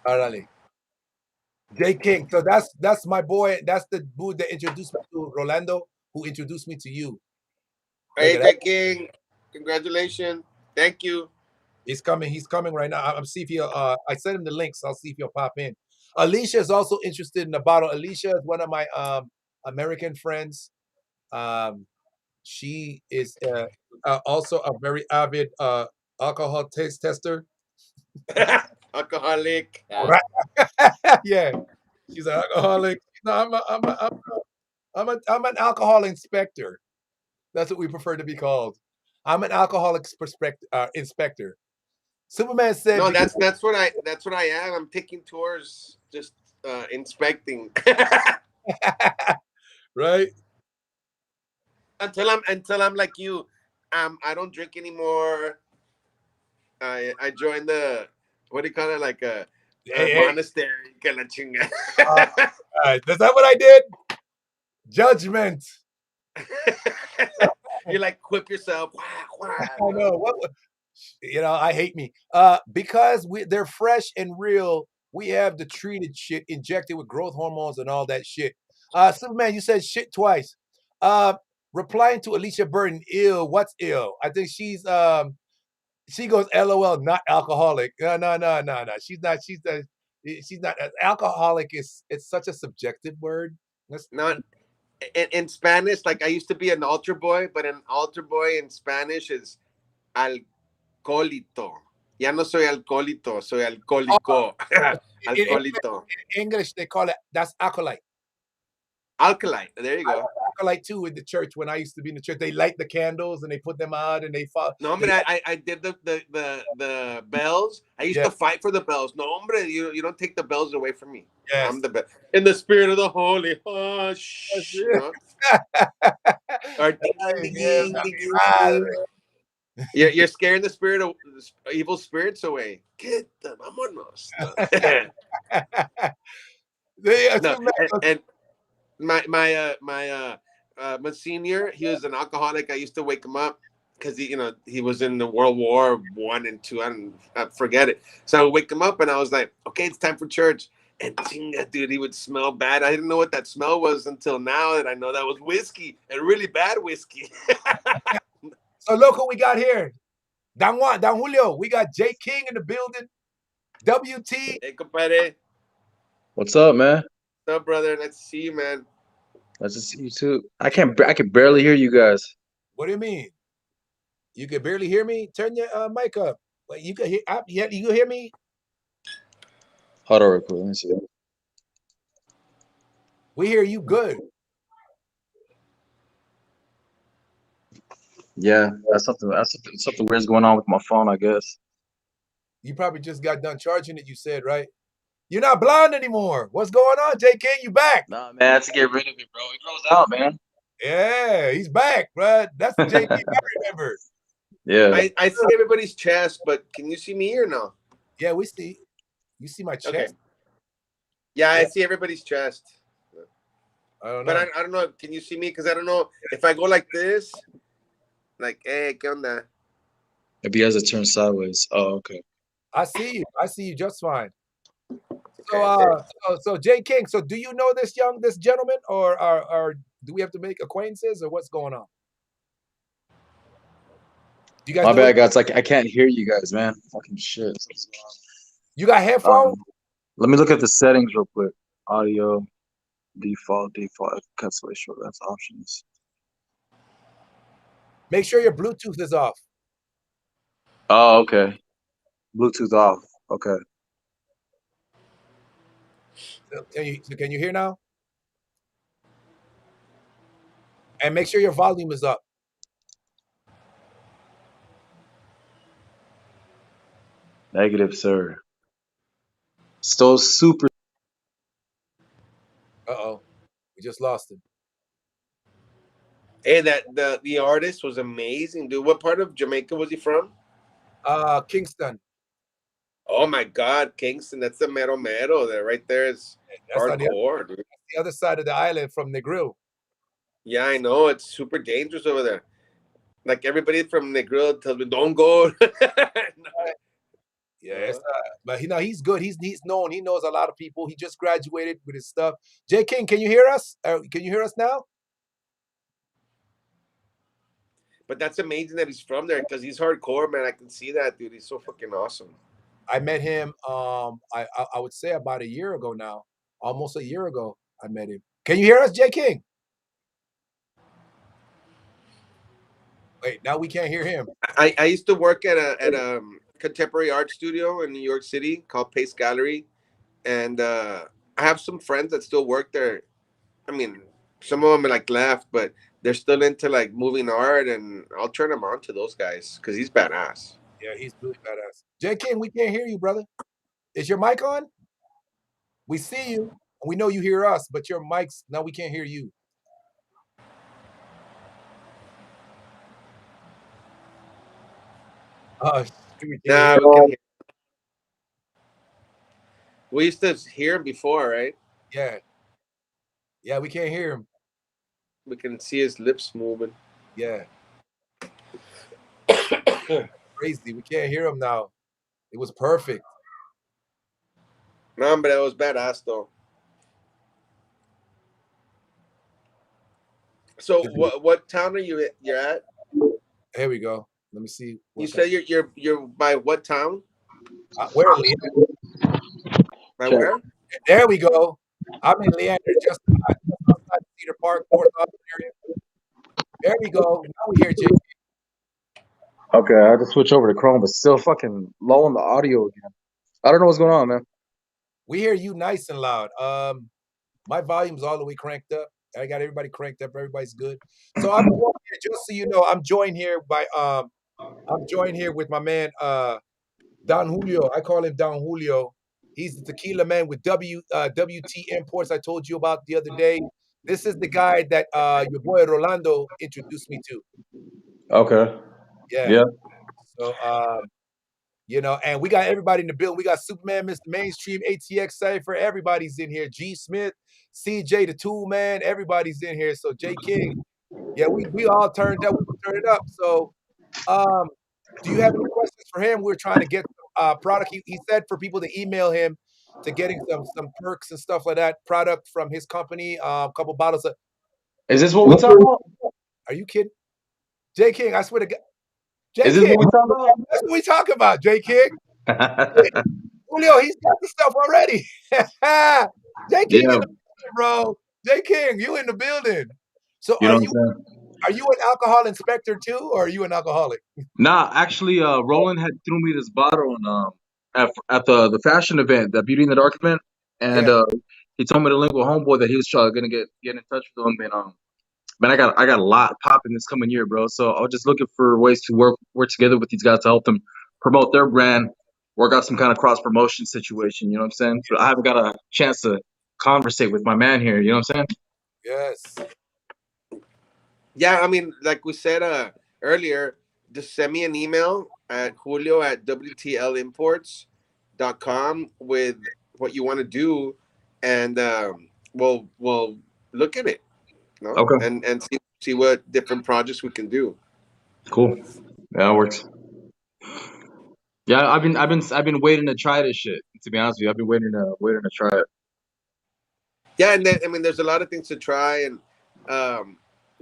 Alrighty. Jay King. So that's my boy. That's the dude that introduced me to Rolando, who introduced me to you. Hey, Jay King. Congratulations. Thank you. He's coming right now. I'm see if he'll I sent him the links. I'll see if he'll pop in. Alicia is also interested in the bottle. Alicia is one of my American friends. She is also a very avid alcohol taste tester. Alcoholic. Yeah, she's an alcoholic. No, I'm an alcohol inspector. That's what we prefer to be called. I'm an alcoholic inspector. Superman said, "No, that's what I am. I'm taking tours, just inspecting." Right. Until I'm like you, I don't drink anymore. I joined the, what do you call it, like a monastery. Is that what I did? Judgment. You like whip yourself. I know what. You know, I hate me. Because they're fresh and real. We have the treated shit injected with growth hormones and all that shit. Superman, you said shit twice. Replying to Alicia Burton, ill. What's ill? I think she's she goes, LOL, not alcoholic. No. She's not. Alcoholic it's such a subjective word. Not in Spanish. Like I used to be an altar boy, but an altar boy in Spanish is alcoholito. Ya no soy alcoholito, soy alcohólico. Alcoholito. In English, they call it, that's acolyte. Alkalite. There you go. Acolyte too in the church. When I used to be in the church, they light the candles and they put them out and they follow. No, hombre, I did the bells. I used to fight for the bells. No, hombre, you don't take the bells away from me. Yes. I'm the bell. In the spirit of the holy hush. You know? You're scaring the spirit of evil spirits away. Get them, vámonos. And my Monsignor, he was an alcoholic. I used to wake him up because he was in the World War I and II. I forget it. So I would wake him up and I was like, okay, it's time for church. And chinga, dude, he would smell bad. I didn't know what that smell was until now that I know that was whiskey and really bad whiskey. So look who we got here. Don Julio. We got Jay King in the building. WT. Hey, compadre. What's up, man? What's up, brother? Nice to see you, man. Nice to see you too. I can barely hear you guys. What do you mean? You can barely hear me? Turn your mic up. Wait, you can hear? Yeah, you can hear me? Hold on real quick. Let me see. We hear you good. Yeah, that's something weird's going on with my phone, I guess. You probably just got done charging it, you said, right? You're not blind anymore. What's going on, JK? You back? Nah, man, I have to get rid of it, bro. It grows out, man. Yeah, he's back, bro. That's the JK I remember. Yeah. I see everybody's chest, but can you see me or no? Yeah, we see. You see my chest? Okay. Yeah, I see everybody's chest. I don't know. But I don't know. Can you see me? Because I don't know if I go like this. Like, hey, ¿qué onda? Maybe he has it turned sideways. Oh, okay. I see you. I see you just fine. So Jay King. So do you know this gentleman, or do we have to make acquaintances, or what's going on? Do you guys? My bad, guys. Like I can't hear you guys, man. Fucking shit. You got headphones? Let me look at the settings real quick. Audio, default, cancellation, that's options. Make sure your Bluetooth is off. Oh, okay. Bluetooth off. Okay. Can you hear now? And make sure your volume is up. Negative, sir. Still super. Uh-oh. We just lost him. Hey, the artist was amazing, dude. What part of Jamaica was he from? Kingston. Oh my God, Kingston. That's the mero mero. That right there is hardcore, dude. That's the other side of the island from Negril. Yeah, I know. It's super dangerous over there. Like everybody from Negril tells me, don't go. Yeah, but he's good. He's known. He knows a lot of people. He just graduated with his stuff. Jay King, can you hear us? Can you hear us now? But that's amazing that he's from there because he's hardcore, man. I can see that, dude. He's so fucking awesome. I met him. I would say about a year ago now. Almost a year ago, I met him. Can you hear us, Jay King? Wait, now we can't hear him. I used to work at a contemporary art studio in New York City called Pace Gallery, and I have some friends that still work there. I mean, some of them are like left, but they're still into like moving art, and I'll turn them on to those guys because he's badass. Yeah, he's really badass. Jay King, we can't hear you, brother. Is your mic on? We see you, and we know you hear us, but your mic's now we can't hear you. Nah, we can hear. We used to hear him before, right? Yeah. Yeah, we can't hear him. We can see his lips moving. Yeah. Crazy. We can't hear him now. It was perfect. No, but that was badass though. So what town are you're at? Here we go. Let me see. You said you're by what town? Where? By where? There we go. I'm in Leander, just outside Cedar Park, North Austin area. There we go. Now we hear Jay. Okay, I had to switch over to Chrome, but still fucking low on the audio again. I don't know what's going on, man. We hear you nice and loud. My volume's all the way cranked up. I got everybody cranked up. Everybody's good. So I'm here, just so you know, I'm joined here with my man Don Julio. I call him Don Julio. He's the tequila man with WT Imports I told you about the other day. This is the guy that your boy Rolando introduced me to. Okay. Yeah. So and we got everybody in the building. We got Superman, Mr. Mainstream, ATX Cypher. Everybody's in here. G Smith, CJ the Tool Man. Everybody's in here. So Jay King. Yeah, we all turned up. We turned it up. So do you have any questions for him? We're trying to get product. He said for people to email him to getting some perks and stuff like that. Product from his company. A couple bottles of. Is this what we talking about? Are you kidding? J King, I swear to God. J Is this King, what we talking that's what we talking about. J King. about? Julio, he's got the stuff already. J King Yeah, in the building, bro. J King, you in the building. So you know what I'm saying? are you an alcohol inspector too, or are you an alcoholic? Nah, actually, Roland had threw me this bottle at the fashion event, the Beauty in the Dark event, and Yeah. he told me to link with homeboy that he was gonna get in touch with him, and man, I got a lot popping this coming year, bro. So I was just looking for ways to work together with these guys to help them promote their brand, work out some kind of cross promotion situation. You know what I'm saying? But I haven't got a chance to conversate with my man here. You know what I'm saying? Yes. Yeah, I mean, like we said earlier, just send me an email at julio@wtlimports.com with what you want to do, and we'll look at it, you know, Okay, and see what different projects we can do. cool. Yeah, it works. Yeah, I've been waiting to try this shit. To be honest with you, I've been waiting to try it. Yeah, and then, I mean, there's a lot of things to try, and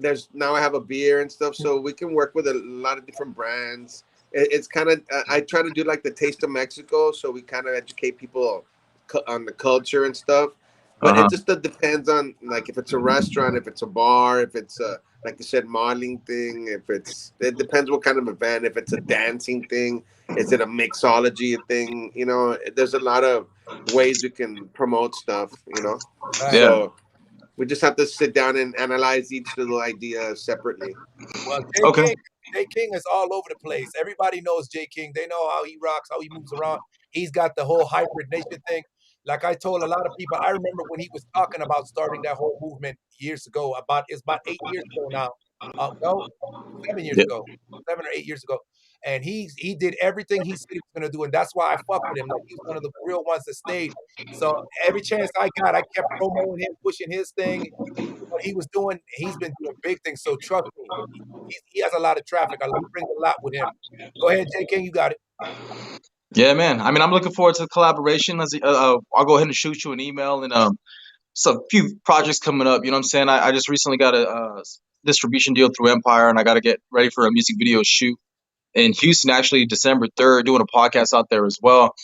there's now I have a beer and stuff, so we can work with a lot of different brands. It's kind of I try to do like the Taste of Mexico, so we kind of educate people on the culture and stuff. But Uh-huh. it just depends on, like, if it's a restaurant, if it's a bar, if it's a, like you said, modeling thing. If it depends what kind of event. If it's a dancing thing, is it a mixology thing? You know, there's a lot of ways we can promote stuff. You know, Right. Yeah. so we just have to sit down and analyze each little idea separately. Well, Okay. J King is all over the place. Everybody knows J King. They know how he rocks, how he moves around. He's got the whole hybrid nation thing. Like I told a lot of people, I remember when he was talking about starting that whole movement years ago. It's about 8 years ago now. No, 7 years Yeah. ago, 7 or 8 years ago. And he did everything he said he was gonna do, and that's why I fucked with him. Like he was one of the real ones that stayed. So every chance I got, I kept promoting him, pushing his thing. What he was doing, he's been doing big things. So trust me, he has a lot of traffic. He brings a lot with him. Go ahead, J King, you got it. Yeah, man. I mean, I'm looking forward to the collaboration. I'll go ahead and shoot you an email and some few projects coming up. You know what I'm saying? I just recently got a distribution deal through Empire, and I got to get ready for a music video shoot in Houston, actually December 3rd, doing a podcast out there as well.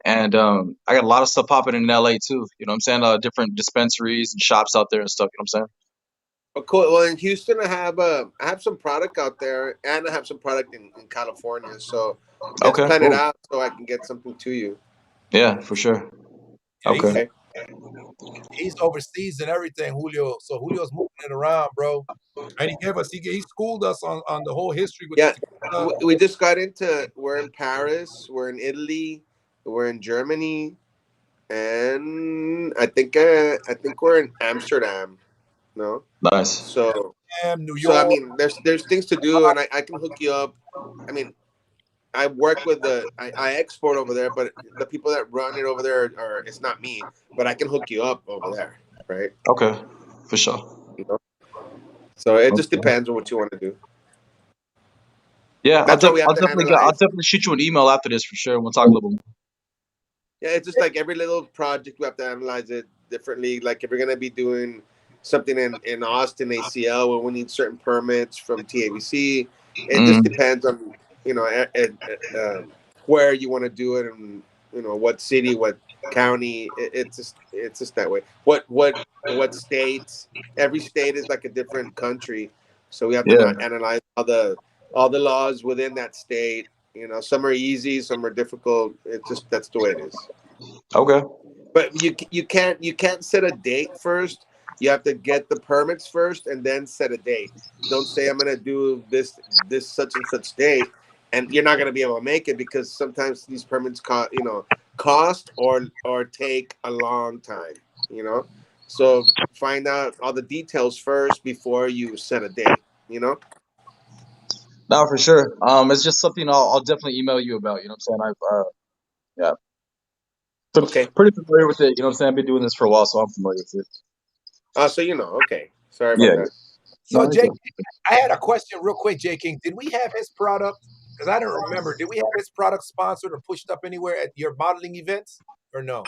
And I got a lot of stuff popping in LA too. You know what I'm saying? Different dispensaries and shops out there and stuff. You know what I'm saying? Oh, cool. Well, in Houston, I have some product out there, and I have some product in California. So let's Okay, plan it cool. out so I can get something to you. Yeah, for sure. Yeah, Okay. Okay. he's overseas and everything, Julio. So Julio's moving it around, bro. And he schooled us on the whole history with Yeah, the we just got into. We're in Paris. We're in Italy. We're in Germany, and I think we're in Amsterdam. No, Nice. so New so I York. mean, there's things to do, and I can hook you up. I mean, I work with I export over there, but the people that run it over there are it's not me, but I can hook you up over there, right? Okay, for sure. You know, so it just Okay. depends on what you want to do. Yeah, That's why we have to I'll analyze. definitely shoot you an email after this for sure. We'll talk a little more. Yeah, it's just like every little project we have to analyze it differently. Like if we're gonna be doing something in Austin ACL where we need certain permits from TABC, it just depends on where you want to do it and what city, what county. It's just that way. What states? Every state is like a different country, so we have to Yeah. analyze all the laws within that state. Some are easy, some are difficult. It's just that's the way it is. Okay. But you can't set a date first. You have to get the permits first and then set a date. Don't say I'm gonna do this such and such date, and you're not gonna be able to make it because sometimes these permits cost or take a long time. So find out all the details first before you set a date. No, for sure. It's just something I'll definitely email you about. You know what I'm saying? Yeah. So Okay. pretty familiar with it. You know what I'm saying? I've been doing this for a while, so I'm familiar with it. So okay. Sorry Yeah. about that. So No, J okay. King, I had a question real quick, J King. Did we have his product? Because I don't remember. Did we have his product sponsored or pushed up anywhere at your modeling events or no?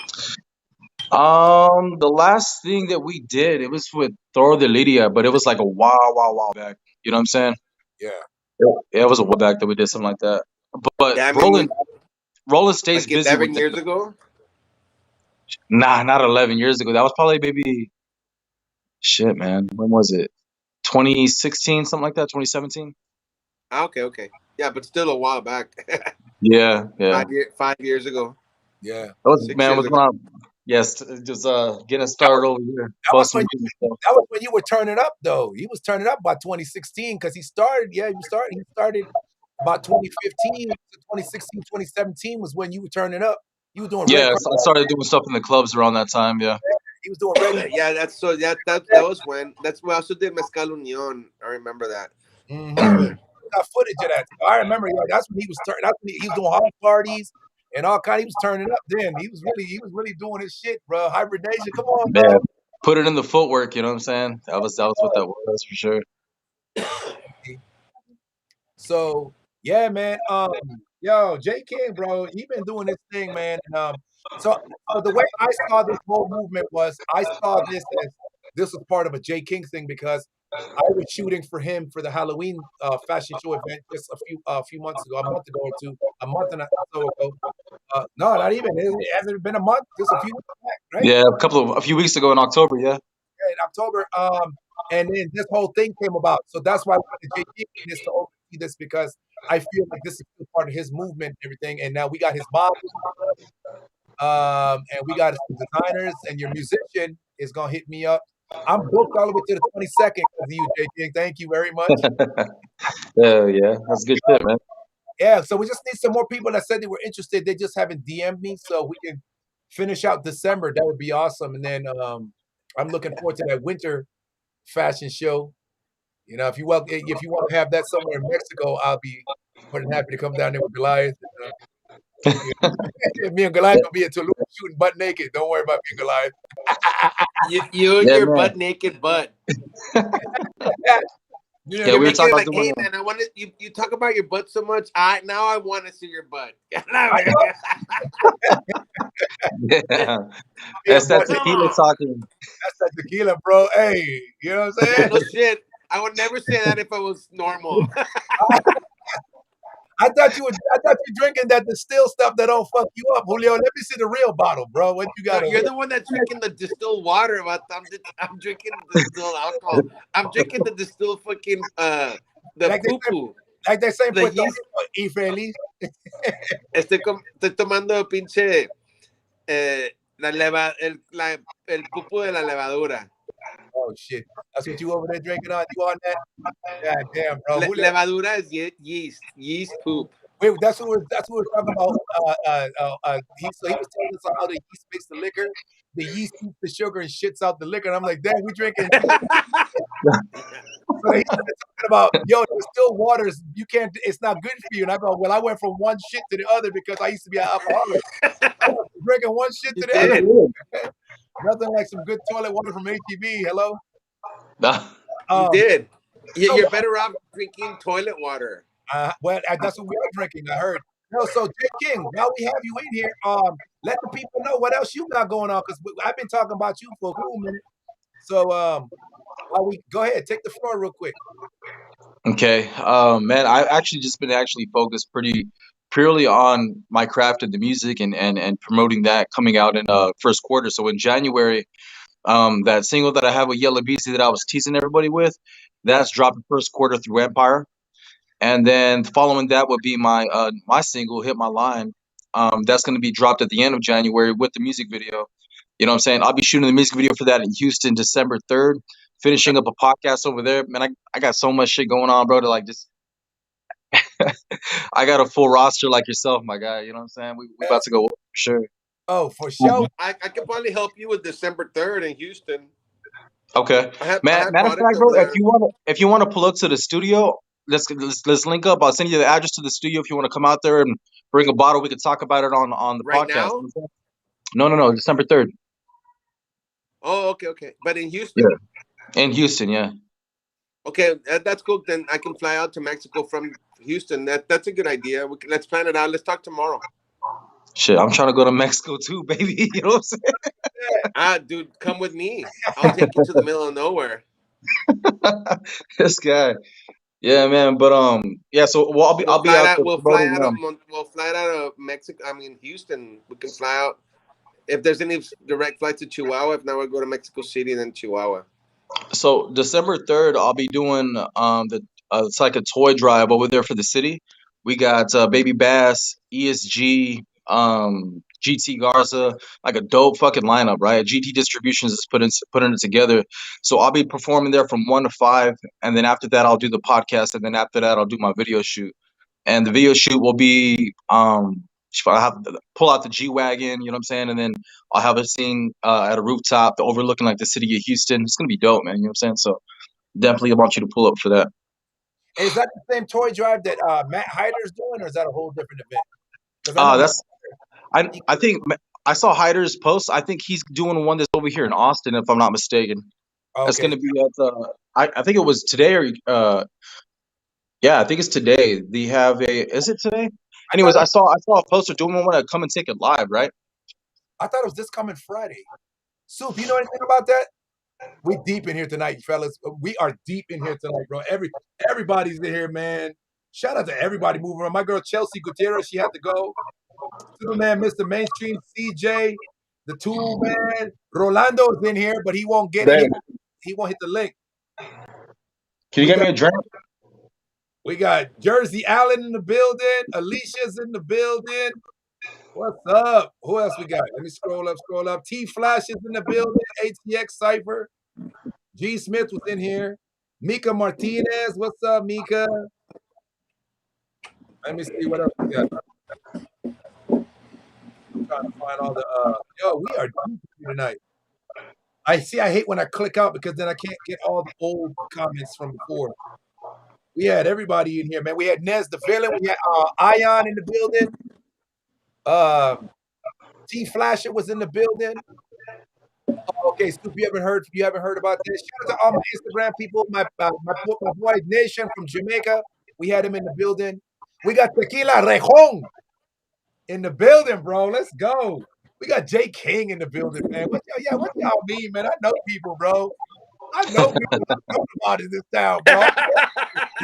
The last thing that we did, it was with Thor the Lydia, but it was like a while back. You know what I'm saying? Yeah. Yeah, it was a while back that we did something like that. But Yeah, I Roland, mean, Roland stays like busy 11 with years ago. nah, not 11 years ago. That was probably maybe shit, man. When was it? 2016, something like that. 2017. Ah, okay. Yeah, but still a while back. Yeah. 5 years ago, Yeah. That was six man. years What's ago. going on? Yes, just getting That was started over here, that was busting when through stuff. that was when you were turning up though. He was turning up by 2016 because he started about 2015 to 2016, 2017 was when you were turning up. You were doing red Yeah, carpet. so I started doing stuff in the clubs around that time. Yeah. He was doing red Yeah, that's so. That was when. That's when I also did Mezcal Union. I remember that. Mm-hmm. Got footage of that. So I remember, that's when he was turning. That's when he was doing house parties and all kind. He was turning up then. He was really doing his shit, bro. Hybridation, come on, Yeah, bro. put it in the footwork. You know what I'm saying? That was what that was for sure. So yeah, man. Yo, J King, bro, he been doing this thing, man. And, so the way I saw this whole movement was, I saw this as this was part of a J King thing because I was shooting for him for the Halloween fashion show event just a few months ago, a month ago or two, a month and a so ago. No, not even. It hasn't been a month, just a few weeks back, right? Yeah, a few weeks ago in October. Yeah. In October. And then this whole thing came about. So that's why I wanted JT in this to oversee this because I feel like this is still part of his movement and everything. And now we got his models, and we got some designers, and your musician is gonna hit me up. I'm booked all the way to the 22nd because of you, J King. Thank you very much. Yeah, that's good shit, man. Yeah, so we just need some more people that said they were interested. They just haven't DM'd me, so we can finish out December. That would be awesome. And then I'm looking forward to that winter fashion show. If you want to have that somewhere in Mexico, I'll be more than happy to come down there with Goliath. Me and Goliath will be in Tulum shooting butt naked. Don't worry about me and Goliath. You and Yeah, your man. butt naked butt. You know, Yeah, You're we were me, talking making it about like, doing. hey man, I want to. You talk about your butt so much. I want to see your butt. I know, Yeah, be a that's that butt Come naked. tequila on. talking. That's that tequila, bro. Hey, you know what I'm Yeah, saying? no shit. I would never say that if I was normal. I thought you drinking that distilled stuff that don't fuck you up, Julio. Let me see the real bottle, bro. What you No, got over you're there? the one that's drinking the distilled water. But I'm drinking distilled alcohol. I'm drinking the distilled fucking the Like they poo say, poo, like they say in the Puerto yeast. Rico, infeliz. Estoy tomando pinche el pupu de la levadura. Oh shit, that's what you over there drinking on? You on that? God damn, bro. Julio, Levadura is yeast poop. wait, that's what we're talking about. So he was telling us how the yeast makes the liquor. The yeast eats the sugar and shits out the liquor. And I'm like, damn, we drinking. So he started talking about, yo, there's still waters. You can't. It's not good for you. And I go, well, I went from one shit to the other because I used to be an alcoholic. I was drinking one shit You to the other. did. Nothing like some good toilet water from HEB. Hello. Nah. You Um. did. So, You're better off drinking toilet water that's what we are drinking. I heard. No, so J King, now we have you in here. Let the people know what else you got going on because I've been talking about you for a cool minute. So, while we go ahead, take the floor real quick. Okay. Man, I've actually just been focused pretty purely on my craft and the music and promoting that coming out in first quarter. So in January, that single that I have with Yella Beezy that I was teasing everybody with, Yeah. that's dropping first quarter through Empire. And then following that would be my single, Hit My Line. That's gonna be dropped at the end of January with the music video. You know what I'm saying? I'll be shooting the music video for that in Houston December 3rd, finishing up a podcast over there. Man, I got so much shit going on, bro, to like just I got a full roster like yourself, my guy. You know what I'm saying? We about to go for sure. Oh, for sure. I could probably help you with December 3rd in Houston. Okay. I have Matter of product fact, over bro, there if you wanna pull up to the studio, let's link up. I'll send you the address to the studio if you want to come out there and bring a bottle. We could talk about it on the right podcast. now. No, December 3rd. Oh, okay. But in Yeah. Houston. In Houston, yeah. Okay, that's cool. Then I can fly out to Mexico from Houston. That's a good idea. Let's plan it out. Let's talk tomorrow. Shit, I'm trying to go to Mexico too, baby. You know what I'm saying? Dude, come with me. I'll take you to the middle of nowhere. This guy. Yeah, man. But yeah. So well, I'll be out there promoting. We'll fly out of Mexico. I mean, Houston. We can fly out if there's any direct flight to Chihuahua. If not, we'll go to Mexico City and then Chihuahua. So December 3rd, I'll be doing the it's like a toy drive over there for the city. We got Baby Bass, ESG, GT Garza, like a dope fucking lineup, right? GT Distributions is putting it together. So I'll be performing there from 1 to 5, and then after that I'll do the podcast, and then after that I'll do my video shoot. And the video shoot will be I'll have to pull out the G-Wagon, you know what I'm saying, and then I'll have a scene at a rooftop overlooking like the city of Houston. It's gonna be dope, man. You know what I'm saying? So definitely want you to pull up for that. Is that the same toy drive that Matt Hyder's doing, or is that a whole different event? That's I think I saw Hyder's post. I think he's doing one that's over here in Austin, if I'm not mistaken. Okay. It's gonna be at I think it was today or yeah, I think it's today. They have is it today? Anyways, I saw a poster doing one to come and take it live, right? I thought it was this coming Friday. Soup, you know anything about that? We deep in here tonight, fellas. We are deep in here tonight, bro. Everybody's in here, man. Shout out to everybody moving around. My girl Chelsea Gutierrez, she had to go. Superman, Mr. Mainstream, CJ, the Tool Man. Rolando's in here, but he won't get it. He won't hit the link. Can you get me a drink? We got Jersey Allen in the building. Alicia's in the building. What's up? Who else we got? Let me scroll up. T Flash is in the building. ATX Cypher. G Smith was in here. Mika Martinez. What's up, Mika? Let me see what else we got. I'm trying to find all the we are deep tonight. I hate when I click out because then I can't get all the old comments from before. We had everybody in here, man. We had Nez the Villain. We had Ion in the building. T Flasher was in the building. Okay, Scoop, you haven't heard about this? Shout out to all my Instagram people, my boy Nation from Jamaica. We had him in the building. We got Tequila Rejon in the building, bro. Let's go. We got Jay King in the building, man. What y'all mean, man? I know people, bro. I know people that know about in this town, bro.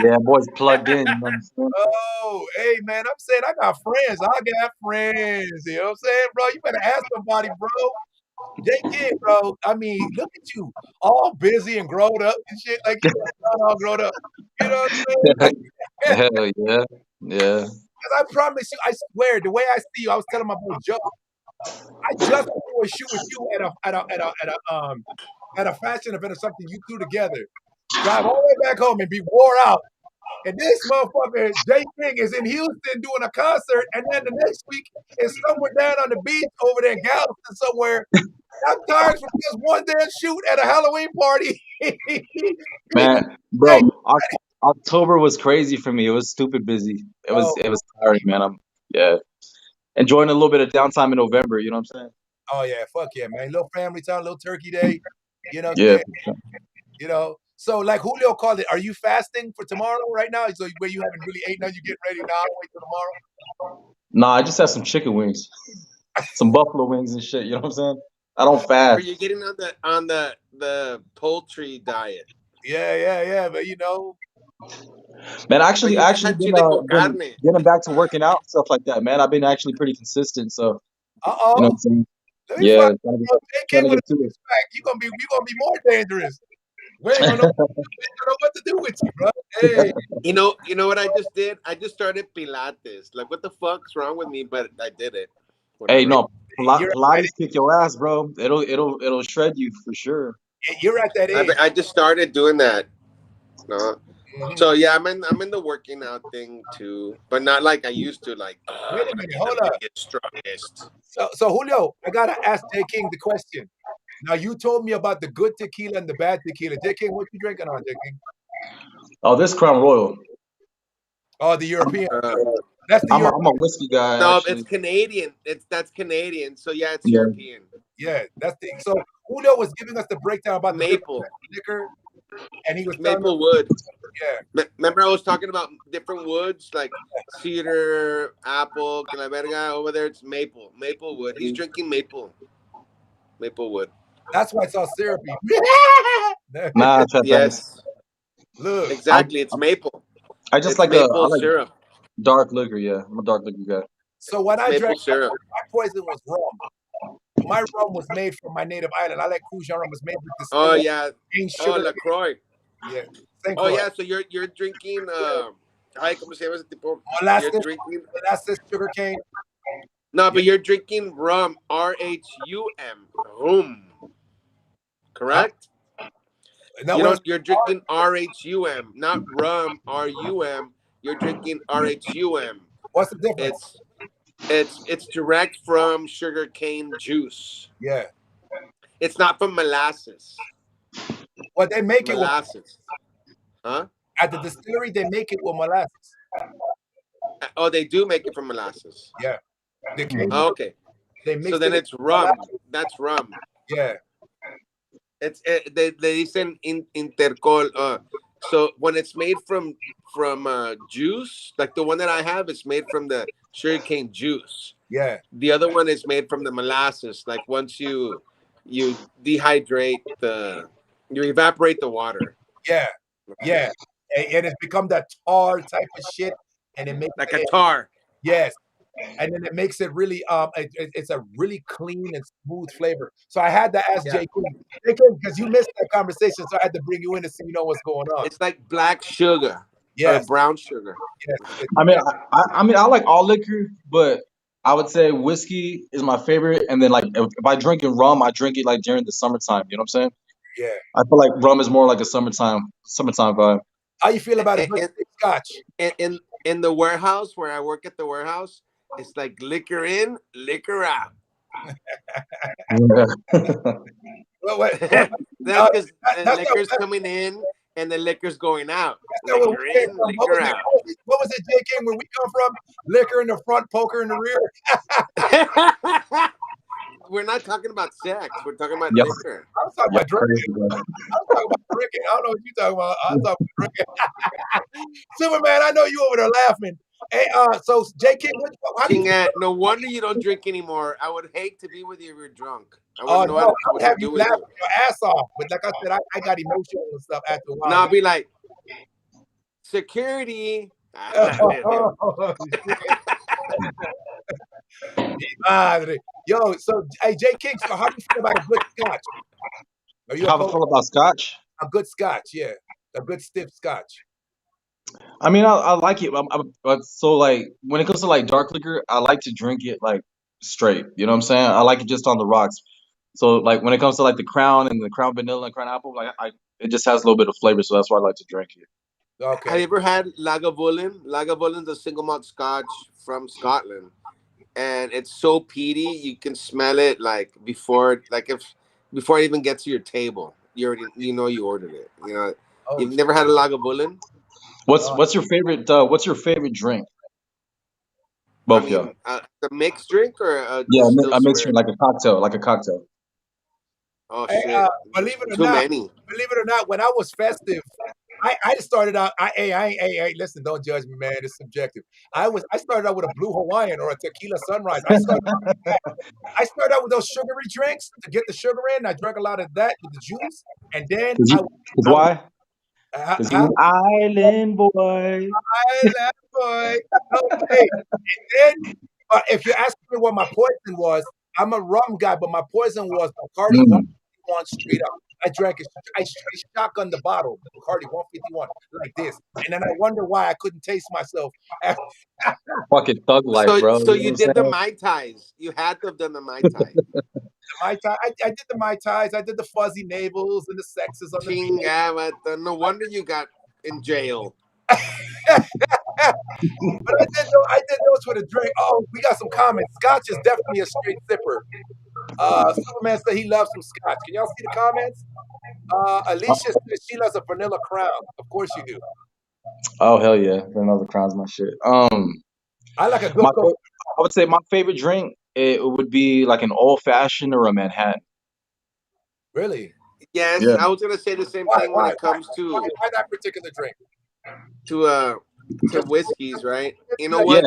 Yeah, boys plugged in. Oh, hey, man, I'm saying I got friends. I got friends. You know what I'm saying, bro? You better ask somebody, bro. Jay King, bro. I mean, look at you, all busy and grown up and shit. Like you're all grown up. You know what I'm saying? Hell yeah, yeah. Because I promise you, I swear, the way I see you, I was telling my boy Joe, I just went to a shoot with you at a fashion event or something you two together. Drive all the way back home and be wore out. And this motherfucker, Jay King, is in Houston doing a concert, and then the next week is somewhere down on the beach over there in Galveston somewhere. I'm tired from just one damn shoot at a Halloween party. Man, bro, October was crazy for me. It was stupid busy. It was tiring, man. Enjoying a little bit of downtime in November. You know what I'm saying? Oh yeah, fuck yeah, man. Little family time, little turkey day. You know. Yeah. You know. So like Julio called it, are you fasting for tomorrow right now? So where you haven't really ate now, you get ready now, wait till tomorrow? Nah, I just had some chicken wings. Some buffalo wings and shit, you know what I'm saying? I don't fast. Are you getting on the poultry diet? Yeah, but you know. Man, actually been getting back to working out and stuff like that, man. I've been actually pretty consistent, so you know what I'm saying? Yeah. You're gonna be more dangerous. We ain't gonna know what to do with you, bro. Hey. You know what I just did? I just started Pilates. Like, what the fuck's wrong with me? But I did it. Whatever. Hey, no, Pilates kick your ass, bro. It'll shred you for sure. You're at that age. I just started doing that. No. Mm-hmm. So yeah, I'm in the working out thing too, but not like I used to. Like, wait a minute, hold up. Get strongest. So Julio, I gotta ask Jay King the question. Now you told me about the good tequila and the bad tequila. Jay King, what you drinking on, Jay King? Oh, this Crown Royal. Oh, the European. That's the European. I'm a whiskey guy. No, actually. It's Canadian. That's Canadian. So yeah, it's European. Yeah, that's the. So Julio was giving us the breakdown about the maple liquor, and he was Maplewood. Yeah. Remember I was talking about different woods like cedar, apple, que la verga. Over there it's maple wood. He's drinking maple wood. That's why it's all syrupy. Nah, thanks. Yes, Look. exactly. It's maple. I just It's like I maple like syrup. dark liquor. Yeah, I'm a dark liquor guy. So when I Maple drank, syrup. my poison was rum. My rum was made from my native island. I like Crucian rum. Was made with this Oh yeah. cane Oh, sugar. LaCroix. Yeah. St. Oh Croix. yeah. So you're drinking. Ay, ¿cómo se llama ese tipo? Molasses, You're drinking. molasses, sugar cane. No, but you're drinking rum. RHUM. Rum. Correct. No, You're drinking RHUM, not rum. RUM. You're drinking RHUM. what's the difference? It's direct from sugar cane juice. Yeah. It's not from molasses. Well, they make it Molasses. Huh? at the distillery. They make it with molasses. Oh, they do make it from molasses. Yeah. The cane, Oh, okay. they mix So then it it's rum. That's rum. Yeah. They dicen intercol. So when it's made from juice, like the one that I have, it's made from the sugarcane juice. Yeah. The other one is made from the molasses. Like once you dehydrate you evaporate the water. Yeah. Yeah. And it's become that tar type of shit, and it makes Like a tar. Yes. And then it makes it really it's a really clean and smooth flavor. So I had to ask Jay because you missed that conversation, so I had to bring you in to see what's going on. It's like black sugar. Yes. Or brown sugar. Yes. I mean, I like all liquor, but I would say whiskey is my favorite. And then, like, if I drink rum, I drink it like during the summertime. You know what I'm saying? Yeah. I feel like rum is more like a summertime vibe. How you feel about it? Scotch. In the warehouse where I work at the warehouse, it's like liquor in, liquor out. Yeah. That's because liquor's coming in and the liquor's going out. Liquor in, liquor out. What was it, J. King, where we come from? Liquor in the front, poker in the rear. We're not talking about sex. We're talking about Yep. liquor. I was talking about drinking. I was talking about drinking. I don't know what you're talking about. I was talking about drinking. Superman, I know you over there laughing. Hey, so J. King, how do you No wonder you don't drink anymore. I would hate to be with you if you're drunk. I would have you laughing your ass off. But like I said, I got emotional and stuff after a while. No, I'll be like, security. Yo, so hey, J. King, so how do you feel about a good scotch? How I feel about scotch? A good scotch, yeah. A good stiff scotch. I mean, I like it. So, like, when it comes to like dark liquor, I like to drink it like straight. You know what I'm saying? I like it just on the rocks. So, like, when it comes to like the Crown and the Crown Vanilla and Crown Apple, like, it just has a little bit of flavor. So that's why I like to drink it. Okay. Have you ever had Lagavulin? Lagavulin's a single malt scotch from Scotland, and it's so peaty you can smell it like before it even gets to your table. You ordered it. You know, you've never had a Lagavulin? What's your favorite? What's your favorite drink? Both, yeah. The mixed drink or a mixed drink, like a cocktail. Oh shit! Believe it or not, when I was festive, I started out. Hey, listen, don't judge me, man. It's subjective. I started out with a Blue Hawaiian or a Tequila Sunrise. I started out with those sugary drinks to get the sugar in. I drank a lot of that with the juice, and then why? Is he an island boy? Island boy. Okay. And then, if you ask me what my poison was, I'm a rum guy, but my poison was Bacardi 151 straight up. I drank it. I straight shotgunned the bottle, Bacardi 151, like this. And then I wonder why I couldn't taste myself. Fucking thug life, bro. So you did the Mai Tais. You had to have done the Mai Tai. I did the Mai Tais. I did the fuzzy navels and the sexes on the no wonder you got in jail. But I did those with a drink. Oh, we got some comments. Scotch is definitely a straight sipper. Superman said he loves some scotch. Can y'all see the comments? Alicia said she loves a vanilla Crown. Of course you do. Oh hell yeah, vanilla Crown's my shit. I like a good. I would say my favorite drink it would be like an old fashioned or a Manhattan. Really? Yes, yeah. I was gonna say the same thing when it comes to why that particular drink. to whiskeys, right? You know Yeah, what?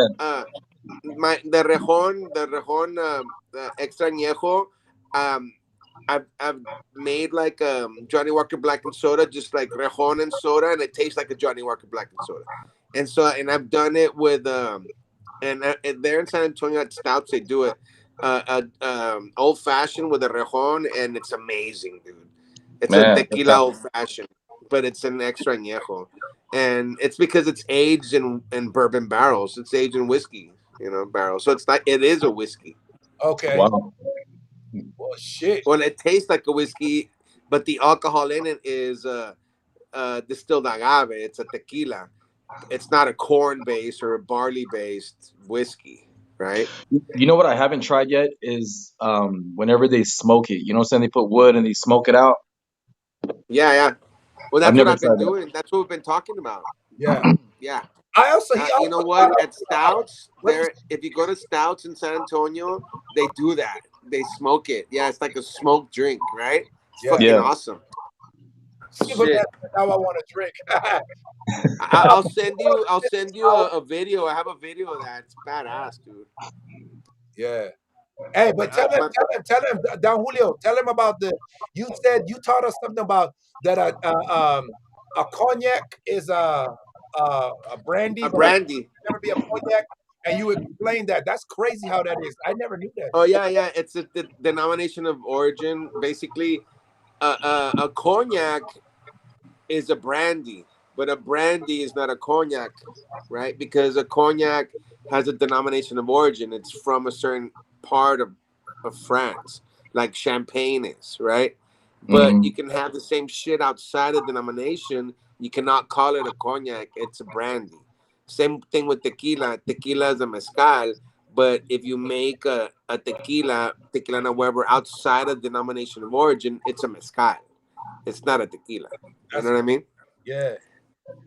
The extra añejo. Um, I've made like Johnny Walker Black and Soda, just like Rejon and soda, and it tastes like a Johnny Walker Black and Soda. And I've done it with and there in San Antonio at Stouts they do it old fashioned with a Rejon, and it's amazing, dude. It's a man. tequila old fashioned, but it's an extra añejo, and it's because it's aged in bourbon barrels. It's aged in whiskey, barrels. So it's like it is a whiskey. Okay. Wow. Well, shit. Well, it tastes like a whiskey, but the alcohol in it is distilled agave. It's a tequila. It's not a corn based or a barley based whiskey, right? You know what I haven't tried yet is whenever they smoke it. You know what I'm saying? They put wood and they smoke it out. Yeah, yeah. Well, I've that's what never I've been tried that. doing. That's what we've been talking about. Yeah. Yeah. I also he You know also what? At Stouts, what is- there. If you go to Stouts in San Antonio, they do that. They smoke it. Yeah, it's like a smoked drink, right? It's Yeah. fucking Yeah. awesome. see, but Shit. now I want to drink. I'll send you. I'll send you a video. I have a video of that. It's badass, dude. Yeah. Hey, but tell him, Don Julio, tell him about the. You said you taught us something about that. A cognac is a brandy, A but a brandy. never be a cognac, and you explained that. That's crazy how that is. I never knew that. Oh yeah, yeah. It's the denomination of origin. Basically, a cognac is a brandy, but a brandy is not a cognac, right? Because a cognac has a denomination of origin. It's from a certain part of France, like champagne is, right? But Mhm. you can have the same shit outside of denomination. You cannot call it a cognac. It's a brandy. Same thing with tequila. Tequila is a mezcal. But if you make a tequila and Weber outside of denomination of origin, it's a mezcal. It's not a tequila. You know what I mean? Yeah.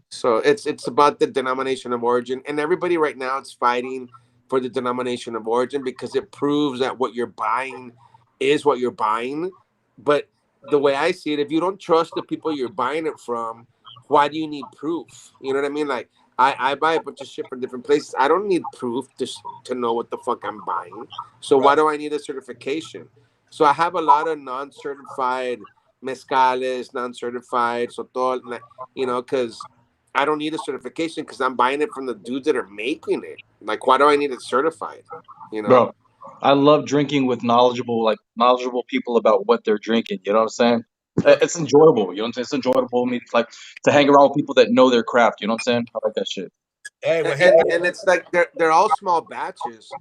So it's about the denomination of origin, and everybody right now is fighting for the denomination of origin because it proves that what you're buying is what you're buying. But the way I see it, if you don't trust the people you're buying it from, why do you need proof? You know what I mean? Like I buy a bunch of shit from different places. I don't need proof to know what the fuck I'm buying. So why do I need a certification? So I have a lot of non-certified mezcales, non-certified sotol, because I don't need a certification because I'm buying it from the dudes that are making it. Like, why do I need it certified? You know? Bro, I love drinking with knowledgeable people about what they're drinking. You know what I'm saying? It's enjoyable. You know what I'm saying? It's enjoyable like to hang around with people that know their craft. You know what I'm saying? I like that shit. Hey, well, And it's like they're all small batches.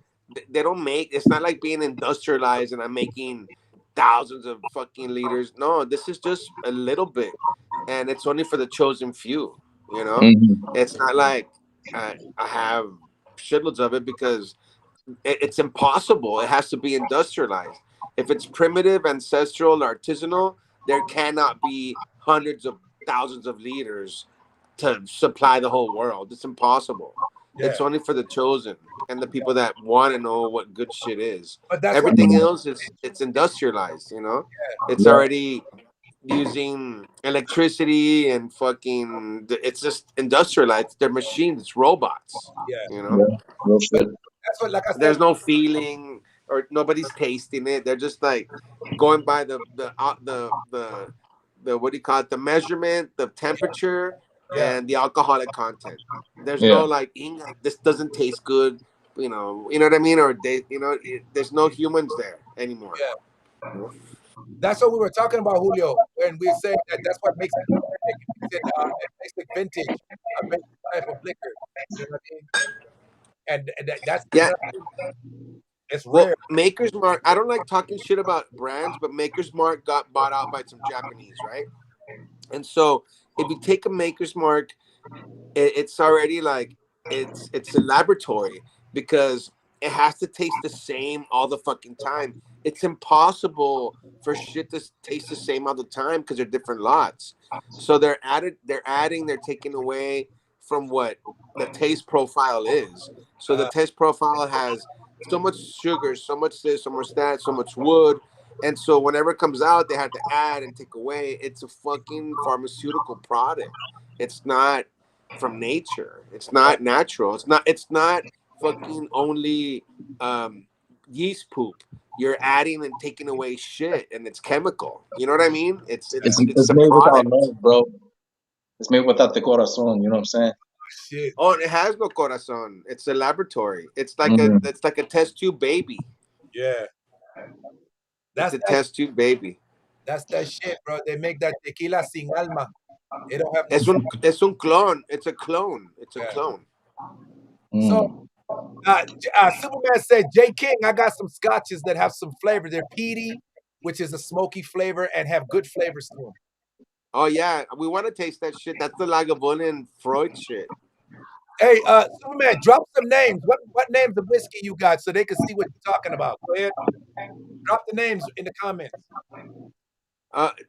They don't make. It's not like being industrialized and I'm making thousands of fucking liters. No, this is just a little bit, and it's only for the chosen few. You know, Mhm. it's not like I have shitloads of it because it's impossible. It has to be industrialized. If it's primitive, ancestral, artisanal, there cannot be hundreds of thousands of liters to supply the whole world. It's impossible. yeah. It's only for the chosen and the people that want to know what good shit is. But that's what Everything else is it's industrialized, you know? It's Yeah. already using electricity and fucking it's just industrialized. They're machines, it's robots, yeah. you Yeah. know? Real shit. That's what like I said. There's no feeling or nobody's tasting it. They're just like going by the what do you call it? The measurement, the temperature, Yeah. and the alcoholic content. There's Yeah. no like, this doesn't taste good. You know what I mean? Or there's no humans there anymore. Yeah. That's what we were talking about, Julio, when we said that that's what makes it authentic. It makes it vintage, a vintage type of liquor. You know what I mean? And that's Yeah. it's Well, rare. Maker's Mark. I don't like talking shit about brands, but Maker's Mark got bought out by some Japanese, right? And so if you take a Maker's Mark, it's already like it's a laboratory because it has to taste the same all the fucking time. It's impossible for shit to taste the same all the time because they're different lots. So they're taking away from what the taste profile is. So the taste profile has so much sugar, so much this, so much that, so much wood. And so whenever it comes out, they have to add and take away. It's a fucking pharmaceutical product. It's not from nature. It's not natural. It's not fucking only yeast poop. You're adding and taking away shit, and it's chemical. You know what I mean? It's It's a made without product. love, bro. It's made without the corazon. You know what I'm saying? Shit. Oh, and it has no corazon. It's a laboratory. Mm. It's like a test tube baby. Yeah. It's That's a that. test tube baby. That's that shit, bro. They make that tequila sin alma. They don't have no. Es un clone. It's a clone. It's a Yeah. clone. So, Mm. Superman said, J King, I got some scotches that have some flavor. They're peaty, which is a smoky flavor, and have good flavors to them. Oh yeah, we want to taste that shit. That's the Lagavulin Freud shit. Hey, Superman, drop some names. What names of whiskey you got so they can see what you're talking about? Go ahead. Drop the names in the comments.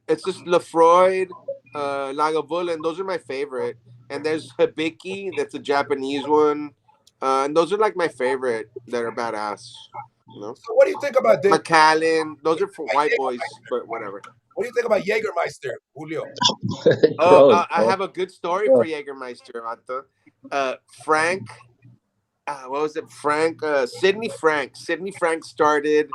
It's just Lafroid, Lagavulin. Those are my favorite. And there's Hibiki. That's a Japanese one. And those are like my favorite that are badass. You know, So what do you think about this? Macallan. Those are for white boys, but whatever. What do you think about Jägermeister, Julio? Oh, I have a good story for Jägermeister, Vato. Frank, what was it? Sidney Frank. Sidney Frank started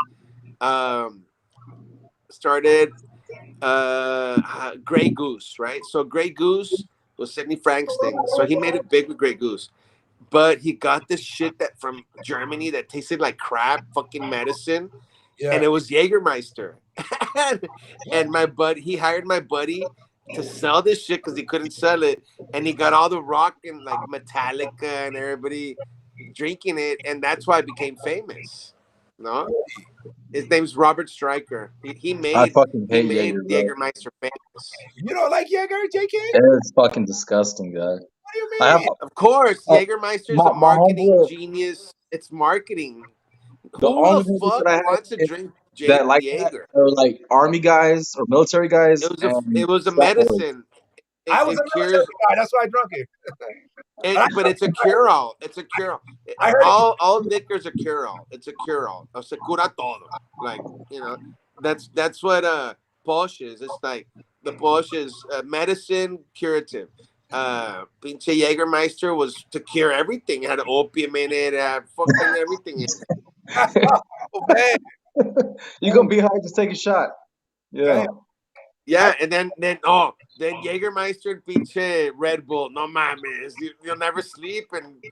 Grey Goose, right? So Grey Goose was Sidney Frank's thing. So he made it big with Grey Goose. But he got this shit that from Germany that tasted like crap, fucking medicine. Yeah. And it was Jägermeister. And he hired my buddy to sell this shit because he couldn't sell it. And he got all the rock and like Metallica and everybody drinking it. And that's why it became famous. No? His name's Robert Stryker. He I made fucking hate Jaeger, bro. Jägermeister famous. You don't like Jaeger, JK? It's fucking disgusting, guy. What do you I have mean? Of course, Jägermeister is my a marketing homeboy- genius. It's marketing. The Who only the people fuck that I have wants to is drink that like that Jaeger? are like army guys or military guys. It was a frat boys. medicine. I was a military guy. That's why I drunk it. But it's a cure-all. It's a cure-all. I heard All liquors are cure-all. It's a cure-all. O sea, cura todo. Like, you know, that's what Posh is. It's like the Posh is medicine curative. Pinche Jägermeister was to cure everything. It had opium in it. It had fucking everything in it. Oh, man. You gonna be high, just take a shot. Yeah. Damn. Yeah, and then Jägermeister and pinche Red Bull. No mames, you'll never sleep, and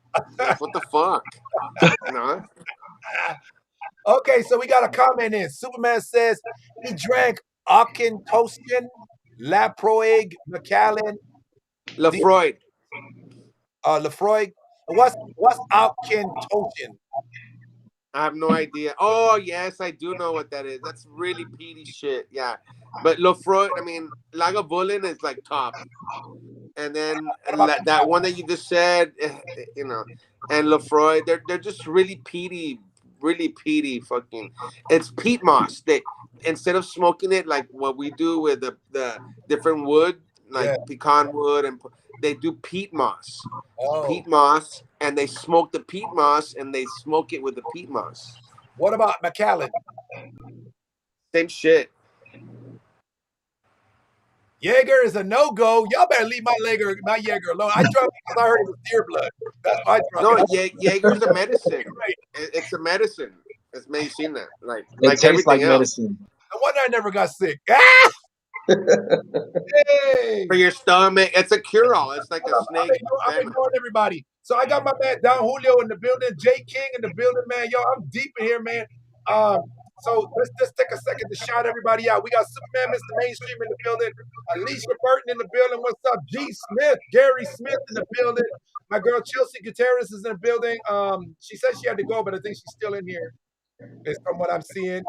what the fuck, you know? Okay, so we got a comment in. Superman says he drank Auchentoshan, Laproig, Macallan, Lafroid. Lafroig. What's Auchentoshan? I have no idea. Oh yes, I do know what that is. That's really peaty shit. Yeah, but Lafroid. I mean, Lagavulin is like top, and then that one that you just said, you know, and Lafroid. They're just really peaty. Fucking. It's peat moss. They instead of smoking it like what we do with the different wood, like pecan wood, and they do peat moss. Oh. Peat moss, and they smoke the peat moss, and they smoke it with the peat moss. What about Macallan? Same shit. Jaeger is a no-go. Y'all better leave my Jaeger alone. I drunk because I heard it was deer blood. That's why I drunk. No, Jaeger's a medicine. It's a medicine. It's medicina. Like tastes like everything else. medicine. No wonder I never got sick. Ah! Hey! For your stomach, it's a cure-all. It's like a snake. I'm ignoring everybody. So I got my man Don Julio in the building, J King in the building, man. Yo, I'm deep in here, man. So let's just take a second to shout everybody out. We got Superman, Mr. Mainstream in the building, Alicia Burton in the building. What's up? G Smith, Gary Smith in the building. My girl Chelsea Gutierrez is in the building. She said she had to go, but I think she's still in here. It's from what I'm seeing.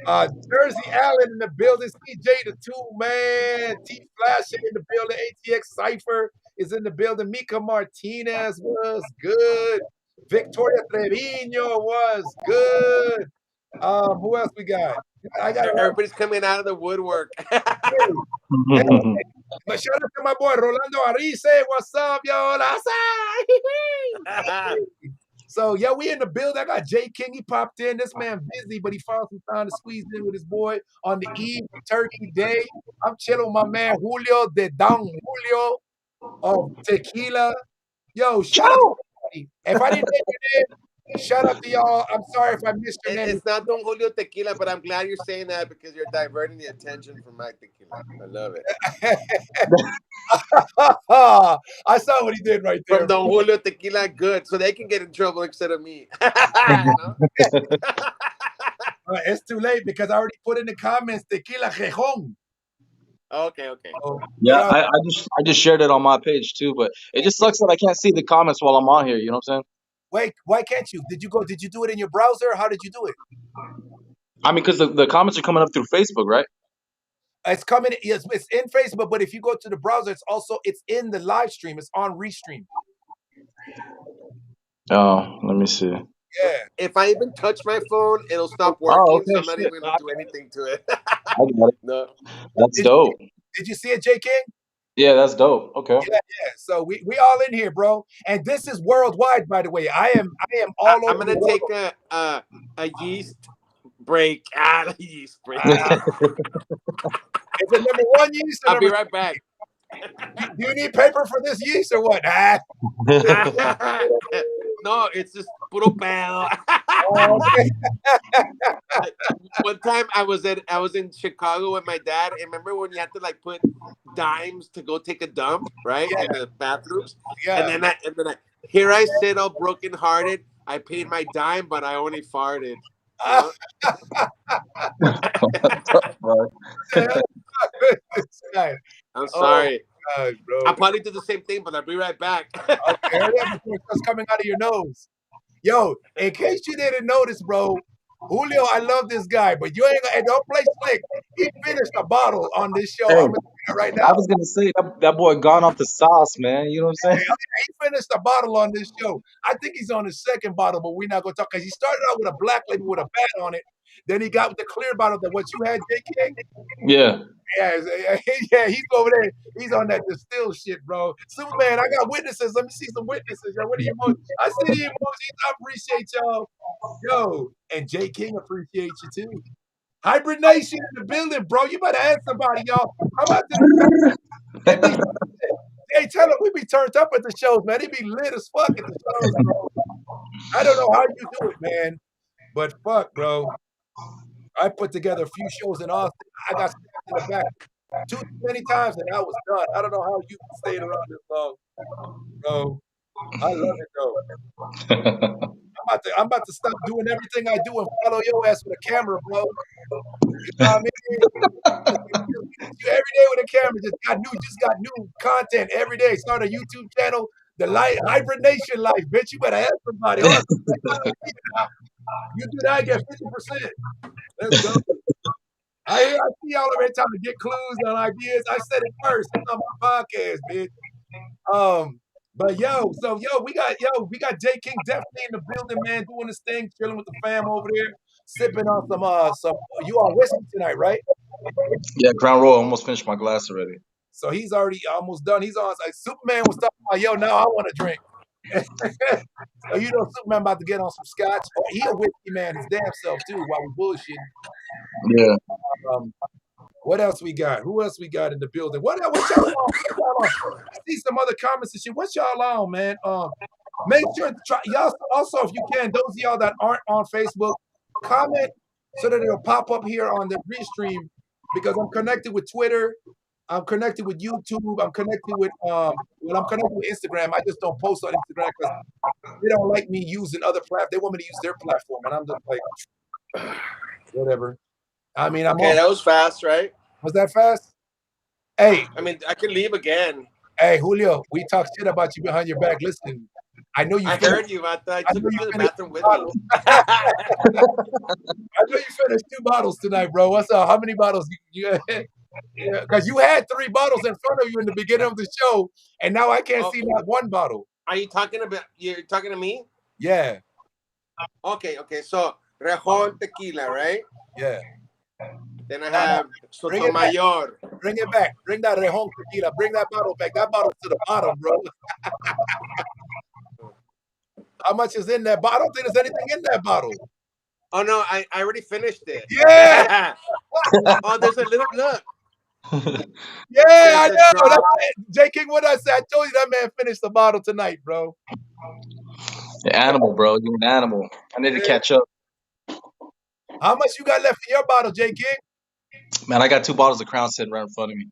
Jersey Allen in the building. CJ the two-man. T Flash in the building. ATX Cypher is in the building. Mika Martinez was good. Victoria Trevino was good. Who else we got? Everybody's coming out of the woodwork. But shout out to my boy Rolando Arice. What's up, yo? So yeah, we in the building. I got J King. He popped in. This man busy, but he found some time to squeeze in with his boy on the eve of Turkey Day. I'm chilling with my man Julio de Don Julio of Tequila. Yo, shout out to everybody. If I didn't name your name, shout out to y'all. I'm sorry if I missed your name. It's not Don Julio Tequila, but I'm glad you're saying that because you're diverting the attention from my tequila. I love it. I saw what he did right there. From Don Julio Tequila, good, so they can get in trouble instead of me. You know? It's too late because I already put in the comments tequila Rejon. Okay. So, Yeah, I just shared it on my page too, but it just sucks that I can't see the comments while I'm on here. You know what I'm saying? wait, why can't you? Did you do it in your browser? How did you do it? I mean, because the comments are coming up through Facebook, right? It's coming. Yes, it's in Facebook, but if you go to the browser, it's in the live stream. It's on Restream. Oh, let me see. Yeah. If I even touch my phone, it'll stop working, Oh, okay, so I'm not shit. even gonna do anything to it. I got it. No. That's dope. Did you see it, J King? Yeah, that's dope. Okay. Yeah. So we all in here, bro. And this is worldwide, by the way. I am all over. I'm gonna take a yeast break. The yeast break. Is it number one yeast? I'll be right back. Do you need paper for this yeast or what? No, it's just puro pedo. One time I was in Chicago with my dad. And remember when you had to like put dimes to go take a dump, right? Yeah. In the bathrooms. Yeah. And then here I sit all broken hearted. I paid my dime, but I only farted. You know? I'm sorry. God, bro. I'll probably do the same thing, but I'll be right back. Okay, hurry up before it's coming out of your nose. Yo, in case you didn't notice, bro, Julio, I love this guy, but you ain't gonna don't play slick. He finished a bottle on this show. Hey, I'm gonna say it right now. I was gonna say that boy gone off the sauce, man. You know what I'm saying? He finished a bottle on this show. I think he's on his second bottle, but we're not gonna talk because he started out with a black label with a bat on it. Then he got with the clear bottle that what you had, J King. Yeah. Yeah, he's over there. He's on that distilled shit, bro. Superman, I got witnesses. Let me see some witnesses. Yo, what are you? I see the emojis. I appreciate y'all. Yo, and J King appreciate you too. Hybrid Nation in the building, bro. You better ask somebody, y'all. How about this? Hey, tell them we be turned up at the shows, man. They be lit as fuck at the shows, bro. I don't know how you do it, man. But fuck, bro. I put together a few shows in Austin. I got stabbed in the back too many times, and I was done. I don't know how you stayed around this long, bro. I love it, though. I'm about to stop doing everything I do and follow your ass with a camera, bro. You know what I mean? You every day with a camera, just got new content every day. Start a YouTube channel, the Hybrid Nation Life, bitch. You better ask somebody. You do that, I get 50%. Let's go. I see y'all every time to get clues on ideas. I said it first. It's on my podcast, bitch. But we got J King definitely in the building, man, doing his thing, chilling with the fam over there, sipping on some. You on whiskey tonight, right? Yeah, Crown Royal. Almost finished my glass already. So he's already almost done. He's on. Like Superman was talking about, yo, now I want to drink. So you know Superman about to get on some scotch. He a whiskey man, his damn self too. While we bullshitting. Yeah. What else we got? Who else we got in the building? What y'all on? I see some other comments and shit. What y'all on, man? Make sure to try y'all also, if you can, those of y'all that aren't on Facebook, comment so that it'll pop up here on the restream because I'm connected with Twitter. I'm connected with YouTube. I'm connected with Instagram. I just don't post on Instagram because they don't like me using other platforms. They want me to use their platform, and I'm just like, whatever. I mean, okay, that was fast, right? Was that fast? Hey, I mean, I can leave again. Hey, Julio, we talk shit about you behind your back. Listen, I know you. I heard you. I took you to the bathroom with me. I know you finished 2 bottles tonight, bro. What's up? How many bottles you because you had 3 bottles in front of you in the beginning of the show, and now I can't see not 1 bottle. Are you talking about? You're talking to me? Yeah. Okay. So Rejon tequila, right? Yeah. Then I have Sotomayor. Bring it back. Bring that Rejon tequila. Bring that bottle back. That bottle's to the bottom, bro. How much is in that bottle? I don't think there's anything in that bottle. Oh no, I already finished it. Yeah. Oh, there's a little look. Yeah, I There's a know. drop. J King, what I said? I told you that man finished the bottle tonight, bro. The animal, bro. You're an animal. I need to catch up. How much you got left in your bottle, J King? Man, I got 2 bottles of Crown sitting right in front of me.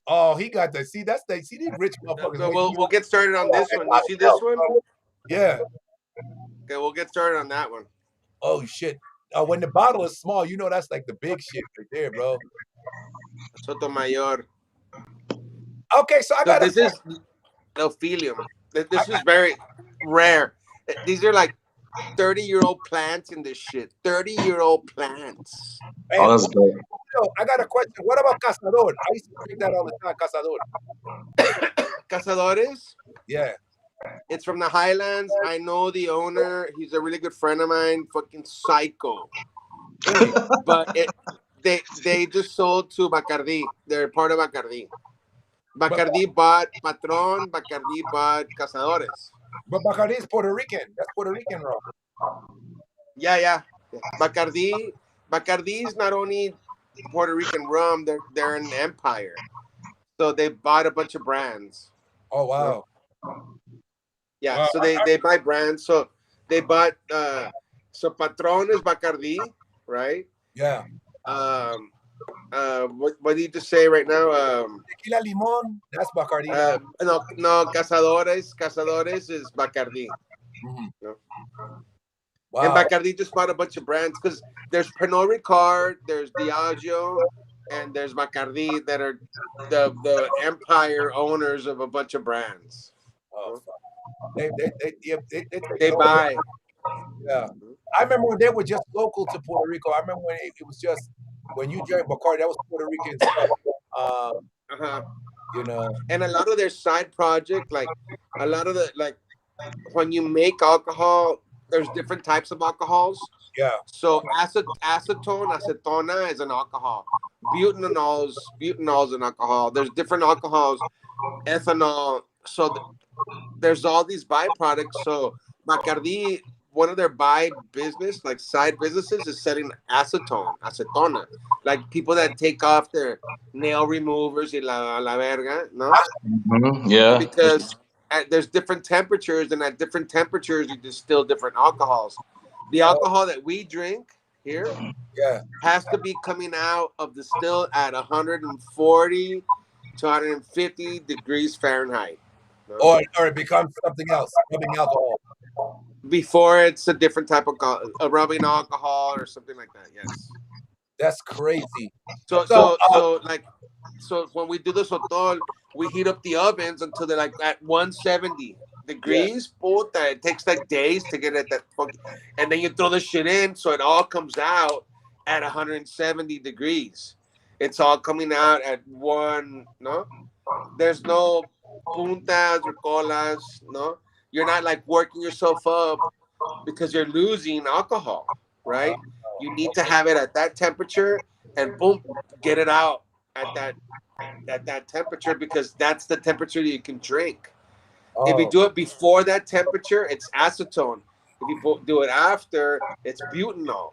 Oh, he got that. See, that's the see these rich motherfuckers. So wait, we'll get started on this one. You see this one? yeah. Okay, we'll get started on that one. Oh shit. When the bottle is small, you know that's like the big shit right there, bro. Sotomayor. Okay, so I So got this is Ophelium. This is very rare. These are like 30-year-old plants in this shit. 30-year-old plants. Oh, that's good. I got a question. What about Cazador? I used to drink that all the time, Cazador. Cazadores? Yeah. It's from the Highlands. I know the owner. He's a really good friend of mine. Fucking psycho. But they just sold to Bacardi. They're part of Bacardi. Bacardi bought Patron. Bacardi bought Cazadores. But Bacardi is Puerto Rican. That's Puerto Rican rum. Yeah. Bacardi is not only Puerto Rican rum. They're an empire. So they bought a bunch of brands. Oh wow. Yeah, Wow. so they buy brands. So they bought so Patron is Bacardi, right? Yeah. What did you just say right now? Tequila Limon, that's Bacardi. No, Cazadores is Bacardi. Mhm. No. Wow. And Bacardi just bought a bunch of brands because there's Pernod Ricard, there's Diageo, and there's Bacardi that are the empire owners of a bunch of brands. Oh, fuck. They They buy. Yeah. I remember when they were just local to Puerto Rico. I remember when it was just when you drank Bacardi, that was Puerto Rican stuff. You know. And a lot of their side project, like a lot of the when you make alcohol, there's different types of alcohols. Yeah. So acetona is an alcohol. Butanol's an alcohol. There's different alcohols, ethanol. So there's all these byproducts. So Bacardi, one of their side businesses is selling acetona. Like people that take off their nail removers y la verga, no? Mm-hmm. Yeah. Because there's different temperatures, and at different temperatures you distill different alcohols. The alcohol that we drink here has to be coming out of the still at 140 to 150 degrees Fahrenheit. No? Or it becomes something else, rubbing alcohol. Before it's a different type of a rubbing alcohol or something like that. Yes. That's crazy. So when we do the sotol, we heat up the ovens until they're like at 170 degrees. Puta, it takes like days to get at that fucking, and then you throw the shit in, so it all comes out at 170 degrees. It's all coming out at one. No, there's no puntas or colas. No, you're not like working yourself up because you're losing alcohol, right? You need to have it at that temperature and boom, get it out at that temperature, because that's the temperature that you can drink. If you do it before that temperature, it's acetone. If you do it after, it's butanol,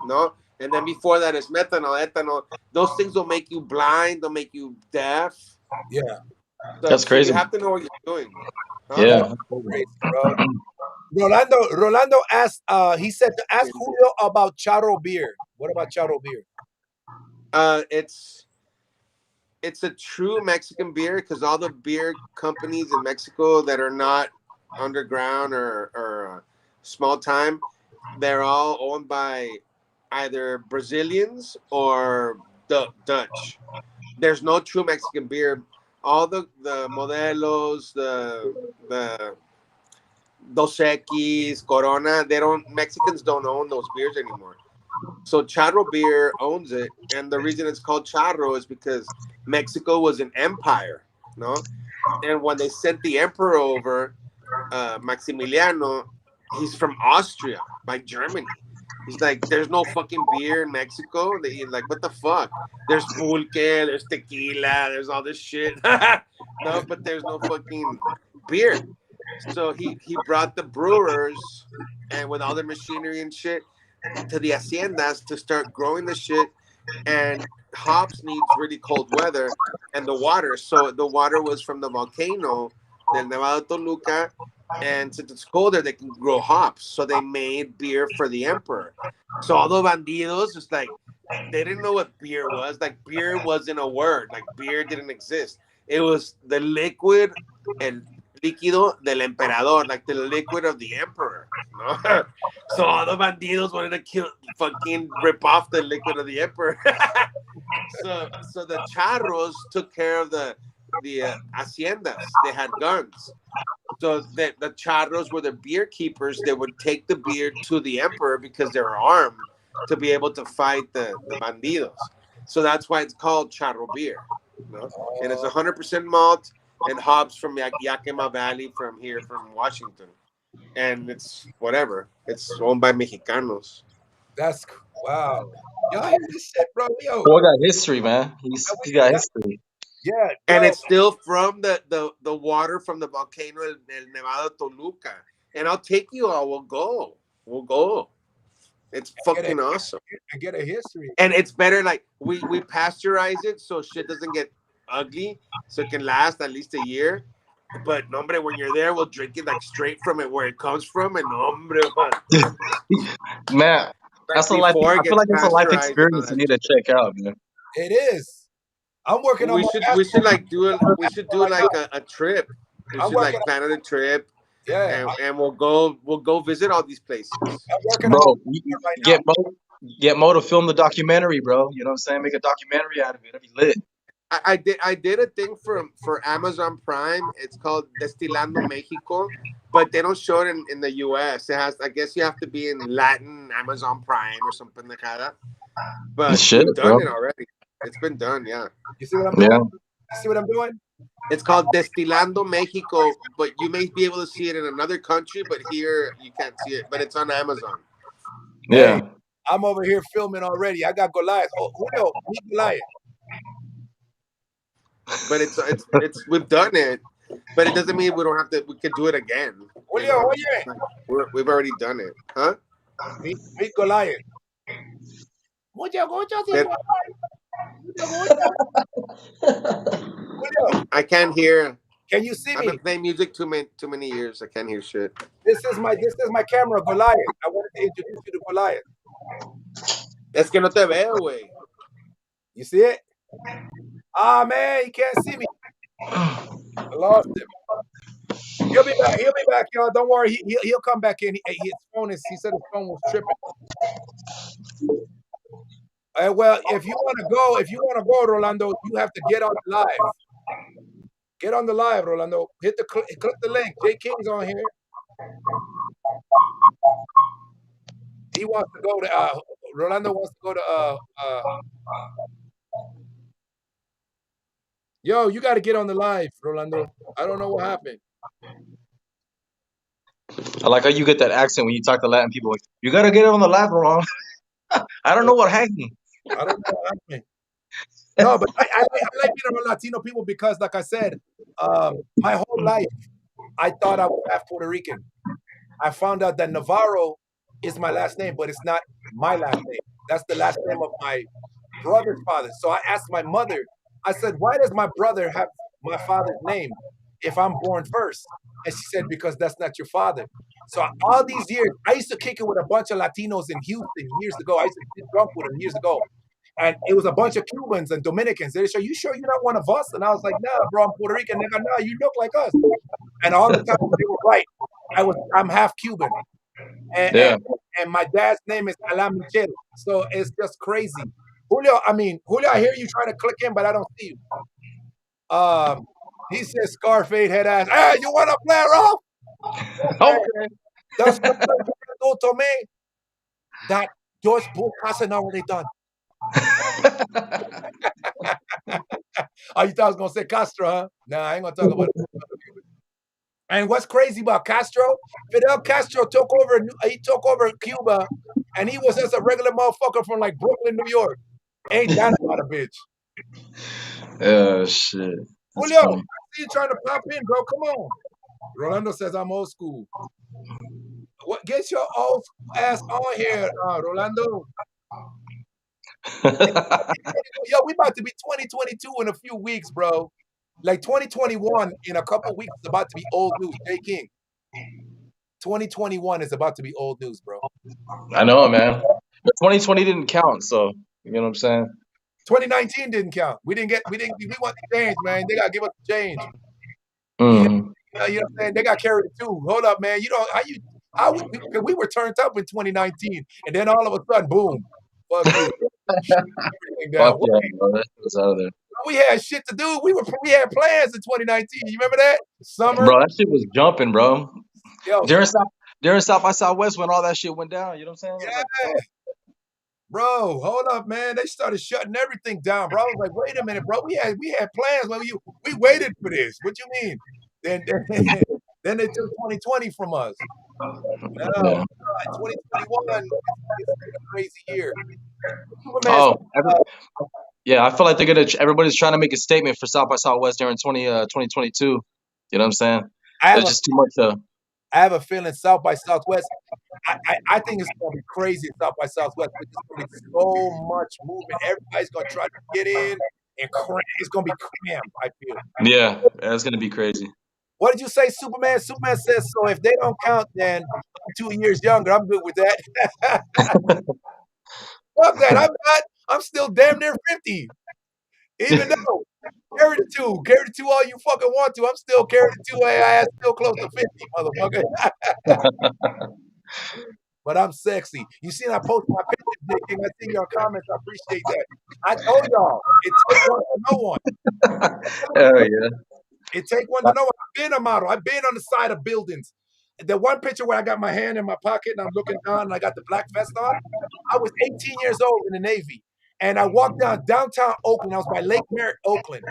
no? And then before that, it's methanol, ethanol. Those things will make you blind. They'll make you deaf. Yeah. So that's crazy. You have to know what you're doing. Huh? Yeah. Crazy, bro. Rolando asked, he said to ask Julio about Charro beer. What about Charro beer? It's a true Mexican beer, because all the beer companies in Mexico that are not underground or small time, they're all owned by either Brazilians or the Dutch. There's no true Mexican beer. All the Modelos, the Dos Equis, Corona, Mexicans don't own those beers anymore. So Charro beer owns it, and the reason it's called Charro is because Mexico was an empire, no? And when they sent the emperor over, Maximiliano, he's from Austria, by Germany. He's like, there's no fucking beer in Mexico. He's like, what the fuck? There's pulque, there's tequila, there's all this shit. No, but there's no fucking beer. So he brought the brewers, and with all the machinery and shit, to the haciendas to start growing the shit and hops needs really cold weather and the water. So the water was from the volcano del Nevado Toluca, and since it's colder, they can grow hops. So they made beer for the emperor. So all the bandidos, it's like they didn't know what beer was. Like beer wasn't a word. Like beer didn't exist. It was the liquid, el líquido del emperador, like the liquid of the emperor. No? So all the bandidos wanted to fucking rip off the liquid of the emperor. So the charros took care of the haciendas. They had guns. So the charros were the beer keepers. They would take the beer to the emperor because they were armed to be able to fight the bandidos. So that's why it's called charro beer. You know? And it's 100% malt and hops from Yakima Valley from Washington. And it's whatever. It's owned by Mexicanos. That's wow. Y'all hear this shit, bro? Yo. Boy got history, man. He got history. Yeah. And yo. it's still from the water from the volcano El Nevado Toluca. And I'll take you all. We'll go. It's fucking awesome. And get a history. And it's better, like we pasteurize it so shit doesn't get ugly, so it can last at least a year. But hombre, when you're there, we'll drink it like straight from it where it comes from, and hombre, man, that's a life. I feel like it's a life pasteurized experience you need to check out, man. It is. I'm working on. We should like do it. We should do like a trip. We should like plan a trip. Yeah. And we'll go visit all these places. Bro, get Mo to film the documentary, bro. You know what I'm saying? Make a documentary out of it. It'll be lit. I did a thing for Amazon Prime. It's called Destilando Mexico, but they don't show it in the US. It has, I guess you have to be in Latin Amazon Prime or something like that. But we've done it already. It's been done, yeah. You see what I'm doing? You see what I'm doing? It's called Destilando Mexico, but you may be able to see it in another country, but here you can't see it. But it's on Amazon. Yeah. Hey, I'm over here filming already. I got Goliath. Oh, Julio, meet Goliath. But it's we've done it, but it doesn't mean we don't have to. We can do it again. Julio, oye. We've already done it, huh? Meet Goliath. I can't hear. Can you see me? I've been playing music too many years. I can't hear shit. This is my camera, Goliath. I wanted to introduce you to Goliath. Es que no te veo, güey. You see it? Ah, man, he can't see me. I lost him. He'll be back, y'all. Don't worry. He'll come back in. His phone is. He said his phone was tripping. Well, if you want to go, Rolando, you have to get on the live. Get on the live, Rolando. Click the link. Jay King's on here. He wants to go to. Rolando wants to go to. Yo, you got to get on the live, Rolando. I don't know what happened. I like how you get that accent when you talk to Latin people. Like, you got to get on the live, Rolando. I don't know what happened. I don't know what happened. No, but I like being around Latino people because, like I said, my whole life, I thought I was half Puerto Rican. I found out that Navarro is my last name, but it's not my last name. That's the last name of my brother's father. So I asked my mother, I said, why does my brother have my father's name if I'm born first? And she said, because that's not your father. So all these years, I used to kick it with a bunch of Latinos in Houston years ago. I used to get drunk with them years ago. And it was a bunch of Cubans and Dominicans. They said, you sure you're not one of us? And I was like, nah, bro, I'm Puerto Rican. Nigga, nah, you look like us. And all the time they were right. I'm half Cuban. And my dad's name is Alain Michel. So it's just crazy. Julio, I hear you trying to click in, but I don't see you. He says Scarface head ass. Hey, you want to play rough? Okay. That's what you do to me. That George Bush hasn't already done. Oh, you thought I was going to say Castro, huh? Nah, I ain't going to talk about it. And what's crazy about Castro, Fidel Castro took over Cuba, and he was just a regular motherfucker from like Brooklyn, New York. Ain't that about a bitch? Oh, shit. Julio, I see you trying to pop in, bro. Come on. Rolando says I'm old school. What? Get your old ass on here, Rolando. Yo, we about to be 2022 in a few weeks, bro. Like 2021 in a couple weeks is about to be old news. J King, 2021 is about to be old news, bro. I know, man. But 2020 didn't count, so you know what I'm saying. 2019 didn't count. We want the change, man. They gotta give us the change. Mm. You know what I'm saying? They got carried too. Hold up, man. You know we were turned up in 2019, and then all of a sudden, boom, fuck you. Everything down. Fuck yeah, bro. That shit was out of there. We had shit to do. We had plans in 2019. You remember that summer? Bro, that shit was jumping, bro. Yo, During South by Southwest when all that shit went down, you know what I'm saying? yeah. Like, Bro, hold up, man. They started shutting everything down, bro. I was like, wait a minute, bro. We had plans. We waited for this. What you mean? Then they took 2020 from us. No, yeah. 2021 is a crazy year. Oh, yeah, I feel like everybody's trying to make a statement for South by Southwest during 2022. You know what I'm saying? There's just too much. I have a feeling South by Southwest. I think it's gonna be crazy at South by Southwest. It's gonna be so much movement. Everybody's gonna try to get in and it's gonna be crammed. I feel. Yeah, it's gonna be crazy. What did you say, Superman? Superman says so. If they don't count, then I'm 2 years younger. I'm good with that. Fuck that. I'm still damn near 50. Even though carry the two all you fucking want to. I'm still carrying the 2. I still close to 50, motherfucker. But I'm sexy. You seen I post my picture, Dick, and I see your comments. I appreciate that. I told y'all, it takes one to know one. Hell yeah. It takes one to know one. I've been a model. I've been on the side of buildings. The one picture where I got my hand in my pocket and I'm looking down and I got the black vest on, I was 18 years old in the Navy. And I walked downtown Oakland. I was by Lake Merritt, Oakland.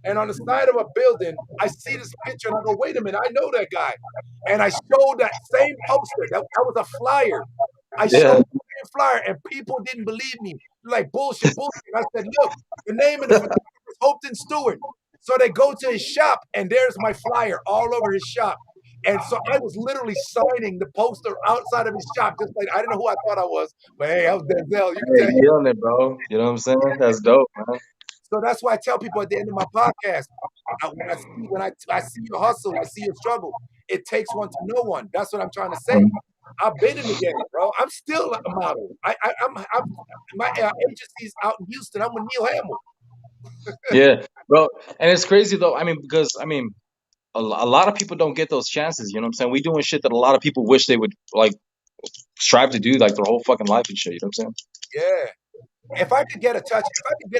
And on the side of a building, I see this picture and I go, wait a minute, I know that guy. And I showed that same poster. That was a flyer. I showed the same flyer and people didn't believe me. Like, bullshit. I said, look, the name of the photographer is Hopton Stewart. So they go to his shop and there's my flyer all over his shop. And so I was literally signing the poster outside of his shop, just like I didn't know who I thought I was, but hey, I was Denzel. You can tell you on it, bro. You know what I'm saying? That's dope, man. So that's why I tell people at the end of my podcast, when I see your hustle, I see your struggle. It takes one to know one. That's what I'm trying to say. I've been in the game, bro. I'm still a model. My agency's out in Houston. I'm with Neil Hamill. Yeah, bro. And it's crazy though. I mean, because a lot of people don't get those chances. You know what I'm saying? We doing shit that a lot of people wish they would like strive to do like their whole fucking life and shit. You know what I'm saying? Yeah. If I could get a touch, if I could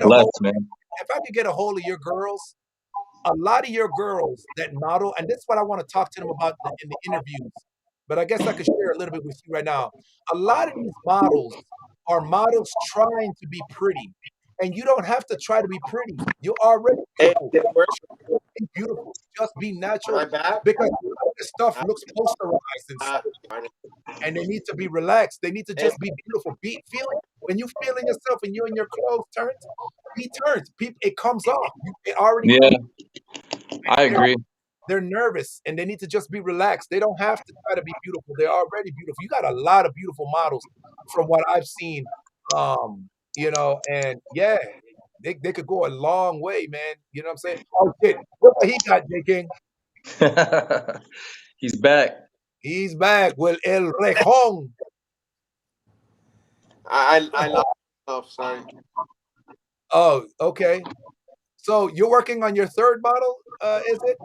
get a hold of your girls, a lot of your girls that model, and this is what I want to talk to them about in the interviews. But I guess I could share a little bit with you right now. A lot of these models are models trying to be pretty. And you don't have to try to be pretty. You're already beautiful. Just be natural. Because this stuff looks posterized and they need to be relaxed. They need to just be beautiful. When you feeling yourself and you and your clothes turns, be turned. It comes off. It already. Yeah, I agree. They're nervous and they need to just be relaxed. They don't have to try to be beautiful. They're already beautiful. You got a lot of beautiful models from what I've seen. You know, and yeah, they could go a long way, man. You know what I'm saying? Oh shit, what he got, J King? He's back. He's back with El Rejon. I lost myself, sorry. Oh, okay. So you're working on your third bottle, is it?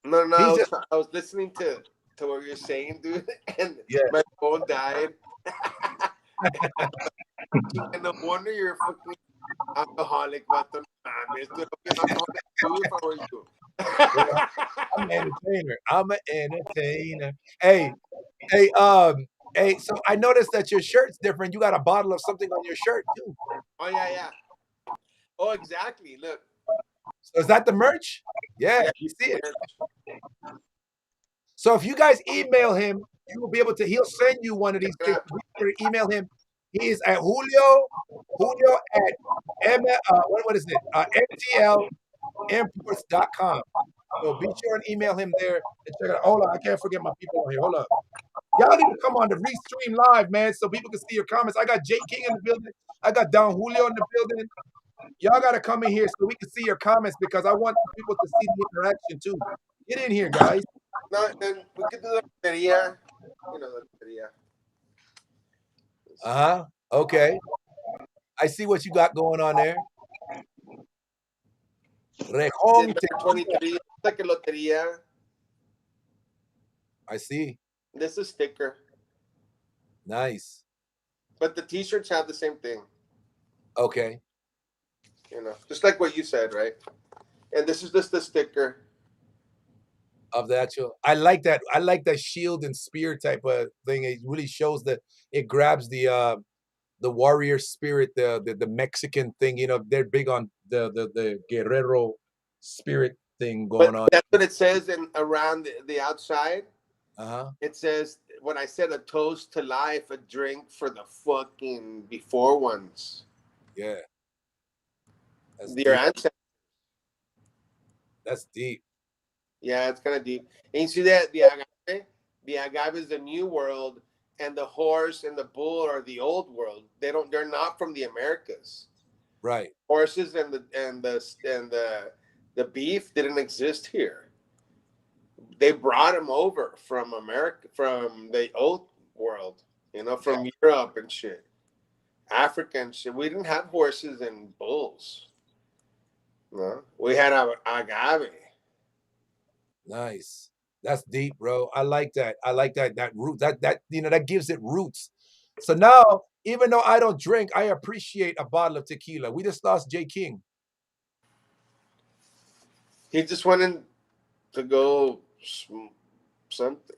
No, I was listening to what you're saying, dude, and my phone died. And no wonder you're a fucking alcoholic, but I'm an entertainer. I'm an entertainer. Hey, so I noticed that your shirt's different. You got a bottle of something on your shirt too. Oh yeah. Oh, exactly. Look. So is that the merch? Yeah, you see it. So if you guys email him, you will be able to. He'll send you one of these things. Email him. He is at Julio at what is it? MTLimports.com. So be sure and email him there and check it out. Hold on, I can't forget my people on here. Hold on. Y'all need to come on the Restream Live, man, so people can see your comments. I got J King in the building. I got Don Julio in the building. Y'all got to come in here so we can see your comments because I want people to see the interaction too. Get in here, guys. No, and we could do the loteria. You know, the loteria. Uh-huh. Okay. I see what you got going on there. Rejón Number Tequila. 23, like a loteria. I see. This is a sticker. Nice. But the t-shirts have the same thing. Okay. You know, just like what you said, right? And this is just the sticker. Of the actual, I like that. I like that shield and spear type of thing. It really shows that it grabs the warrior spirit, the Mexican thing. You know, they're big on the guerrero spirit thing going But on. that's what it says in around the outside. Uh-huh. It says when I said a toast to life, a drink for the fucking before ones. Yeah. That's Your deep. ancestors. That's deep. Yeah, it's kind of deep. And you see that the agave is the new world, and the horse and the bull are the old world. They're not from the Americas. Right. Horses and the beef didn't exist here. They brought them over from America, from the old world, you know, from Europe and shit, Africa and shit. We didn't have horses and bulls. No, we had agave. Nice. That's deep, bro. I like that. I like that root. That you know, that gives it roots. So now, even though I don't drink, I appreciate a bottle of tequila. We just lost J King. He just wanted to go something.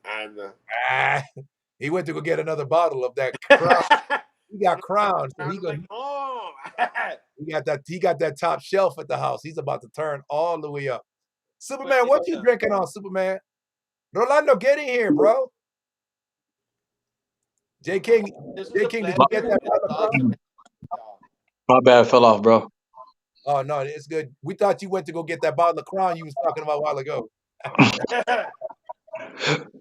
He went to go get another bottle of that crown. He got crowned. So he got that top shelf at the house. He's about to turn all the way up. Superman, what you drinking on, Superman? Rolando, get in here, bro. J King, did you get that bottle? My bad, fell off, bro. Oh no, it's good. We thought you went to go get that bottle of Crown you was talking about a while ago.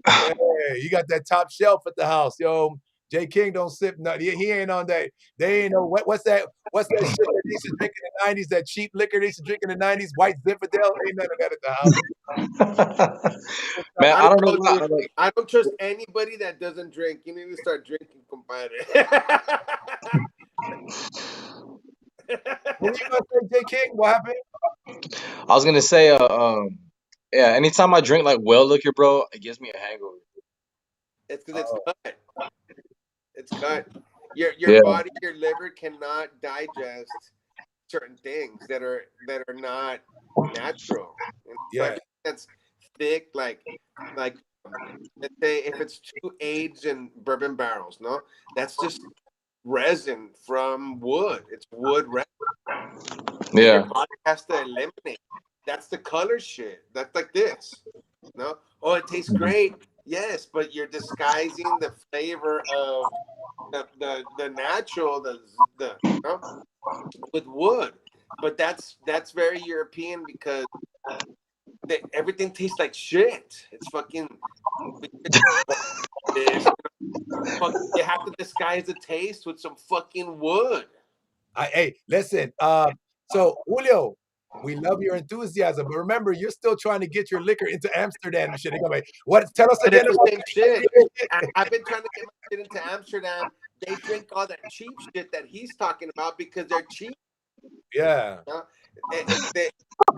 Hey, you got that top shelf at the house, yo. J King don't sip nothing. He ain't on that. They ain't know what's that shit that they used to drink in the 90s, that cheap liquor they used to drink in the 90s, white Zinfandel. Ain't none of that at the house. Man, I don't know why. I don't trust anybody that doesn't drink. You need to start drinking, compadre. What were you gonna say, J King? What happened? I was gonna say, yeah. Anytime I drink like well liquor, bro, it gives me a hangover. It's because it's cut. It's cut. Your body, your liver cannot digest certain things that are not natural. Yeah, that's thick, like let's say if it's too aged in bourbon barrels, no, that's just resin from wood. It's wood resin. Yeah. Your body has to eliminate. That's the color shit. That's like this. No? Oh, it tastes great. Yes, but you're disguising the flavor of the natural, no? With wood. But that's very European because everything tastes like shit. It's fucking this. You have to disguise the taste with some fucking wood. Hey, listen. So Julio, we love your enthusiasm, but remember, you're still trying to get your liquor into Amsterdam and shit. What? Tell us again about the same shit. I've been trying to get my shit into Amsterdam. They drink all that cheap shit that he's talking about because they're cheap. Yeah. Who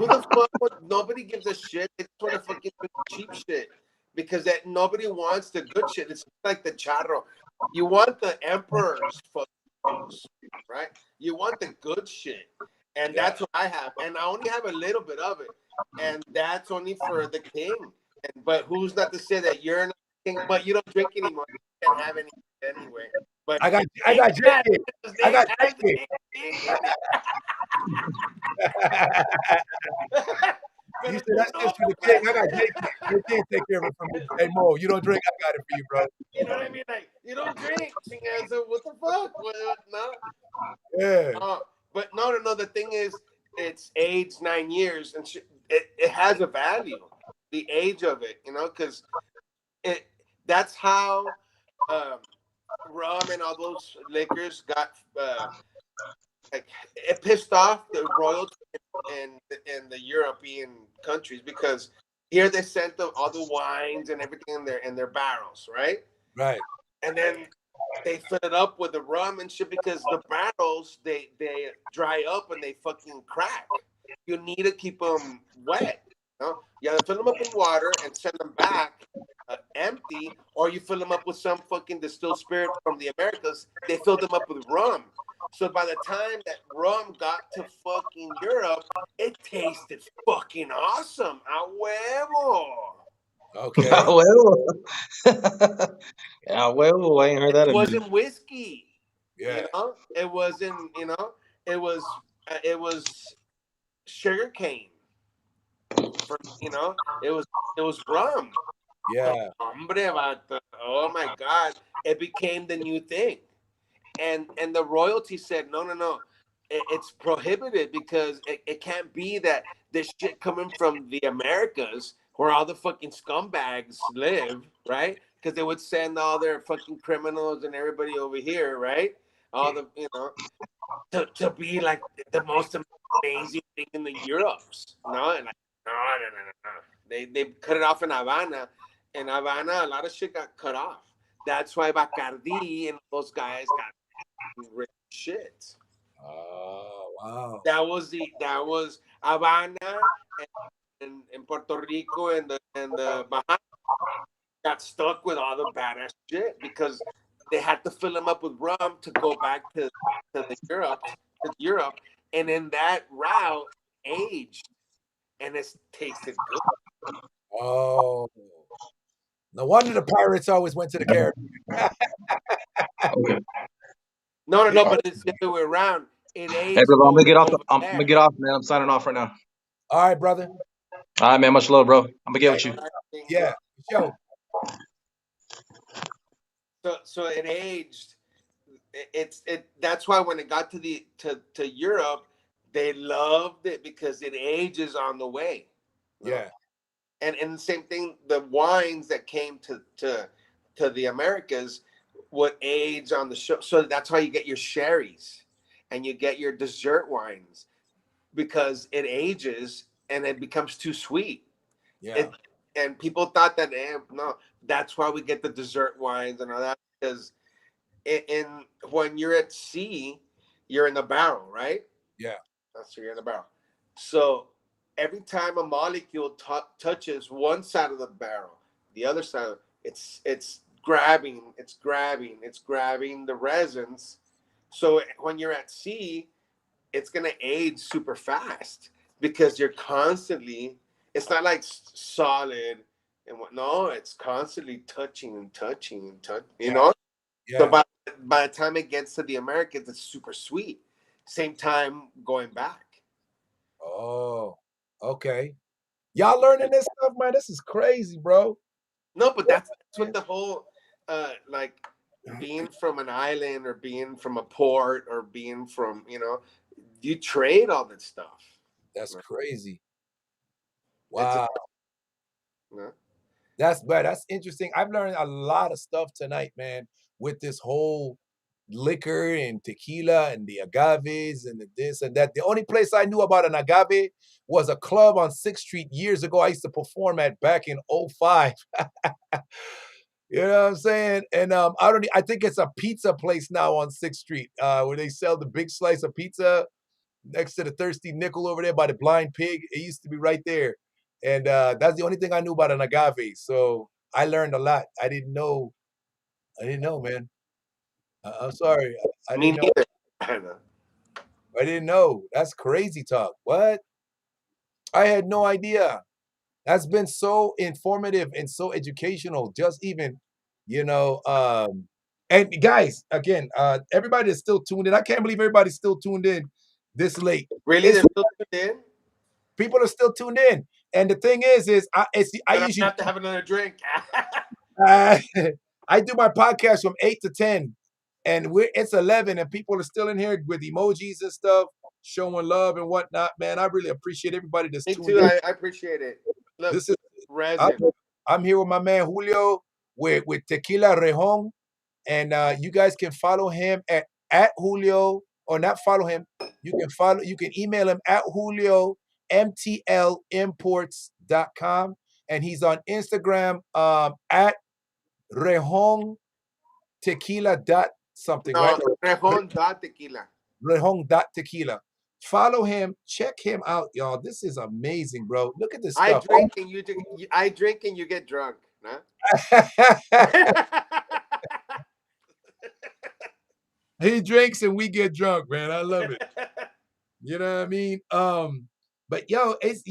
the fuck? Nobody gives a shit. They just want to fucking drink cheap shit because nobody wants the good shit. It's like the charro. You want the emperor's fucking, right? You want the good shit. And that's what I have. And I only have a little bit of it. And that's only for the king. But who's not to say that you're not the king, but you don't drink anymore. You can't have any anyway. But I got drinking. I got drinking. You said that's just for the king. I got drinking. You can't take care of it from me. Hey Mo, you don't drink, I got it for you, bro. You know what I mean? Like, you don't drink. So what the fuck? No. Yeah. But no. The thing is, it's aged 9 years, and it has a value. The age of it, you know, because that's how rum and all those liquors got like it pissed off the royalty in the European countries because here they sent all the wines and everything in their barrels, right? Right. And then they fill it up with the rum and shit because the barrels they dry up and they fucking crack. You need to keep them wet. You know? You gotta fill them up in water and send them back empty, or you fill them up with some fucking distilled spirit from the Americas. They filled them up with rum. So by the time that rum got to fucking Europe, it tasted fucking awesome. A huevo. Okay. Ah, huevo. Ah, huevo. I ain't heard that It in wasn't whiskey. Yeah. You know, it wasn't. You know, it was sugar cane. You know, it was rum. Yeah. Hombre, vato. Oh my God! It became the new thing, and the royalty said, no, it's prohibited because it can't be that this shit coming from the Americas where all the fucking scumbags live, right? Because they would send all their fucking criminals and everybody over here, right? All the to be like the most amazing thing in the Europes, no, and like no. They cut it off in Havana. In Havana, a lot of shit got cut off. That's why Bacardi and those guys got rich shit. Oh, wow. That was Havana and Puerto Rico and the Bahamas got stuck with all the badass shit because they had to fill them up with rum to go back to Europe, and in that route aged, and it's tasted good. Oh. No wonder the pirates always went to the Caribbean. Okay. No, but it's the other way around. It aged. Hey, brother, I'm gonna get off. over I'm there. gonna get off, man. I'm signing off right now. All right, brother. All right, man. Much love, bro. I'm gonna get with you. Yeah. Show. So it aged. That's why when it got to Europe, they loved it because it ages on the way. Yeah. And the same thing, the wines that came to the Americas would age on the show. So that's how you get your sherries and you get your dessert wines because it ages and it becomes too sweet. Yeah. And people thought that no, that's why we get the dessert wines and all that because when you're at sea, you're in the barrel, right? Yeah. That's you're in the barrel. So every time a molecule touches one side of the barrel, the other side, it's grabbing the resins. So when you're at sea, it's gonna age super fast because you're constantly. It's not like solid and what. No, it's constantly touching and touching and touching. You know. Yeah. So by the time it gets to the Americans, it's super sweet. Same time going back. Oh, okay. Y'all learning this stuff, man? This is crazy, bro. No, but that's what the whole like being from an island or being from a port or being from, you trade all that stuff. That's Right. crazy. It's Wow. Yeah. That's interesting. I've learned a lot of stuff tonight, man, with this whole liquor and tequila and the agaves and the this and that. The only place I knew about an agave was a club on 6th Street years ago. I used to perform at back in 05. You know what I'm saying? And I think it's a pizza place now on 6th Street, where they sell the big slice of pizza next to the Thirsty Nickel over there by the Blind Pig. It used to be right there. And that's the only thing I knew about an agave. So I learned a lot. I didn't know, man. I'm sorry. I Me didn't know. neither. I didn't know. That's crazy talk. What? I had no idea. That's been so informative and so educational. Just even, and guys, again, everybody is still tuned in. I can't believe everybody's still tuned in this late. Really, they're still tuned in? People are still tuned in. And the thing is I usually have to have another drink. I do my podcast from 8 to 10, and it's 11, and people are still in here with emojis and stuff, showing love and whatnot. Man, I really appreciate everybody that's Me tuned too. in. I appreciate it. Look, This is resin. I'm here with my man Julio with Tequila Rejon. And you guys can follow him at Julio, or not follow him. You can email him at JulioMTLimports.com, and he's on Instagram at Rejon Tequila dot something, No, right? Rejon.tequila. Rejon dot Tequila. Follow him, check him out, y'all. This is amazing, bro. Look at this I stuff. drink and you drink. I drink and you get drunk. Nah? He drinks and we get drunk, man. I love it. You know what I mean? But y'all ain't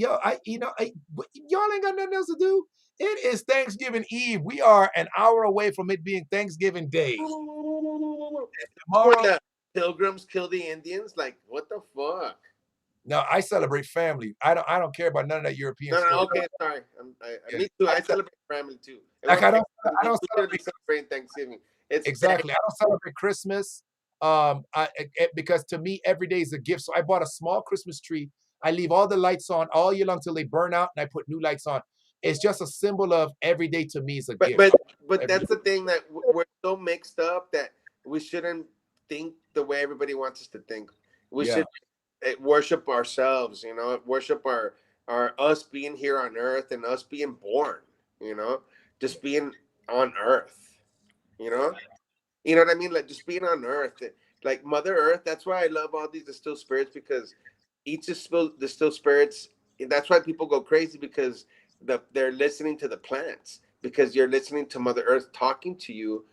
got nothing else to do. It is Thanksgiving Eve. We are an hour away from it being Thanksgiving Day. When Tomorrow, the Pilgrims kill the Indians, like what the fuck? no, I celebrate family. I don't care about none of that European No, stuff. okay, sorry. Yeah. Me too. I celebrate family too. Like I don't We should celebrate be celebrating Thanksgiving. It's exactly. I don't celebrate Christmas. Because to me every day is a gift. So I bought a small Christmas tree. I leave all the lights on all year long till they burn out, and I put new lights on. It's just a symbol of every day to me is a gift. But that's the thing, that we're so mixed up that we shouldn't think the way everybody wants us to think. We should worship ourselves, worship our us being here on earth and us being born, just being on earth, you know what I mean? Like just being on earth, like Mother Earth. That's why I love all these distilled spirits, because each distilled spirits. That's why people go crazy, because they're listening to the plants, because you're listening to Mother Earth talking to you.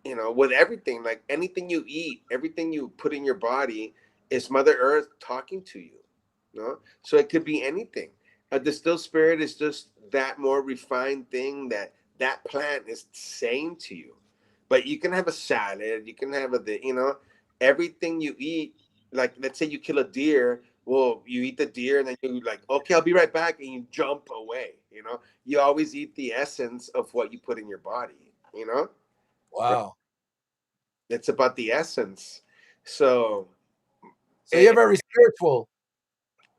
With everything, like anything you eat, everything you put in your body is Mother Earth talking to you. So it could be anything. A distilled spirit is just that more refined thing that plant is saying to you. But you can have a salad, you can have everything you eat. Like, let's say you kill a deer. Well, you eat the deer and then you like, okay, I'll be right back, and you jump away. You always eat the essence of what you put in your body. Wow. It's about the essence. So you're very spiritual.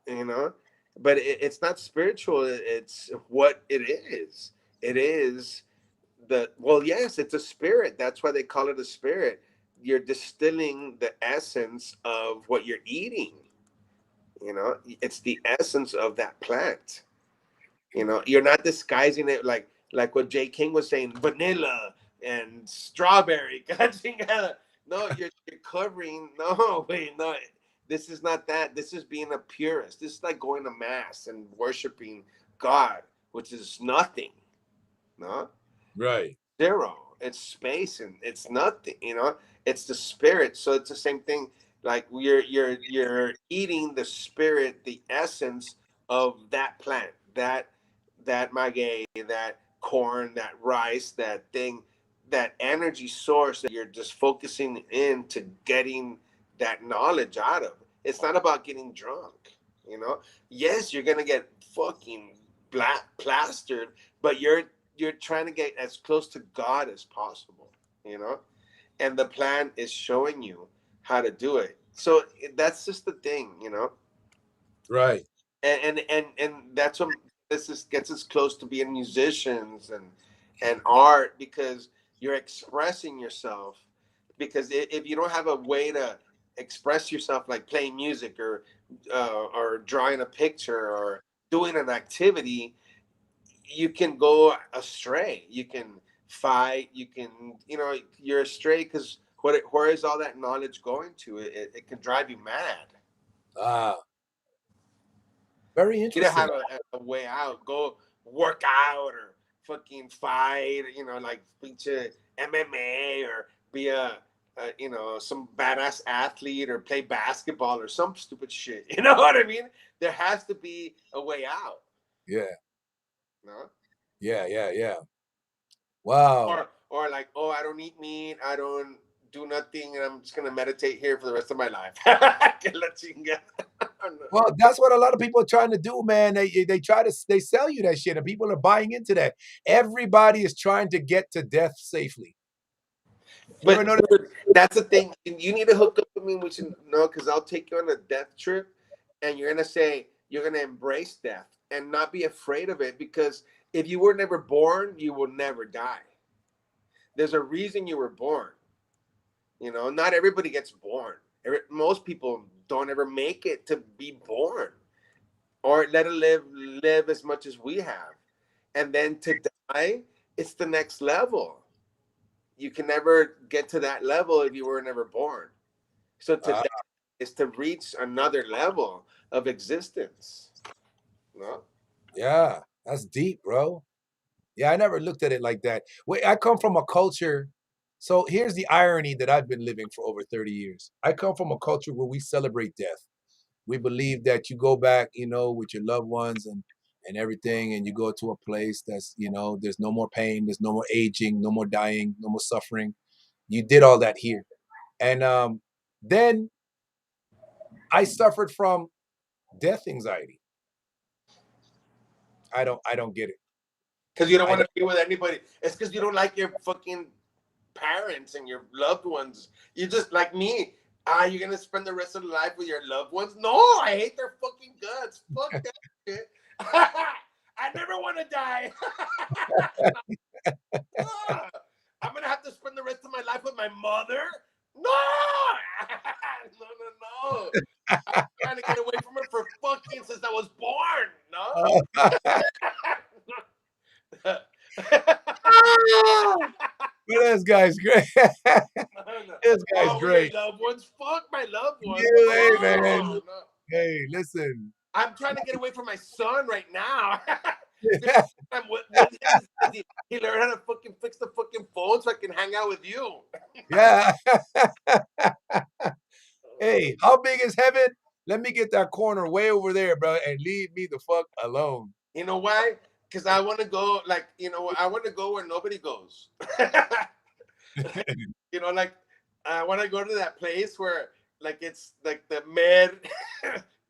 But it's not spiritual. It's what it is. It is yes, it's a spirit. That's why they call it a spirit. You're distilling the essence of what you're eating. It's the essence of that plant. You're not disguising it like what Jay King was saying, vanilla and strawberry. No, you're covering. No, wait, no. This is not that. This is being a purist. This is like going to mass and worshiping God, which is nothing. No? Right. Zero. It's space and it's nothing, It's the spirit. So it's the same thing. Like you're eating the spirit, the essence of that plant, that maguey, that corn, that rice, that thing, that energy source that you're just focusing into getting that knowledge out of. It's not about getting drunk, Yes, you're gonna get fucking plastered, but you're trying to get as close to God as possible, and the plan is showing you how to do it. So that's just the thing, Right. And that's what this gets us close to being musicians and art, because you're expressing yourself. Because if you don't have a way to express yourself, like playing music or drawing a picture or doing an activity, you can go astray. You can fight. You can, you're astray because where is all that knowledge going to? It can drive you mad. Very You interesting. don't have a way out. Go work out or fucking fight. Like feature MMA or be some badass athlete or play basketball or some stupid shit. You know what I mean? There has to be a way out. Yeah. No? Yeah. Wow. Or like, oh, I don't eat meat, I don't do nothing, and I'm just gonna meditate here for the rest of my life. Well, that's what a lot of people are trying to do, man. They sell you that shit, and people are buying into that. Everybody is trying to get to death safely. But that's the thing. You need to hook up with me, because I'll take you on a death trip, and you're gonna embrace death and not be afraid of it, because if you were never born, you will never die. There's a reason you were born. You know, not everybody gets born. Most people don't ever make it to be born, or let it live as much as we have. And then to die, it's the next level. You can never get to that level if you were never born. So to die is to reach another level of existence. No? Yeah, that's deep, bro. Yeah, I never looked at it like that. Wait, I come from a culture. So here's the irony that I've been living for over 30 years. I come from a culture where we celebrate death. We believe that you go back, you know, with your loved ones and everything, and you go to a place that's, you know, there's no more pain, there's no more aging, no more dying, no more suffering. You did all that here. And then I suffered from death anxiety. I don't get it. Because you don't I want to be with anybody. It's because you don't like your fucking parents and your loved ones. You just like me. You're gonna spend the rest of the life with your loved ones? No, I hate their fucking guts. Fuck that shit. I never want to die. I'm gonna have to spend the rest of my life with my mother? No! No. I'm trying to get away from her for fucking since I was born. No? This guy's great. This guy's great. Loved ones, fuck my loved ones. Hey, man. No. Hey, listen. I'm trying to get away from my son right now. I'm with him. He learned how to fucking fix the fucking phone so I can hang out with you. Yeah. Hey, how big is heaven? Let me get that corner way over there, bro, and leave me the fuck alone. You know why? Because I want to go, like, you know, I want to go where nobody goes. You know, like, I want to go to that place where, like, it's like the med,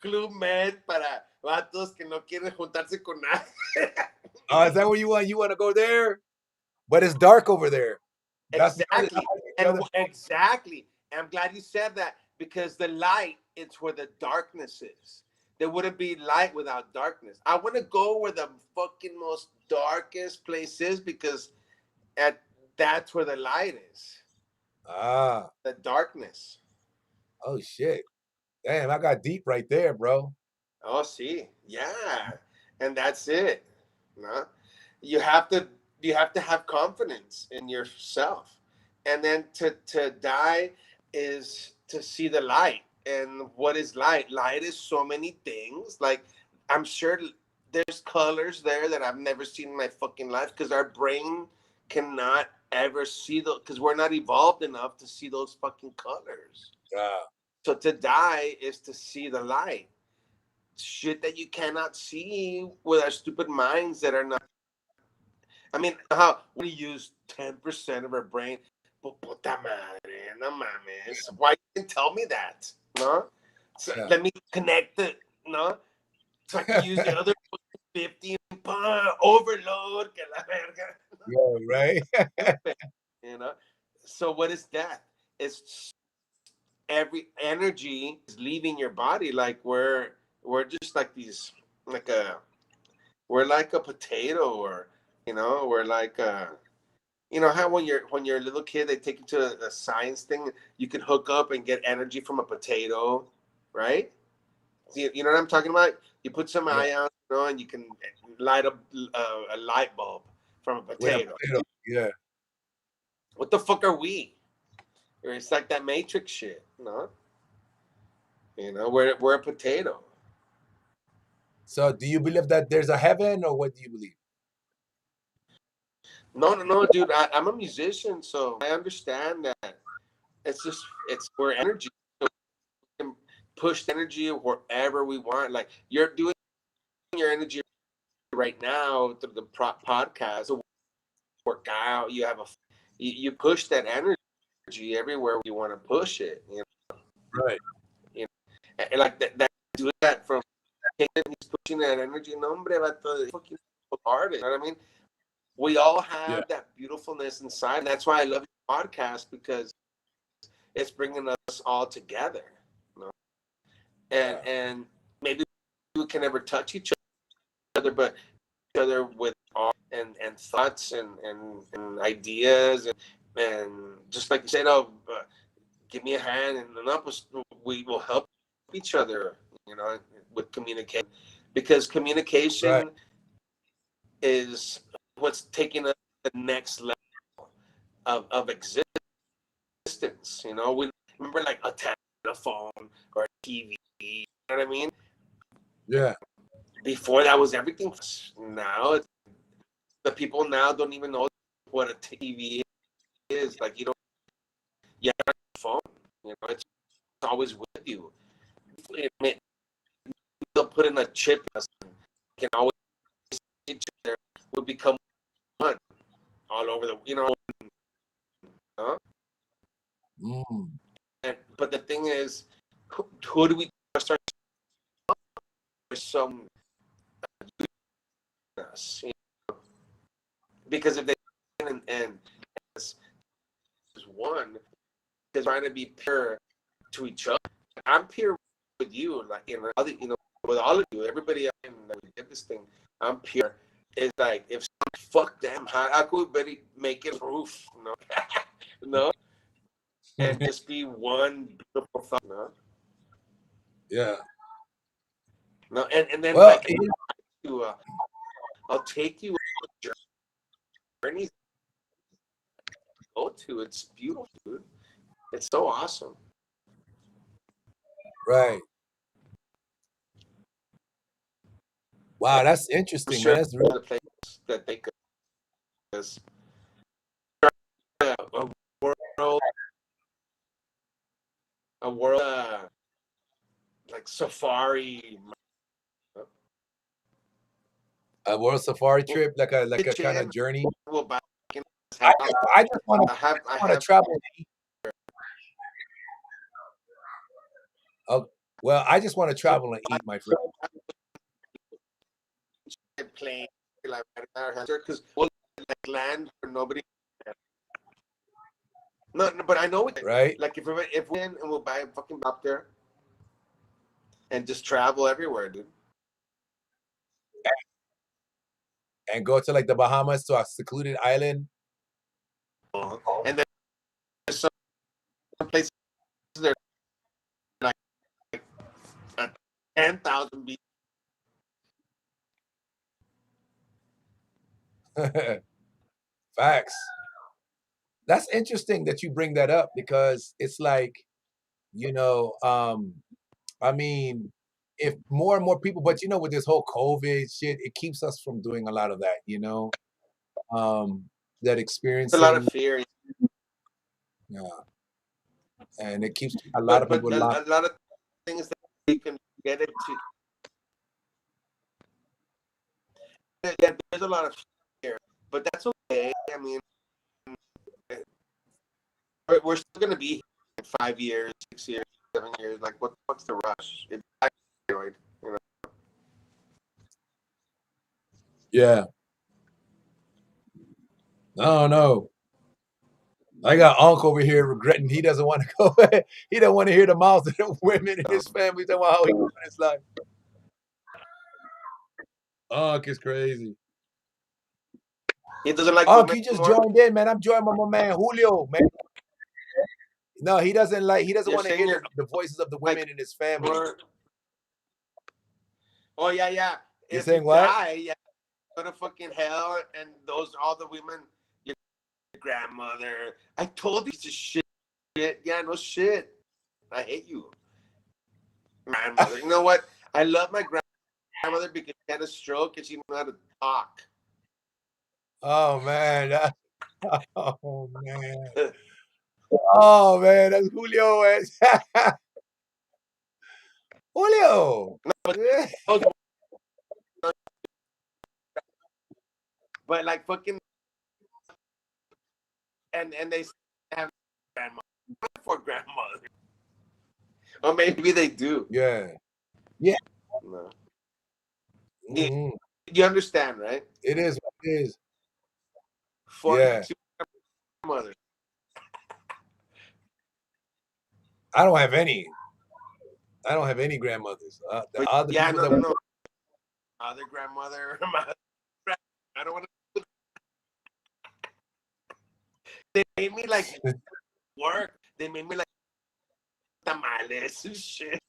Club Med para vatos que no quieren juntarse con nadie. Oh, is that where you want? You want to go there? But it's dark over there. Exactly. Exactly. And I'm glad you said that, because the light, it's where the darkness is. There wouldn't be light without darkness. I want to go where the fucking most darkest place is, because that's where the light is. The darkness. Oh shit. Damn, I got deep right there, bro. Oh, see. Yeah. And that's it. No? You have to have confidence in yourself. And then to die is to see the light. And what is light? Light is so many things. Like, I'm sure there's colors there that I've never seen in my fucking life, because our brain cannot ever see those, because we're not evolved enough to see those fucking colors. Yeah. So to die is to see the light. Shit that you cannot see with our stupid minds that are not. I mean, how we use 10% of our brain. Puta madre, no mames. Why you didn't tell me that? No? So let me connect it, no? So I can use the other 50 overload. Que la verga. Yeah, right? You know? So what is death? It's every energy is leaving your body. Like we're just like these, we're like a potato, or, you know, we're like you know how when you're a little kid, they take you to a science thing, you can hook up and get energy from a potato, right? You know what I'm talking about? You put some ions, you know, and you can light up a light bulb from a potato. Yeah. What the fuck are we? It's like that Matrix shit, no? You know, we're a potato. So do you believe that there's a heaven, or what do you believe? No, dude. I'm a musician, so I understand that it's we're energy. So we can push energy wherever we want. Like, you're doing your energy right now through the podcast, to work out. You push that energy everywhere you want to push it. You know? Right. You know, and like that do that from he's pushing that energy. No, hombre, vato, fucking hard. You know what I mean? We all have that beautifulness inside. And that's why I love your podcast, because it's bringing us all together. You know? And maybe we can never touch each other, but each other with and thoughts and ideas and just like you said, give me a hand and we will help each other, with communication, because communication is what's taking us to the next level of existence. We remember like a telephone or a TV. You know what I mean? Yeah. Before that was everything. Now the people now don't even know what a TV is. Like you have a phone. It's always with you. They'll put in a chip and can always see each other. Will become one all over the Huh? But the thing is, who do we start? Some because if they and as one, they're trying to be pure to each other. I'm pure with you, like with all of you, everybody. That we did this thing. I'm pure. It's like if fuck them, how could we make it proof? No. And just be one beautiful thought, no? Yeah. No, and then well, I'll take you on a journey. Go to it's beautiful, dude. It's so awesome. Right. Wow, that's interesting, sure man. That's really the place that they could. A world like safari. A world safari trip, like a kind of journey. Well, I just want to travel. Oh, well, I just want to travel and eat, my friend. Plane, because we'll like land for nobody. No, but I know it. Right. Like if we and we'll buy a fucking up there and just travel everywhere, dude. And go to like the Bahamas, to a secluded island. And then there's some places there like 10,000 beach. Facts. That's interesting that you bring that up, because it's like, I mean, if more and more people, but with this whole COVID shit, it keeps us from doing a lot of that, that experiencing. A lot of fear. Yeah. And it keeps a lot of people locked. A lot of things that you can get into. Yeah, there's a lot of fear, but that's okay. I mean, we're still gonna be here in 5 years, 6 years, 7 years. Like, what the fuck's the rush? It's steroid, Yeah. No. I got Unc over here regretting he doesn't want to go. He don't want to hear the mouths of the women in his family talking about how he living his life. Unc is crazy. He doesn't like. Unc, you just joined in, man. I'm joining my man Julio, man. No, he doesn't want to hear the voices of the women in his family. Oh yeah. You're saying what? Go to fucking hell, and those all the women. Your grandmother. I told you to shit. Yeah, no shit. I hate you, grandmother. You know what? I love my grandmother because she had a stroke and she knew how to talk. Oh man. Oh man. Oh man, that's Julio. Julio. But like fucking, and they have grandmother for grandmother, or maybe they do. Yeah. No. You understand, right? It is what it is. For grandmother. I don't have any. I don't have any grandmothers. The other people no. Other grandmother, I don't want to. They made me like work. They made me like tamales and shit.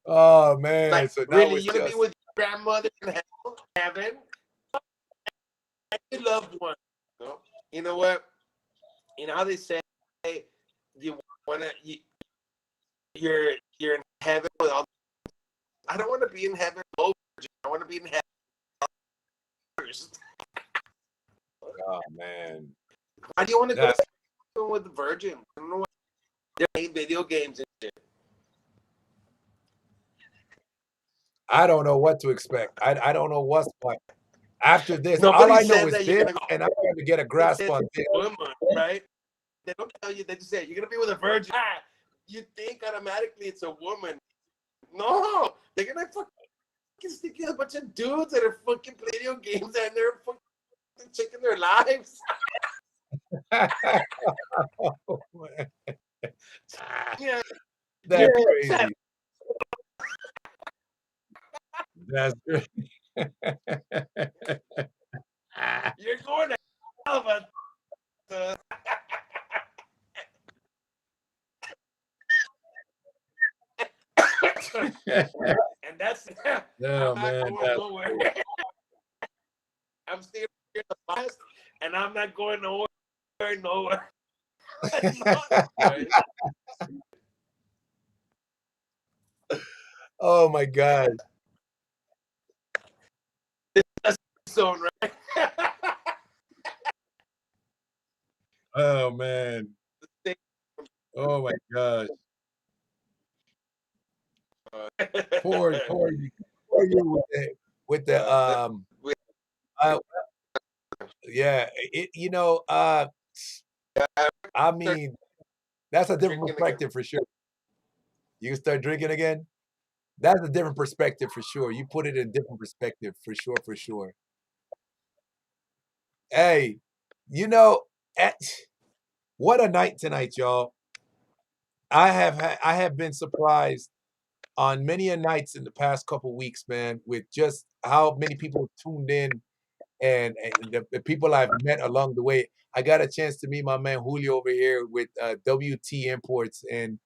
Oh man! Like, So now really, it's you want to be just with your grandmother in heaven? And your loved one. You know what? You know how they say you want to. You're in heaven with all. I don't want to be in heaven. I want to be in heaven first. oh man. Why do you want to go That's to heaven with the virgin? I don't know what they're playing video games and shit. I don't know what to expect. I don't know what's what. After this, all Nobody I know said is that you're this, gonna go and I'm trying to get a grasp with on a this. woman, right? They don't tell you. They just say you're gonna be with a virgin. You think automatically it's a woman. No, they're gonna fucking stick you a bunch of dudes that are fucking playing video games and they're fucking taking their lives. Oh, man. Yeah, That's crazy. That's crazy. you're going to hell, but and that's oh I'm not man, going that's nowhere. I'm staying here in the past, and I'm not going nowhere. Right? oh my god. That's zone, right? Oh man. Oh my gosh. Poor you with the yeah, I mean, that's a different Drinking again. perspective for sure. You can start drinking again? That's a different perspective for sure. You put it in a different perspective for sure, for sure. Hey, you know, at, what a night tonight, y'all. I have been surprised on many a nights in the past couple weeks, man, with just how many people tuned in and the people I've met along the way. I got a chance to meet my man Julio over here with WT Imports, and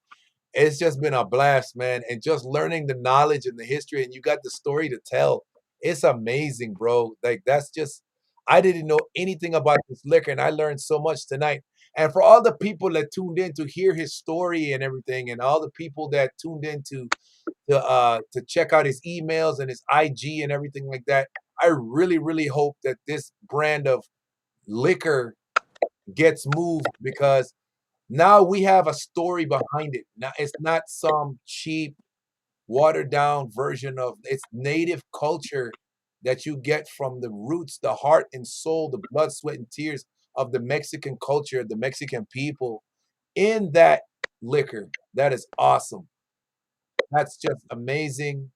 it's just been a blast, man. And just learning the knowledge and the history, and you got the story to tell. It's amazing, bro. Like that's just I didn't know anything about this liquor, and I learned so much tonight. And for all the people that tuned in to hear his story and everything, and all the people that tuned in to check out his emails and his IG and everything like that, I really, really hope that this brand of liquor gets moved because now we have a story behind it. Now it's not some cheap, watered down version of it's native culture that you get from the roots, the heart and soul, the blood, sweat, and tears of the Mexican culture, the Mexican people in that liquor. That is awesome. That's just amazing.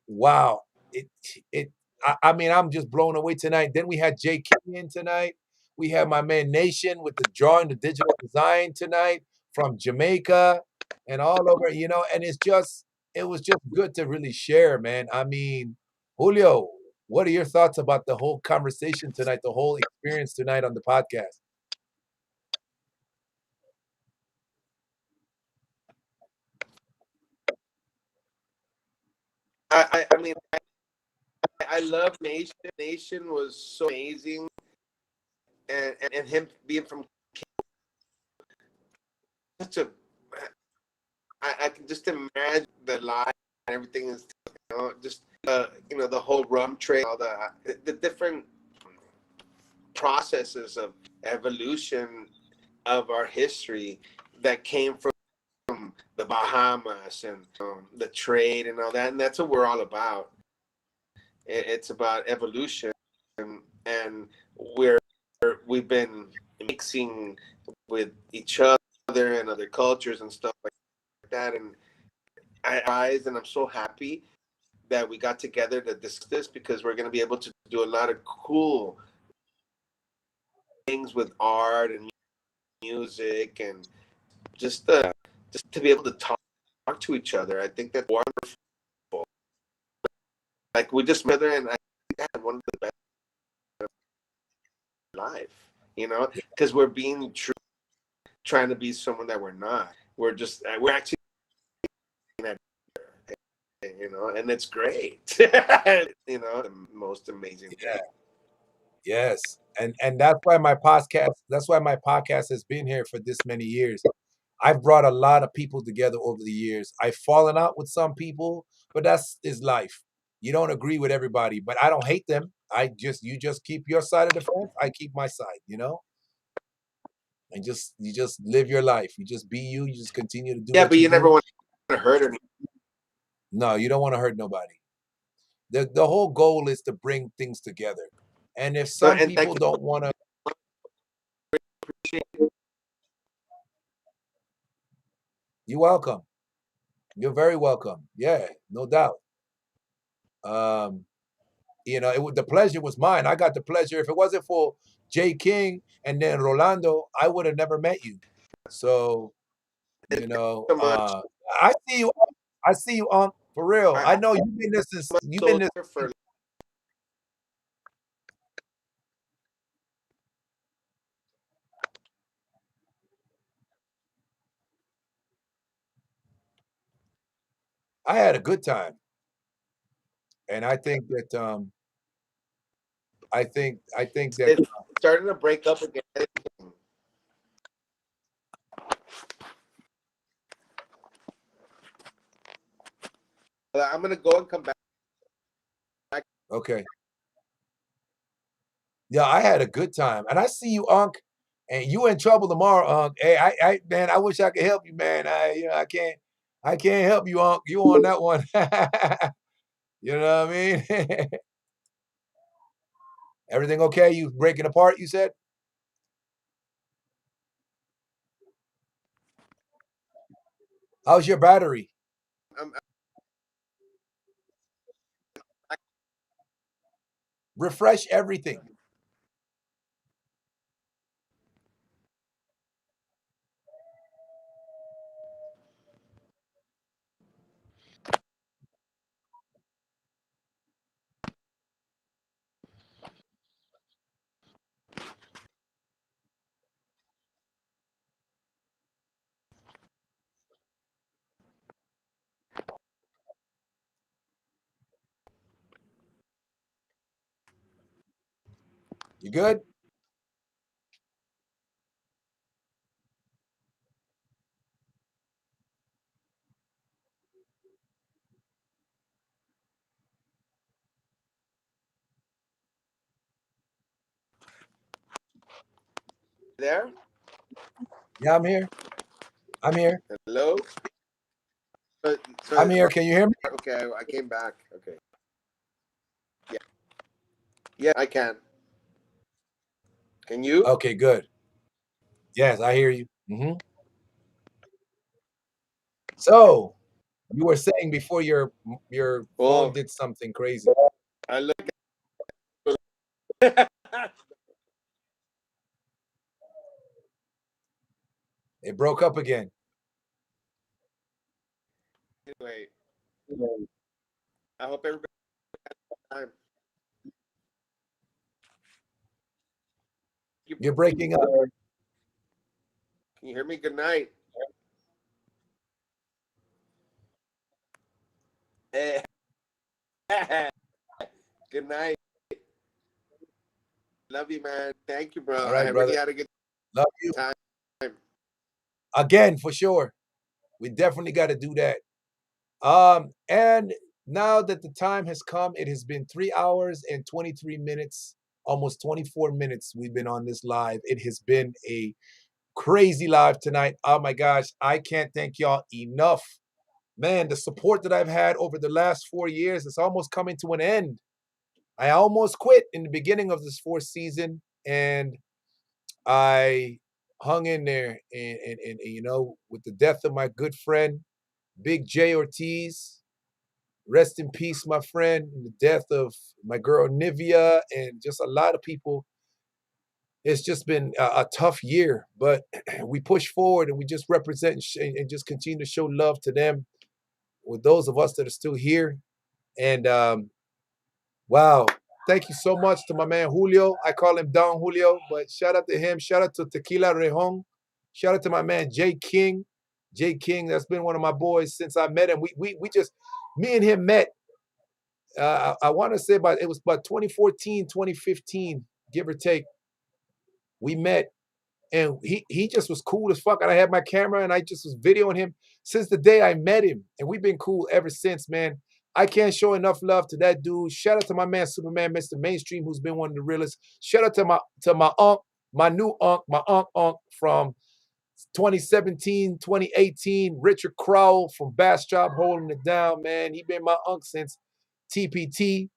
Wow. It it I mean, I'm just blown away tonight. Then we had Jay King in tonight. We had my man Nation with the drawing, the digital design tonight from Jamaica and all over, and it was just good to really share, man. I mean, Julio, what are your thoughts about the whole conversation tonight, the whole experience tonight on the podcast? I mean, I love Nation. Nation was so amazing, and him being from such a, I can just imagine the life and everything is, just the whole rum trade, all the different processes of evolution of our history that came from the Bahamas and the trade and all that, and that's what we're all about. It's about evolution, and we've been mixing with each other and other cultures and stuff like that. And I'm so happy that we got together to discuss this because we're going to be able to do a lot of cool things with art and music and just to be able to talk to each other. I think that's wonderful. like we just met her, and I had one of the best life, you know, because we're being true, trying to be someone that we're not. We're actually, you know, and it's great. You know, the most amazing Yeah. thing. Yes. And that's why my podcast has been here for this many years. I've brought a lot of people together over the years. I've fallen out with some people, but is life. You don't agree with everybody, but I don't hate them. You just keep your side of the fence, I keep my side, you know? And you just live your life. You just be you, you just continue to do Yeah, what but you you never do. want to hurt anyone. No, you don't want to hurt nobody. The whole goal is to bring things together. And if No, some and thank people don't want to, you. you're welcome. You're very welcome. Yeah, no doubt. You know, the pleasure was mine. I got the pleasure. If it wasn't for Jay King and then Rolando, I would have never met you. So, you know, So much. I see you. I see you on for real. I know you've been this since you've been this. For I had a good time, and I think that I think that it's starting to break up again. I'm gonna go and come back. okay. Yeah, I had a good time, and I see you, Unc, and you in trouble tomorrow, Unc. Hey, man, I wish I could help you, man. I can't help you, Unc. You on that one? You know what I mean? Everything okay? You breaking apart? You said? How's your battery? I'm, Refresh everything. You good? there. Yeah, I'm here. I'm here. Hello. I'm here. Can you hear me? Okay, I came back. Okay. Yeah. Yeah, I can. Can you? Okay, good. Yes, I hear you. So you were saying before your phone Oh, did something crazy. I look. It broke up again. Anyway, I hope everybody has time. You're breaking up. Can you hear me? Good night. Hey. Good night. Love you, man. Thank you, bro. All right, I brother. really had a good Love you. time. Again, for sure. We definitely got to do that. And now that the time has come, it has been 3 hours and 23 minutes, almost 24 minutes we've been on this live. It has been a crazy live tonight. Oh my gosh, I can't thank y'all enough. Man, the support that I've had over the last 4 years is almost coming to an end. I almost quit in the beginning of this 4th season, and I hung in there and you know, with the death of my good friend, Big J Ortiz, rest in peace, my friend, and the death of my girl Nivea, and just a lot of people. It's just been a tough year, but we push forward and we just represent and just continue to show love to them with those of us that are still here. And Wow. Thank you so much to my man Julio. I call him Don Julio, but shout out to him. Shout out to Tequila Rejon. Shout out to my man Jay King. Jay King, that's been one of my boys since I met him. We just, me and him met. I want to say it was about 2014, 2015, give or take. We met, and he just was cool as fuck. And I had my camera, and I just was videoing him since the day I met him, and we've been cool ever since, man. I can't show enough love to that dude. Shout out to my man Superman, Mr. Mainstream, who's been one of the realest. Shout out to my uncle, my new uncle, my uncle from 2017, 2018, Richard Crowell from Bastrop holding it down, man. He been my uncle since TPT.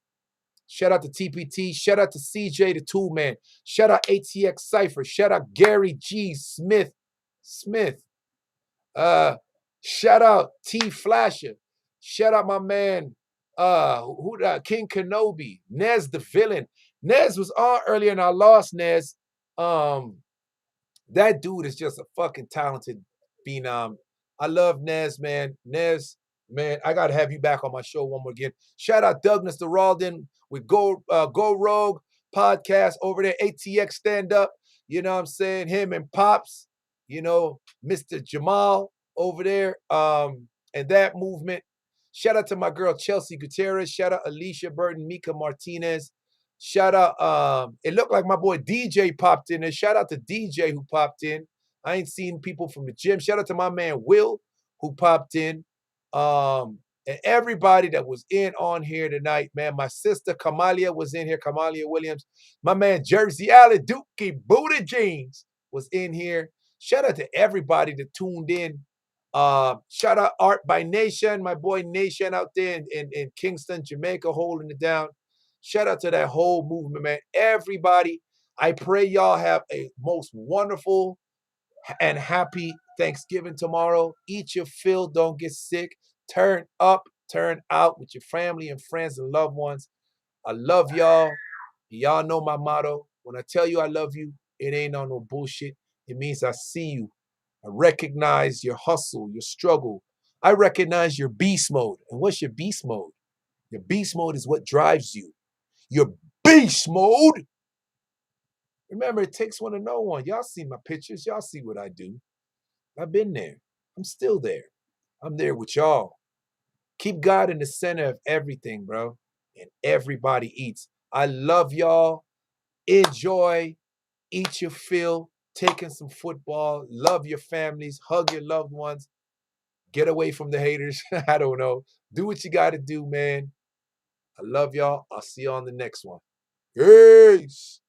Shout out to TPT. Shout out to CJ the Tool Man. Shout out ATX Cypher. Shout out Gary G. Smith. Shout out T Flasher. Shout out my man King Kenobi. Nez the Villain. Nez was on earlier and I lost Nez. That dude is just a fucking talented phenom. I love Nez, man. Nez, man, I gotta have you back on my show one more again. Shout out Douglas the Ralden with Go Rogue podcast over there, ATX Stand Up. You know what I'm saying? Him and Pops, you know, Mr. Jamal over there. And that movement. Shout out to my girl Chelsea Gutierrez. Shout out Alicia Burton, Mika Martinez. Shout out, it looked like my boy DJ popped in there. Shout out to DJ who popped in. I ain't seen people from the gym. Shout out to my man Will who popped in. And everybody that was in on here tonight, man. My sister Kamalia was in here, Kamalia Williams. My man Jersey Alley Dookie Booty Jeans was in here. Shout out to everybody that tuned in. Shout out Art by Nation, my boy Nation out there in Kingston, Jamaica, holding it down. Shout out to that whole movement, man. Everybody, I pray y'all have a most wonderful and happy Thanksgiving tomorrow. Eat your fill, don't get sick. Turn up, turn out with your family and friends and loved ones. I love y'all. Y'all know my motto. When I tell you I love you, it ain't on no bullshit. It means I see you. I recognize your hustle, your struggle. I recognize your beast mode. And what's your beast mode? Your beast mode is what drives you. Your beast mode. Remember, it takes one to know one. Y'all see my pictures. Y'all see what I do. I've been there. I'm still there. I'm there with y'all. Keep God in the center of everything, bro. And everybody eats. I love y'all. Enjoy. Eat your fill. Taking some football. Love your families. Hug your loved ones. Get away from the haters. I don't know. Do what you got to do, man. I love y'all. I'll see you on the next one. Peace.